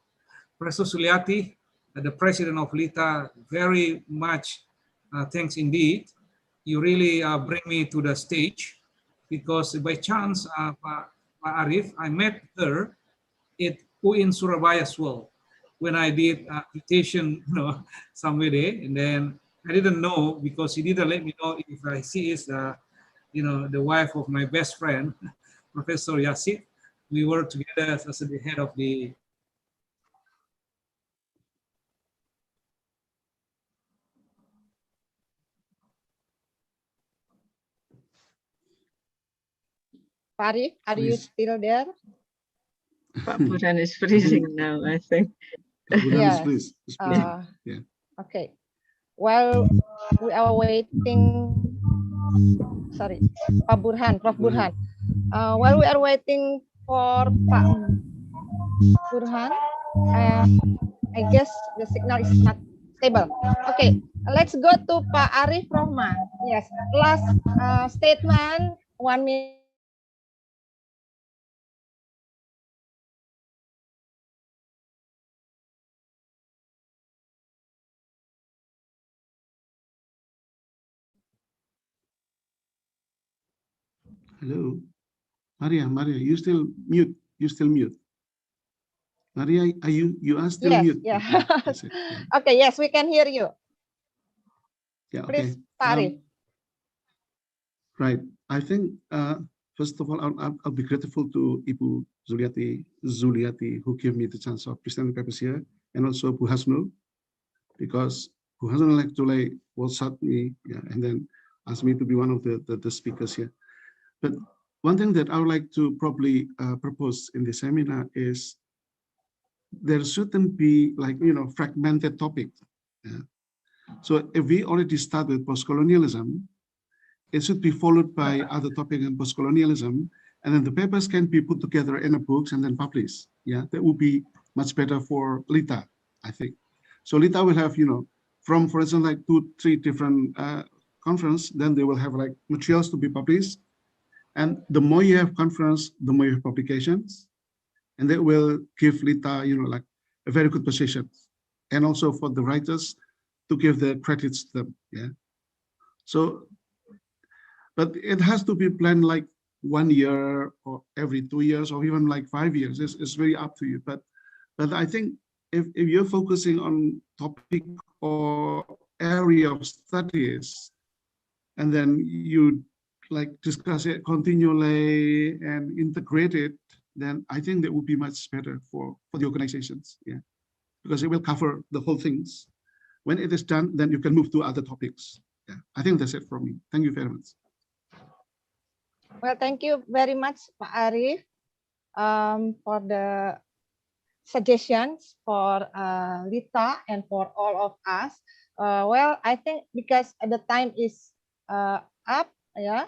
Professor Suliati, the president of LITA, very much thanks indeed. You really bring me to the stage, because by chance, Pak Arif, I met her at UIN Surabaya as well when I did application, somewhere there, and then I didn't know, because he didn't let me know if she is, the wife of my best friend, Professor Yasid. We were together as the head of the Arif, are you Please. still there? Pak Burhan is freezing now, I think. Yes. Please. Yeah. Okay. While we are waiting, sorry, Pak Burhan, Prof. Burhan. While we are waiting for Pak Burhan, I guess the signal is not stable. Okay, let's go to Pak Arif Rohman. Yes, last statement, 1 minute. Hello. Maria, you still mute. Maria, you are still Yes, mute. yeah. Okay, yeah. Okay, yes, we can hear you. Yeah, Please, okay. Pak Arif. Right. I think, first of all, I'll be grateful to Ibu Zuliati, who gave me the chance of presenting papers here, and also Bu Hasnul, because Bu Hasnul actually WhatsApp me, and then asked me to be one of the speakers here. But one thing that I would like to probably propose in the seminar is there shouldn't be fragmented topics. Yeah. So if we already start with post-colonialism, it should be followed by other topics in post-colonialism, and then the papers can be put together in a books and then published. Yeah, that would be much better for LITA, I think. So LITA will have, from, for instance, like 2-3 different conference, then they will have like materials to be published. And the more you have conference, the more you have publications, and that will give LITA, like a very good position. And also for the writers to give the credits to them. Yeah. So, but it has to be planned like 1 year or every 2 years or even like 5 years. It's very up to you. But I think if you're focusing on topic or area of studies, and then you like discuss it continually and integrate it, then I think that would be much better for the organizations. Yeah, because it will cover the whole things. When it is done, then you can move to other topics. Yeah, I think that's it from me. Thank you very much. Well, thank you very much, Pak Arif, for the suggestions for LITA and for all of us. Well, I think because the time is up, yeah,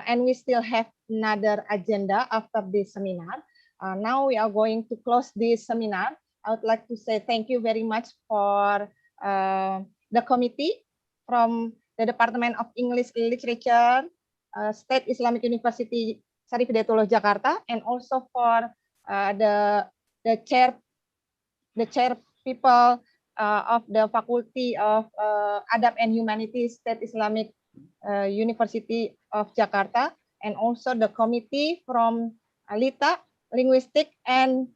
and we still have another agenda after this seminar. Now we are going to close this seminar. I would like to say thank you very much for the committee from the Department of English Literature, State Islamic University Syarif Hidayatullah Jakarta, and also for the chair people of the Faculty of Adab and Humanities, State Islamic University of Jakarta, and also the committee from LITA, Linguistic and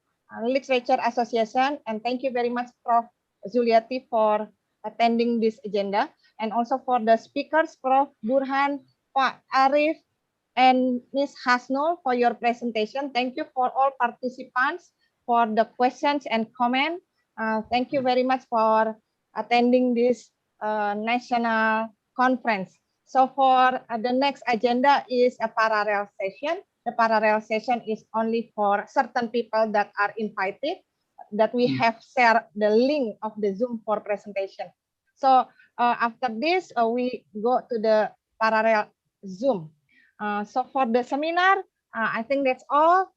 Literature Association. And thank you very much, Prof. Zuliati, for attending this agenda, and also for the speakers, Prof. Burhan Pak Arif and Ms. Hasnul for your presentation. Thank you for all participants for the questions and comment. Thank you very much for attending this national conference. So for the next agenda is a parallel session. The parallel session is only for certain people that are invited, that we have shared the link of the Zoom for presentation. So after this, we go to the parallel Zoom. So for the seminar, I think that's all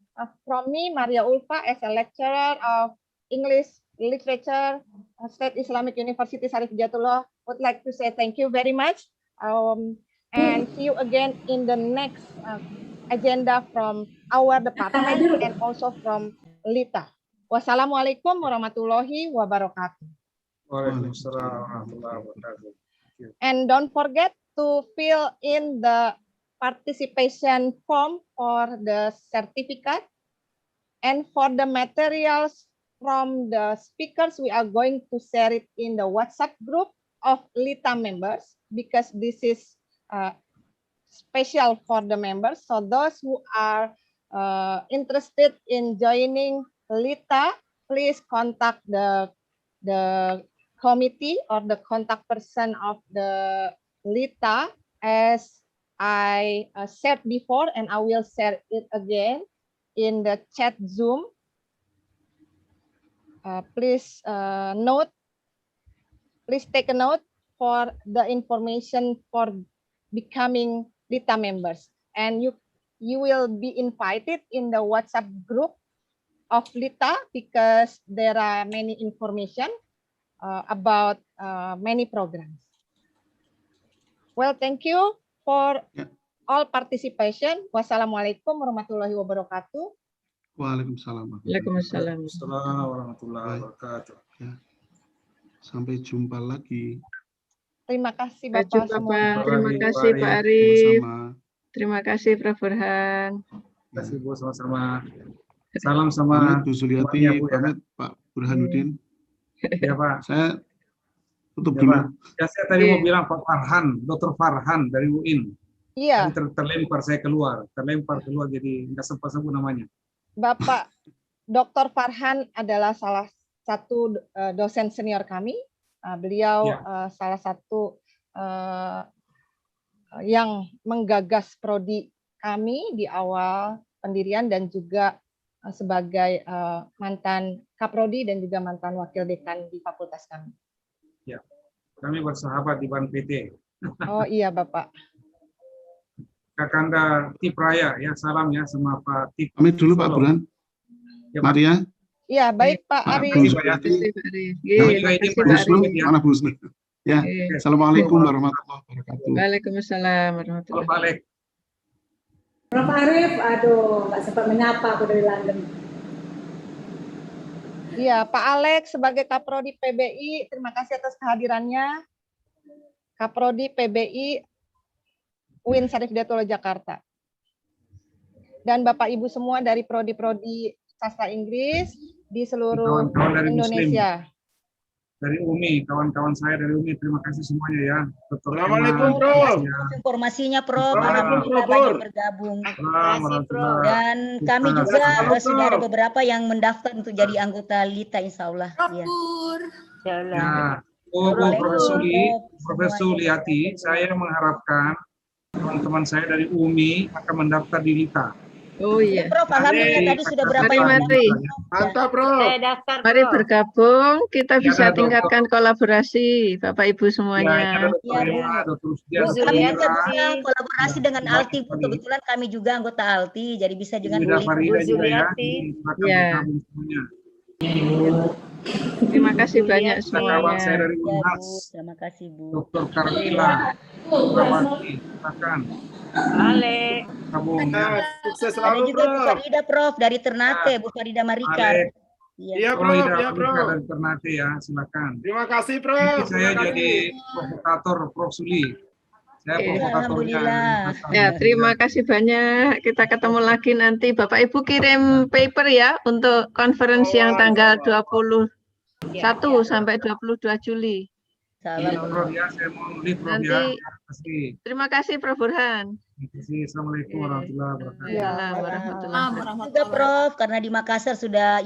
from me, Maria Ulfa, as a lecturer of English Literature, State Islamic University Syarif Hidayatullah, would like to say thank you very much, and see you again in the next agenda from our department and also from LITA. Wassalamualaikum warahmatullahi wabarakatuh. Waalaikumsalam warahmatullahi wabarakatuh. And don't forget to fill in the participation form for the certificate, and for the materials from the speakers, we are going to share it in the WhatsApp group of LITA members, because this is special for the members. So those who are interested in joining LITA, please contact the committee or the contact person of the LITA, as I said before, and I will share it again in the chat Zoom. Please take a note for the information for becoming LITA members, and you will be invited in the WhatsApp group of LITA, because there are many information about many programs. Well, thank you for all participation. Wassalamualaikum warahmatullahi wabarakatuh. Waalaikumsalam. Waalaikumsalam. Assalamualaikum warahmatullahi wabarakatuh. Sampai jumpa lagi. Terima kasih Sampai Bapak jumpa, semua. Pak. Terima Pak kasih Arif. Pak Arif. Sama-sama. Terima kasih Prof. Burhan. Terima kasih Bu, sama-sama. Salam sama Pamit Bu Suryati, semuanya, Bu, ya. pamit Pak Burhanuddin. Ya Pak. Saya tutup Ya, dulu. Pak. Ya, saya tadi mau bilang Pak Farhan, Dr. Farhan dari UIN. Iya, Tadi terlempar saya keluar, jadi nggak sempat sebut namanya. Bapak Dr. Farhan adalah salah satu dosen senior kami. Beliau salah satu yang menggagas prodi kami di awal pendirian, dan juga sebagai mantan kaprodi dan juga mantan wakil dekan di fakultas kami. Ya, kami bersahabat di Ban PT. Oh iya Bapak. Kakanda Tip Raya, ya salam ya sama Pak Tip. Pamit dulu Pak Burhan. Ya, Pak. Maria. Iya baik Pak Pak Arif. Bu Terima Suryati. kasih Pak Arif. Kami juga Terima ingin kasih Pak Busnu, Arif. mana Busnu? Ya, Assalamualaikum warahmatullahi wabarakatuh. Waalaikumsalam warahmatullahi wabarakatuh. Balik. Prof. Arif, aduh, nggak sempat menyapa aku dari London. Iya Pak Alex sebagai kaprodi PBI, terima kasih atas kehadirannya. Kaprodi PBI UIN Syarif Hidayatullah Jakarta. Dan Bapak Ibu semua dari prodi-prodi sastra Inggris di seluruh Kawan-kawan dari Indonesia. Dari UMI, kawan-kawan saya dari UMI, terima kasih semuanya ya. Dr. Assalamualaikum, Emma, Prof. ya. Informasinya Prof, Waalaikumsalam, alhamdulillah Prof. banyak bergabung. Warahmatullahi Dan kami Terima juga kasih, sudah ada Prof. beberapa yang mendaftar untuk jadi anggota LITA insya Allah. Ya. Ya, Bu Profesor Suliati, saya mengharapkan teman-teman saya dari UMI akan mendaftar di LITA. Oh iya. Prof, alhamdulillah tadi sudah berapa yang Mari. Mantap, Prof. Mari bergabung, kita bisa ada tingkatkan kolaborasi Bapak Ibu Ya, ini semuanya. ada Dr. Iya, Emma, Dr. Rusdia, Bu, Dr. kami Mira, juga bisa kolaborasi dengan Ya, Alti, Bu. Kebetulan kami juga anggota Alti, jadi bisa dengan Ida Bu Farida Lita. juga ya. Silakan Ya. bergabung semuanya. Terima kasih banyak Kawan saya semuanya. dari Ya, Bu. Unhas, Terima kasih, Bu. Dr. Carmila, Prawati, silakan. Gabung ya. Sukses Ada selalu, juga Bu Prof. Farida, Prof, dari Ternate, Bu Farida Marikar. Alek. Iya. Iya, Oh, Prof. Ida Ya, Farida Prof. dari Ternate ya, silakan. Terima kasih, Ini Prof. saya Terima jadi kasih. provokator Prof. Suli. Saya provokatornya. Alhamdulillah. Ya, terima kasih banyak. Kita ketemu lagi nanti. Bapak Ibu kirim paper ya untuk konferensi yang tanggal 21 sampai 22 Juli. Salam. Prof ya, saya mau leave Prof Nanti ya. Terima kasih. terima kasih Prof Burhan. Terima kasih. Assalamualaikum warahmatullahi wabarakatuh. Waalaikumsalam warahmatullahi wabarakatuh. Juga Prof, karena di Makassar sudah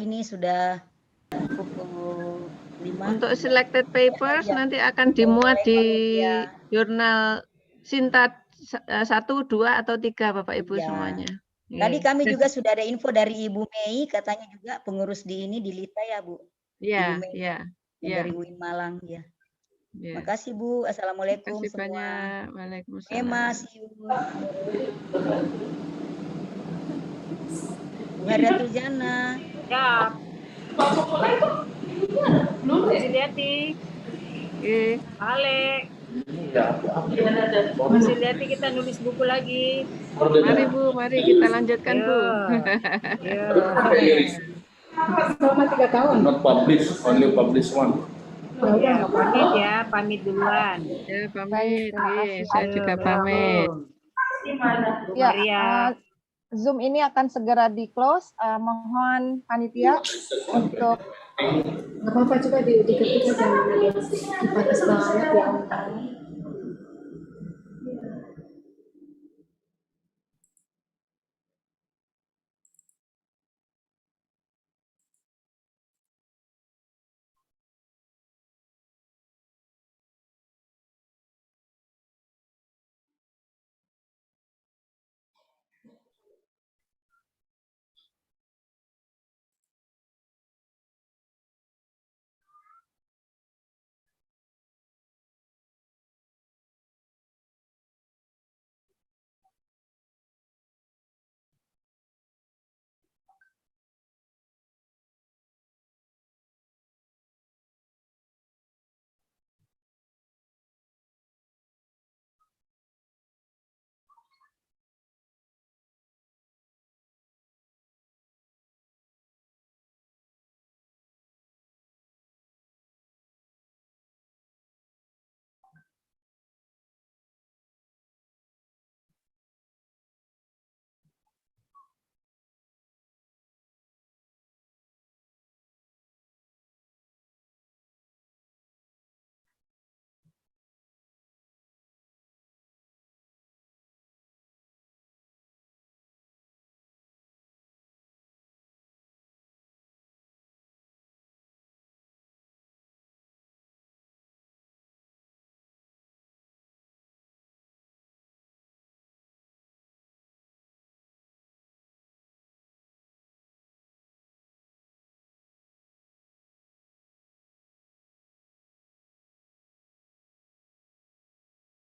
pukul 5. Untuk selected papers Ya. nanti akan dimuat di Ya. jurnal Sintat 1, 2, atau 3 Bapak Ibu Ya. semuanya. Tadi kami juga sudah ada info dari Ibu Mei, katanya juga pengurus di Lita ya Bu. Ya, Ibu Mei, ya, yang ya. dari UIN Malang ya. Ya. Makasih Bu. Assalamualaikum Terima kasih semua. banyak. Waalaikumsalam. Emma, see you. Bu Hariatul Jana. Ya. Hati-hati. Oke. Alek. Hati-hati, kita nulis buku lagi. Mari Bu, mari kita lanjutkan Bu. Ya. Selama 3 tahun. Not publish, only publish one. Ya, pamit ya, pamit duluan. Ya, pamit. Terima Iya, kasih. saya juga pamit. Bu Ya, Maria. Zoom ini akan segera di-close. Mohon panitia untuk Nggak apa-apa, coba diketik aja. Batas banget ya.